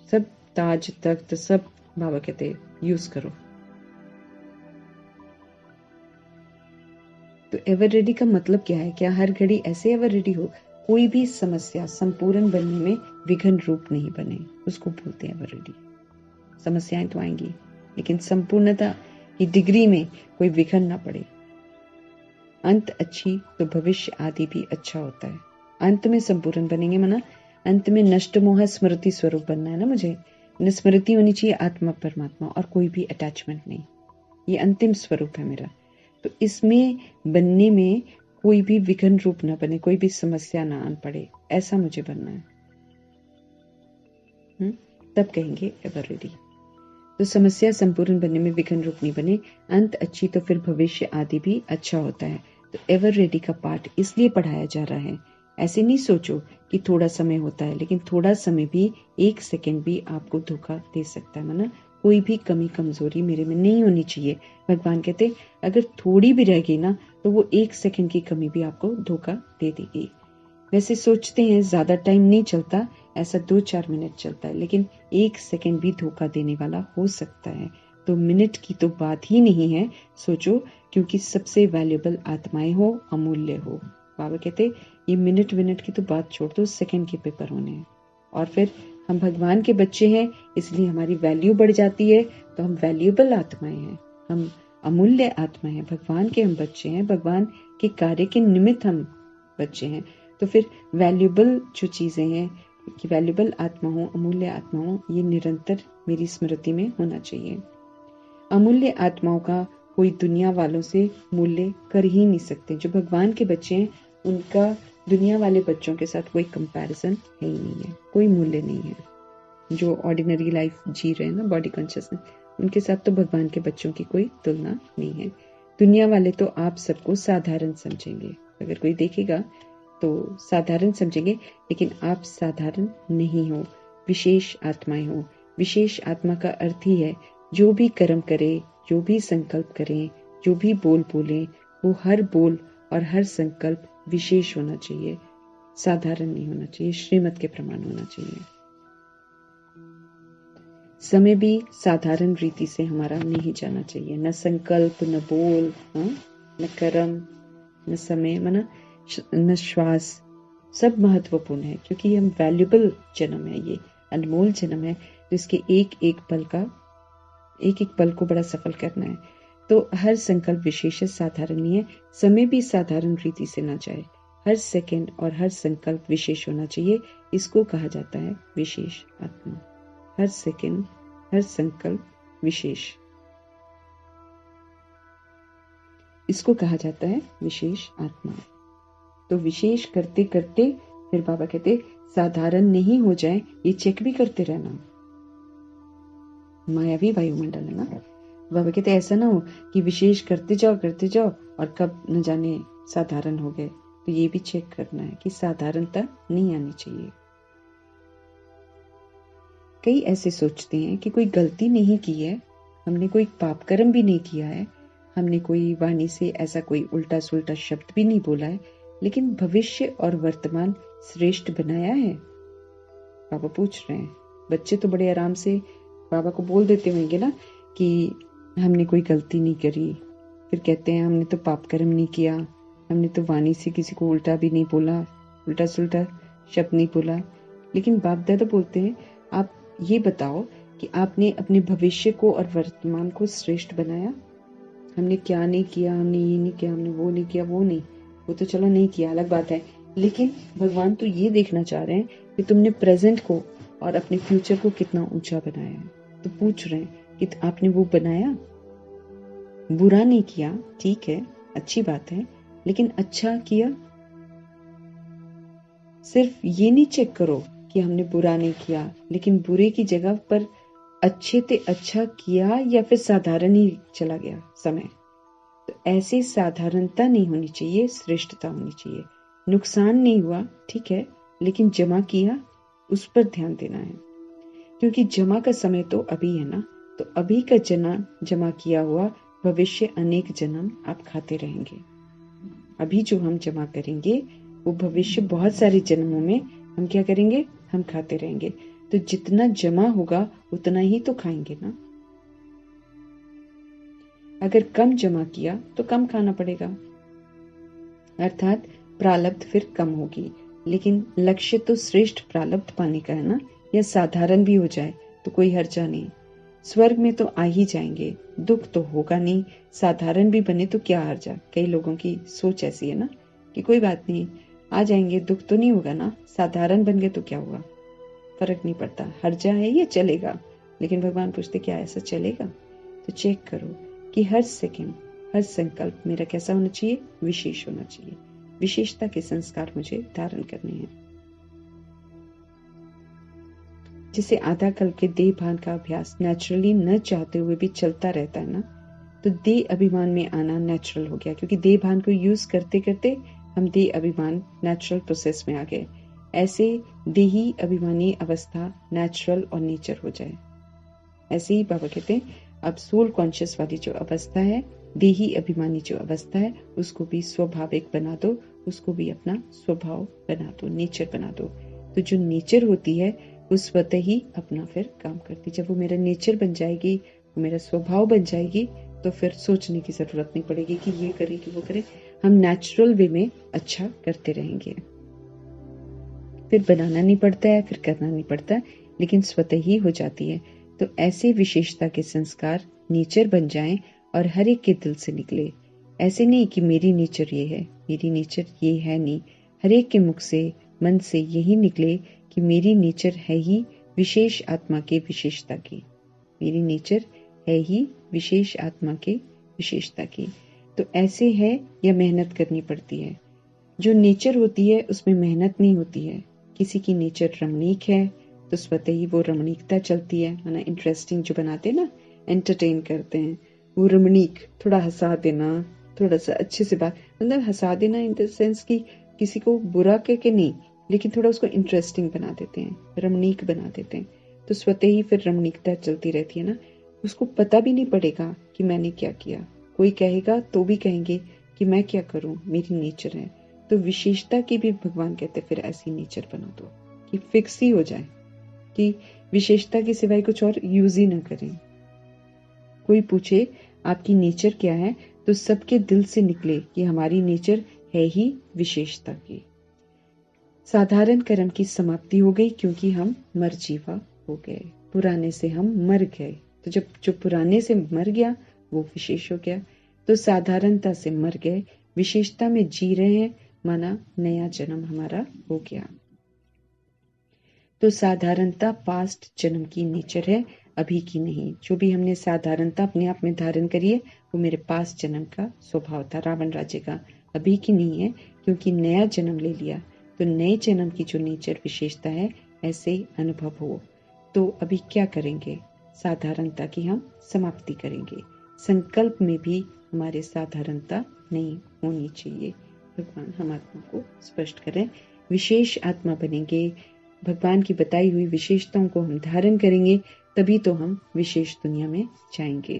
S1: सब ताज तख्त सब बाबा कहते यूज करो। तो एवर रेडी का मतलब क्या है? क्या हर घड़ी ऐसे एवर रेडी हो, कोई भी समस्या संपूर्ण बनने में विघ्न रूप नहीं बने, उसको बोलते हैं एवर रेडी। समस्याएं तो आएंगी, लेकिन संपूर्णता की डिग्री में कोई विघ्न ना पड़े। अंत अच्छी तो भविष्य आदि भी अच्छा होता है। अंत में संपूर्ण बनेंगे, माना अंत में नष्ट मोह स्मृति स्वरूप बनना है ना मुझे। स्मृति होनी चाहिए आत्मा परमात्मा, और कोई भी अटैचमेंट नहीं। ये अंतिम स्वरूप है मेरा। तो इसमें बनने में कोई भी विघ्न रूप ना बने, कोई भी समस्या ना आन पड़े, ऐसा मुझे बनना है। तब कहेंगे एवर रेडी। तो समस्या संपूर्ण बनने में विघ्न रूप नहीं बने, अंत अच्छी तो फिर भविष्य आदि भी अच्छा होता है। तो एवर रेडी का पाठ इसलिए पढ़ाया जा रहा है। ऐसे नहीं सोचो कि थोड़ा समय होता है, लेकिन थोड़ा समय भी, एक सेकंड भी आपको धोखा दे सकता है। माना कोई भी कमी कमजोरी मेरे में नहीं होनी चाहिए। भगवान कहते अगर थोड़ी भी रहेगी ना, तो वो एक सेकंड की कमी भी आपको धोखा दे देगी। वैसे सोचते हैं ज्यादा टाइम नहीं चलता, ऐसा 2-4 मिनट चलता है, लेकिन एक सेकंड भी धोखा देने वाला हो सकता है। तो मिनट की तो बात ही नहीं है, सोचो, क्योंकि सबसे वैल्यूएबल आत्माएं हो, अमूल्य हो। बाबा कहते ये मिनट मिनट की तो बात छोड़ दो, सेकंड के पेपर होने हैं। और फिर हम भगवान के बच्चे हैं, इसलिए हमारी वैल्यू बढ़ जाती है। तो हम वैल्यूएबल आत्माएं हैं, हम अमूल्य आत्मा है, भगवान के हम बच्चे हैं, भगवान के कार्य के निमित्त हम बच्चे हैं। तो फिर वैल्यूएबल जो चीजें हैं, कि वैल्यूएबल आत्मा हो, अमूल्य आत्मा हो, ये निरंतर मेरी स्मृति में होना चाहिए। अमूल्य आत्माओं का कोई दुनिया वालों से मूल्य कर ही नहीं सकते। जो भगवान के बच्चे हैं, उनका दुनिया वाले बच्चों के साथ कोई कंपैरिजन है ही नहीं है, कोई मूल्य नहीं है। जो ऑर्डिनरी लाइफ जी रहे हैं ना, बॉडी कॉन्शियसनेस, उनके साथ तो भगवान के बच्चों की कोई तुलना नहीं है। दुनिया वाले तो आप सबको साधारण समझेंगे, अगर कोई देखेगा तो साधारण समझेंगे, लेकिन आप साधारण नहीं हो, विशेष आत्माएं हो। विशेष आत्मा का अर्थ ही है जो भी कर्म करे, जो भी संकल्प करें, जो भी बोल बोले, वो हर बोल और हर संकल्प विशेष होना चाहिए, साधारण नहीं होना चाहिए, श्रीमत के प्रमाण होना चाहिए। समय भी साधारण रीति से हमारा नहीं जाना चाहिए, न संकल्प, न बोल, न कर्म, न समय, माना न श्वास, सब महत्वपूर्ण है, क्योंकि हम वैल्यूएबल जन्म है, ये अनमोल जन्म है, जिसके एक एक पल को बड़ा सफल करना है। तो हर संकल्प विशेष साधारण नहीं है, समय भी साधारण रीति से ना जाए, हर सेकंड और हर संकल्प विशेष होना चाहिए। इसको कहा जाता है विशेष आत्मा। हर सेकंड, हर संकल्प विशेष, इसको कहा जाता है विशेष आत्मा। तो विशेष करते करते फिर बाबा कहते साधारण नहीं हो जाए, ये चेक भी करते रहना। मायावी वायुमंडल है ना, बाबा कहते ऐसा ना हो कि विशेष करते जाओ और कब न जाने साधारण हो गए। तो ये भी चेक करना है कि साधारणता नहीं आनी चाहिए। कई ऐसे सोचते हैं कि कोई गलती नहीं की है, हमने कोई पाप कर्म भी नहीं किया है, हमने कोई वाणी से ऐसा कोई उल्टा सुल्टा शब्द भी नहीं बोला है, लेकिन भविष्य और वर्तमान श्रेष्ठ बनाया है। बाबा पूछ रहे हैं। बच्चे तो बड़े आराम से बाबा को बोल देते होंगे ना कि हमने कोई गलती नहीं करी, फिर कहते हैं हमने तो पाप कर्म नहीं किया, हमने तो वाणी से किसी को उल्टा भी नहीं बोला, उल्टा सुल्टा शब्द नहीं बोला। लेकिन बाप दादा बोलते हैं आप ये बताओ कि आपने अपने भविष्य को और वर्तमान को श्रेष्ठ बनाया। हमने क्या नहीं किया, हमने ये नहीं किया, हमने वो नहीं किया, वो नहीं, वो तो चलो नहीं किया अलग बात है, लेकिन भगवान तो ये देखना चाह रहे हैं कि तुमने प्रेजेंट को और अपने फ्यूचर को कितना ऊंचा बनाया है। तो पूछ रहे हैं कि आपने वो बनाया, बुरा नहीं किया, ठीक है, अच्छी बात है, लेकिन अच्छा किया। सिर्फ ये नहीं चेक करो कि हमने बुरा नहीं किया, लेकिन बुरे की जगह पर अच्छे से अच्छा किया या फिर साधारण ही चला गया समय। तो ऐसी साधारणता नहीं होनी चाहिए, श्रेष्ठता होनी चाहिए। नुकसान नहीं हुआ, ठीक है, लेकिन जमा किया, उस पर ध्यान देना है, क्योंकि जमा का समय तो अभी है ना। तो अभी का जमा किया हुआ भविष्य अनेक जन्म आप खाते रहेंगे। अभी जो हम जमा करेंगे वो भविष्य बहुत सारे जन्मों में हम क्या करेंगे, हम खाते रहेंगे। तो जितना जमा होगा उतना ही तो खाएंगे ना। अगर कम जमा किया तो कम खाना पड़ेगा, अर्थात प्रारब्ध फिर कम होगी। लेकिन लक्ष्य तो श्रेष्ठ प्रारब्ध पाने का है ना, या साधारण भी हो जाए तो कोई हर्जा नहीं। स्वर्ग में तो आ ही जाएंगे, दुख तो होगा नहीं, साधारण भी बने तो क्या हर्जा। कई लोगों की सोच ऐसी है ना कि कोई बात नहीं, आ जाएंगे, दुख तो नहीं होगा ना, साधारण बन गए तो क्या हुआ, फर्क नहीं पड़ता, हर्जा है ये चलेगा। लेकिन भगवान पूछते क्या ऐसा चलेगा? तो चेक करो कि हर सेकंड, हर संकल्प मेरा कैसा होना चाहिए, विशेष होना चाहिए। विशेषता के संस्कार मुझे धारण करने हैं। जिसे आधा कल्प के देह भान का अभ्यास नेचुरली न चाहते हुए भी चलता रहता है ना, तो देह अभिमान में आना नेचुरल हो गया, क्योंकि देह भान को यूज करते करते हम देह अभिमान नेचुरल प्रोसेस में आ गए। ऐसे देही अभिमानी अवस्था नेचुरल और नेचर हो जाए। ऐसे ही बाबा कहते हैं अब सोल कॉन्शियस वाली जो अवस्था है, देही अभिमानी जो अवस्था है, उसको भी स्वाभाविक बना दो, उसको भी अपना स्वभाव बना दो, नेचर बना दो। तो जो नेचर होती है वो स्वतः ही अपना फिर काम करती। जब वो मेरा नेचर बन जाएगी, वो मेरा स्वभाव बन जाएगी, तो फिर सोचने की जरूरत नहीं पड़ेगी कि ये करे कि वो करे। हम नेचुरल वे में अच्छा करते रहेंगे, फिर बनाना नहीं पड़ता है, फिर करना नहीं पड़ता, लेकिन स्वतः ही हो जाती है। तो ऐसे विशेषता के संस्कार नेचर बन जाएं और हर एक के दिल से निकले। ऐसे नहीं कि मेरी नेचर ये है, मेरी नेचर ये है, नहीं, हर एक के मुख से, मन से यही निकले कि मेरी नेचर है ही विशेष आत्मा के विशेषता की, मेरी नेचर है ही विशेष आत्मा के विशेषता की। तो ऐसे है या मेहनत करनी पड़ती है। जो नेचर होती है उसमें मेहनत नहीं होती है। किसी की नेचर रमणीक है तो स्वतः ही वो रमणीकता चलती है ना। इंटरेस्टिंग जो बनाते हैं ना, एंटरटेन करते हैं, वो रमणीक, थोड़ा हंसा देना, थोड़ा सा अच्छे से बात, मतलब हंसा देना इन द सेंस कि किसी को बुरा कह के नहीं, लेकिन थोड़ा उसको इंटरेस्टिंग बना देते हैं, रमणीक बना देते हैं। तो स्वतः ही फिर रमणीकता चलती रहती है ना। उसको पता भी नहीं पड़ेगा कि मैंने क्या किया। कोई कहेगा तो भी कहेंगे कि मैं क्या करूं, मेरी नेचर है। तो विशेषता की भी भगवान कहते फिर ऐसी नेचर बना दो कि फिक्स ही हो जाए, कि विशेषता के सिवाय कुछ और यूज ही ना करें। कोई पूछे आपकी नेचर क्या है, तो सबके दिल से निकले कि हमारी नेचर है ही विशेषता की। साधारण कर्म की समाप्ति हो गई, क्योंकि हम मरजीवा हो गए, पुराने से हम मर गए। तो जब जो पुराने से मर गया वो विशेष हो गया। तो साधारणता से मर गए, विशेषता में जी रहे हैं, माना नया जन्म हमारा हो गया। तो साधारणता पास्ट जन्म की नेचर है, अभी की नहीं। जो भी हमने साधारणता अपने आप में धारण करी है वो मेरे पास्ट जन्म का स्वभाव था, रावण राज्य का, अभी की नहीं है, क्योंकि नया जन्म ले लिया। तो नए जन्म की जो नेचर विशेषता है, ऐसे अनुभव हो। तो अभी क्या करेंगे, साधारणता की हम समाप्ति करेंगे। संकल्प में भी हमारे साधारणता नहीं होनी चाहिए। भगवान हम आत्मा को स्पष्ट करें। विशेष आत्मा बनेंगे, भगवान की बताई हुई विशेषताओं को हम धारण करेंगे, तभी तो हम विशेष दुनिया में जाएंगे।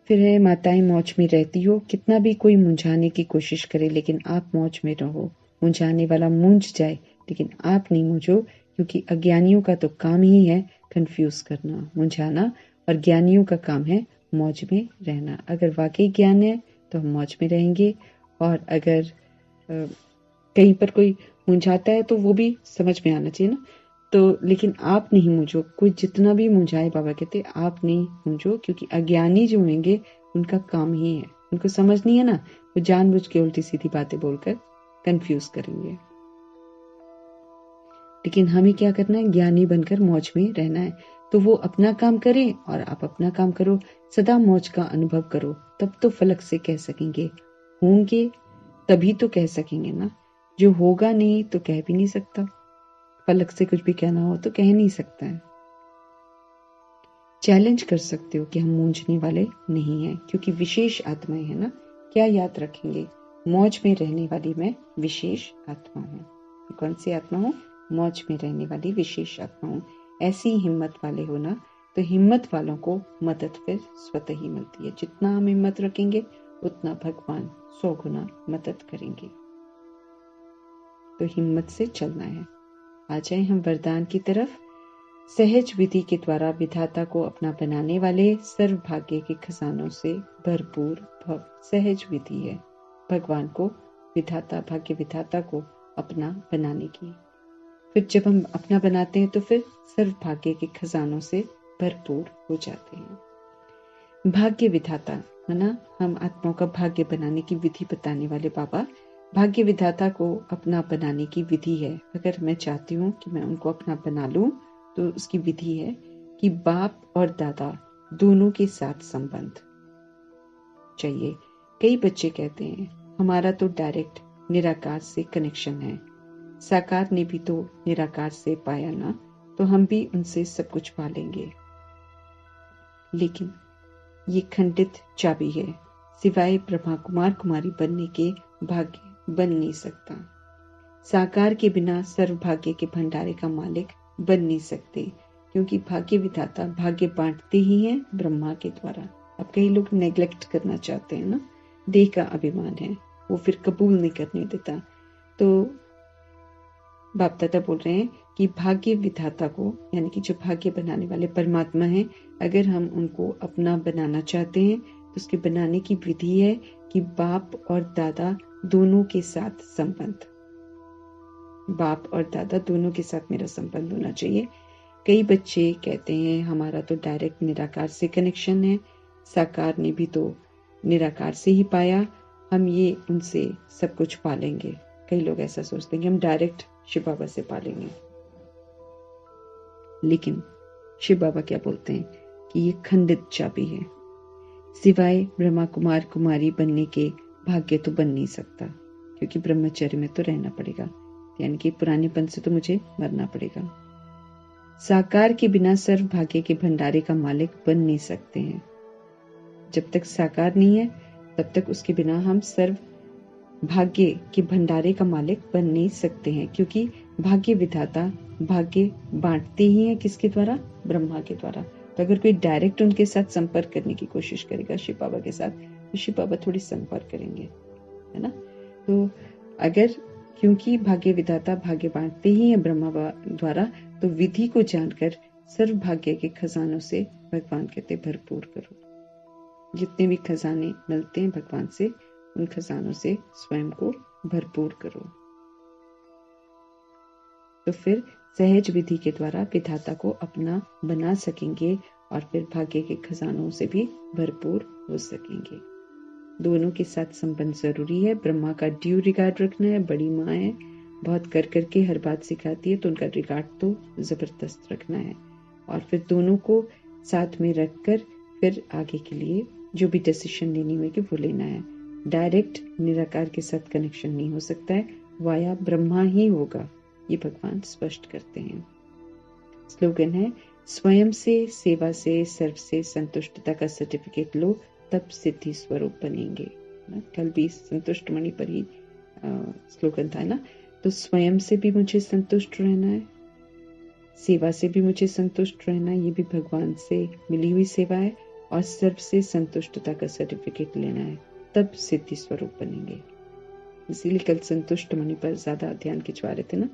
S1: फिर है, माताएं मौज में रहती हो, कितना भी कोई मुंझाने की कोशिश करे लेकिन आप मौज में रहो। मुंझाने वाला मूंझ जाए लेकिन आप नहीं मूंझो, क्योंकि अज्ञानियों का तो काम ही है कंफ्यूज करना, मुंझाना, और ज्ञानियों का काम है मौज में रहना। अगर वाकई ज्ञान है तो हम मौज में रहेंगे, और अगर कहीं पर कोई मुंझाता है तो वो भी समझ में आना चाहिए ना। तो लेकिन आप नहीं मूंझो, कोई जितना भी मुंझाए, बाबा कहते आप नहीं मूंझो, क्योंकि अज्ञानी जो होंगे उनका काम ही है, उनको समझ नहीं है ना, वो जानबूझ के उल्टी सीधी बातें बोलकर कंफ्यूज करेंगे। लेकिन हमें क्या करना है, ज्ञानी बनकर मौज में रहना है। तो वो अपना काम करें और आप अपना काम करो, सदा मौज का अनुभव करो, तब तो फलक से कह सकेंगे। होंगे तभी तो कह सकेंगे ना, जो होगा नहीं तो कह भी नहीं सकता। फलक से कुछ भी कहना हो तो कह नहीं सकता है। चैलेंज कर सकते हो कि हम मूंझने वाले नहीं हैं, क्योंकि विशेष आत्माएं है ना। क्या याद रखेंगे, मौज में रहने वाली मैं विशेष आत्मा हूँ। कौन सी आत्मा हूँ? मौज में रहने वाली विशेष आत्मा हूँ। ऐसी हिम्मत वाले हो ना, तो हिम्मत वालों को मदद फिर स्वतः ही मिलती है। जितना हम हिम्मत रखेंगे उतना भगवान 100 गुना मदद करेंगे। तो हिम्मत से चलना है। आ जाए हम वरदान की तरफ। सहज विधि के द्वारा विधाता को अपना बनाने वाले सर्व भाग्य के खजानों से भरपूर भव। सहज विधि है भगवान को, विधाता, भाग्य विधाता को अपना बनाने की। फिर जब हम अपना बनाते हैं तो फिर सर्व भाग्य के खजानों से भरपूर हो जाते हैं। भाग्य विधाता है ना, हम आत्माओं का भाग्य बनाने की विधि बताने वाले बाबा। भाग्य विधाता को अपना बनाने की विधि है। अगर मैं चाहती हूँ कि मैं उनको अपना बना लूं तो उसकी विधि है कि बाप और दादा दोनों के साथ संबंध चाहिए। कई बच्चे कहते हैं हमारा तो डायरेक्ट निराकार से कनेक्शन है, साकार ने भी तो निराकार से पाया ना, तो हम भी उनसे सब कुछ पा लेंगे। लेकिन ये खंडित चाबी है, सिवाय ब्रह्मा कुमार कुमारी बनने के भाग्य बन नहीं सकता। साकार के बिना सर्व भाग्य के भंडारे का मालिक बन नहीं सकते, क्योंकि भाग्य विधाता भाग्य बांटते ही हैं ब्रह्मा के द्वारा। अब कई लोग नेग्लेक्ट करना चाहते हैं ना, देह का अभिमान है, वो फिर कबूल नहीं करने देता। तो बाप दादा बोल रहे हैं कि भाग्य विधाता को, यानी कि जो भाग्य बनाने वाले परमात्मा हैं, अगर हम उनको अपना बनाना चाहते हैं तो उसके बनाने की विधि है कि बाप और दादा दोनों के साथ संबंध, बाप और दादा दोनों के साथ मेरा संबंध होना चाहिए। कई बच्चे कहते हैं हमारा तो डायरेक्ट निराकार से कनेक्शन है, साकार ने भी तो निराकार से ही पाया, हम ये उनसे सब कुछ पालेंगे। कई लोग ऐसा सोचते हैं कि हम डायरेक्ट शिव बाबा से पालेंगे। लेकिन शिव बाबा क्या बोलते हैं कि ये खंडित चाबी है, सिवाय ब्रह्मा कुमार कुमारी बनने के भाग्य तो बन नहीं सकता, क्योंकि ब्रह्मचर्य में तो रहना पड़ेगा, यानी कि पुरानेपन से तो मुझे मरना पड़ेगा। साकार के बिना सर्व भाग्य के भंडारे का मालिक बन नहीं सकते हैं। जब तक साकार नहीं है तब तक उसके बिना हम सर्व भाग्य के भंडारे का मालिक बन नहीं सकते हैं, क्योंकि भाग्य विधाता भाग्य बांटते ही हैं किसके द्वारा? ब्रह्मा के द्वारा। तो अगर कोई डायरेक्ट उनके साथ संपर्क करने की कोशिश करेगा शिव बाबा के साथ, तो शिव बाबा थोड़ी संपर्क करेंगे, है ना। तो अगर, क्योंकि भाग्य विधाता भाग्य बांटते ही हैं ब्रह्मा द्वारा, तो विधि को जानकर सर्व भाग्य के खजानों से भगवान कहते भरपूर करो। जितने भी खजाने मिलते हैं भगवान से, उन खजानों से स्वयं को भरपूर करो। तो फिर सहज विधि के द्वारा विधाता को अपना बना सकेंगे और फिर भाग्य के खजानों से भी भरपूर हो सकेंगे। दोनों के साथ संबंध जरूरी है। ब्रह्मा का ड्यू रिगार्ड रखना है, बड़ी माँ है, बहुत कर करके हर बात सिखाती है, तो उनका रिगार्ड तो जबरदस्त रखना है। और फिर दोनों को साथ में रखकर फिर आगे के लिए जो भी डिसीजन लेनी होगी वो लेना है। डायरेक्ट निराकार के साथ कनेक्शन नहीं हो सकता है, वाया ब्रह्मा ही होगा, ये भगवान स्पष्ट करते हैं। स्लोगन है, स्वयं से, सेवा से, सर्व से संतुष्टता का सर्टिफिकेट लो, तब सिद्धि स्वरूप बनेंगे ना। कल भी संतुष्ट मणि पर ही स्लोगन था ना। तो स्वयं से भी मुझे संतुष्ट रहना है, सेवा से भी मुझे संतुष्ट रहना है, ये भी भगवान से मिली हुई सेवा है, और सर्व से संतुष्टता का सर्टिफिकेट लेना है, तब सिद्धि स्वरूप बनेंगे। इसीलिए कल संतुष्ट मणि पर ज्यादा ध्यान खिंचवा रहे थे ना,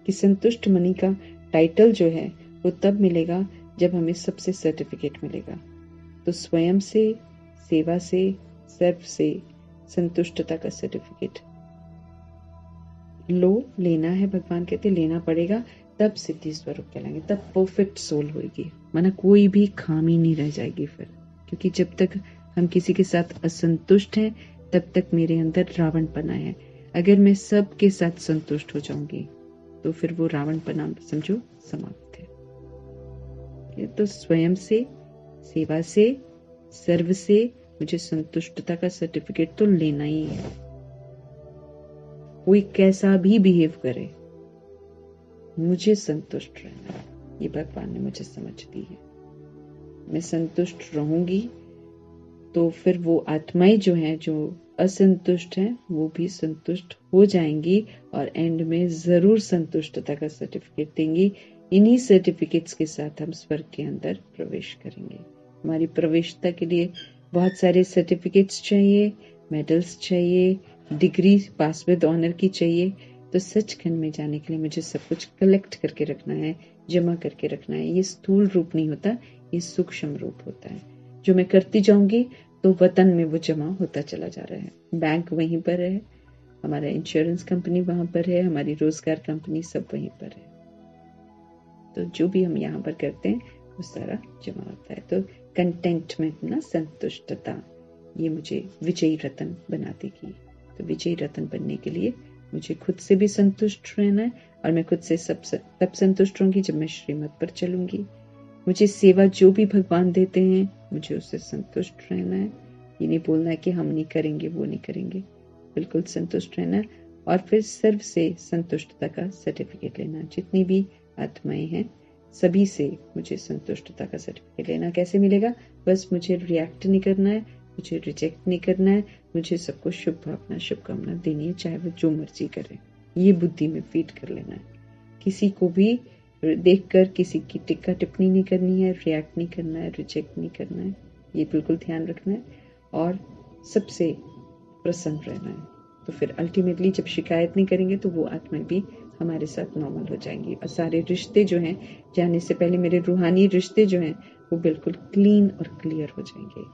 S1: कि संतुष्ट मणि का टाइटल जो है वो तब मिलेगा जब हमें सबसे सर्टिफिकेट मिलेगा। तो स्वयं से, सेवा से, सर्व से संतुष्टता का सर्टिफिकेट लो, लेना है। भगवान कहते लेना पड़ेगा, तब सिद्धि स्वरूप कहलाएंगे, तब परफेक्ट सोल होगी, माना कोई भी खामी नहीं रह जाएगी फिर। क्योंकि जब तक हम किसी के साथ असंतुष्ट हैं, तब तक मेरे अंदर रावणपना है। अगर मैं सबके साथ संतुष्ट हो जाऊंगी तो फिर वो रावणपना समझो समाप्त है। तो स्वयं से, सेवा से, सर्व से मुझे संतुष्टता का सर्टिफिकेट तो लेना ही है। कोई कैसा भी बिहेव करे, मुझे संतुष्ट रहना है, ये भगवान ने मुझे समझ दी है। मैं संतुष्ट रहूंगी तो फिर वो आत्माएं जो हैं, जो असंतुष्ट हैं, वो भी संतुष्ट हो जाएंगी और एंड में जरूर संतुष्टता का सर्टिफिकेट देंगी। इन्हीं सर्टिफिकेट्स के साथ हम स्वर्ग के अंदर प्रवेश करेंगे। हमारी प्रवेशता के लिए बहुत सारे सर्टिफिकेट्स चाहिए, मेडल्स चाहिए, डिग्री पास विद ऑनर की चाहिए। तो सचखंड में जाने के लिए मुझे सब कुछ कलेक्ट करके रखना है, जमा करके रखना है। ये स्थूल रूप नहीं होता, ये सूक्ष्म रूप होता है। जो मैं करती जाऊंगी तो वतन में वो जमा होता चला जा रहा है। बैंक वहीं पर है, हमारा इंश्योरेंस कंपनी वहां पर है, हमारी रोजगार कंपनी सब वहीं पर है। तो जो भी हम यहाँ पर करते हैं वो सारा जमा होता है। तो कंटेंटमेंट ना, संतुष्टता, ये मुझे विजयी रतन बना देगी। तो विजयी रतन बनने के लिए मुझे खुद से भी संतुष्ट रहना है, और मैं खुद से तब संतुष्ट रहूंगी जब मैं श्रीमत पर चलूंगी। मुझे सेवा जो भी भगवान देते हैं, मुझे उससे संतुष्ट रहना है। ये नहीं बोलना है कि हम नहीं करेंगे, वो नहीं करेंगे, बिल्कुल संतुष्ट रहना है। और फिर सर्व से संतुष्टता का सर्टिफिकेट लेना। जितनी भी आत्माएं हैं, सभी से मुझे संतुष्टता का सर्टिफिकेट लेना। कैसे मिलेगा? बस मुझे रिएक्ट नहीं करना है, मुझे रिजेक्ट नहीं करना है, मुझे सबको शुभ भावना, शुभकामना देनी है, चाहे वो जो मर्जी करे। ये बुद्धि में फीड कर लेना है। किसी को भी देखकर किसी की टिक्का टिप्पणी नहीं करनी है, रिएक्ट नहीं करना है, रिजेक्ट नहीं करना है, ये बिल्कुल ध्यान रखना है। और सबसे प्रसन्न रहना है। तो फिर अल्टीमेटली जब शिकायत नहीं करेंगे तो वो आत्माएं भी हमारे साथ नॉर्मल हो जाएंगी। और सारे रिश्ते जो हैं, जाने से पहले मेरे रूहानी रिश्ते जो हैं, वो बिल्कुल क्लीन और क्लियर हो जाएंगे।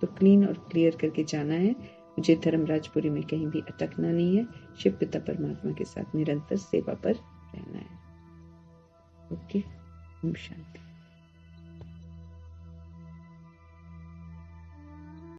S1: तो क्लीन और क्लियर करके जाना है। मुझे धर्मराजपुरी में कहीं भी अटकना नहीं है। शिव पिता परमात्मा के साथ निरंतर सेवा पर रहना है। ओके, ओम शांति।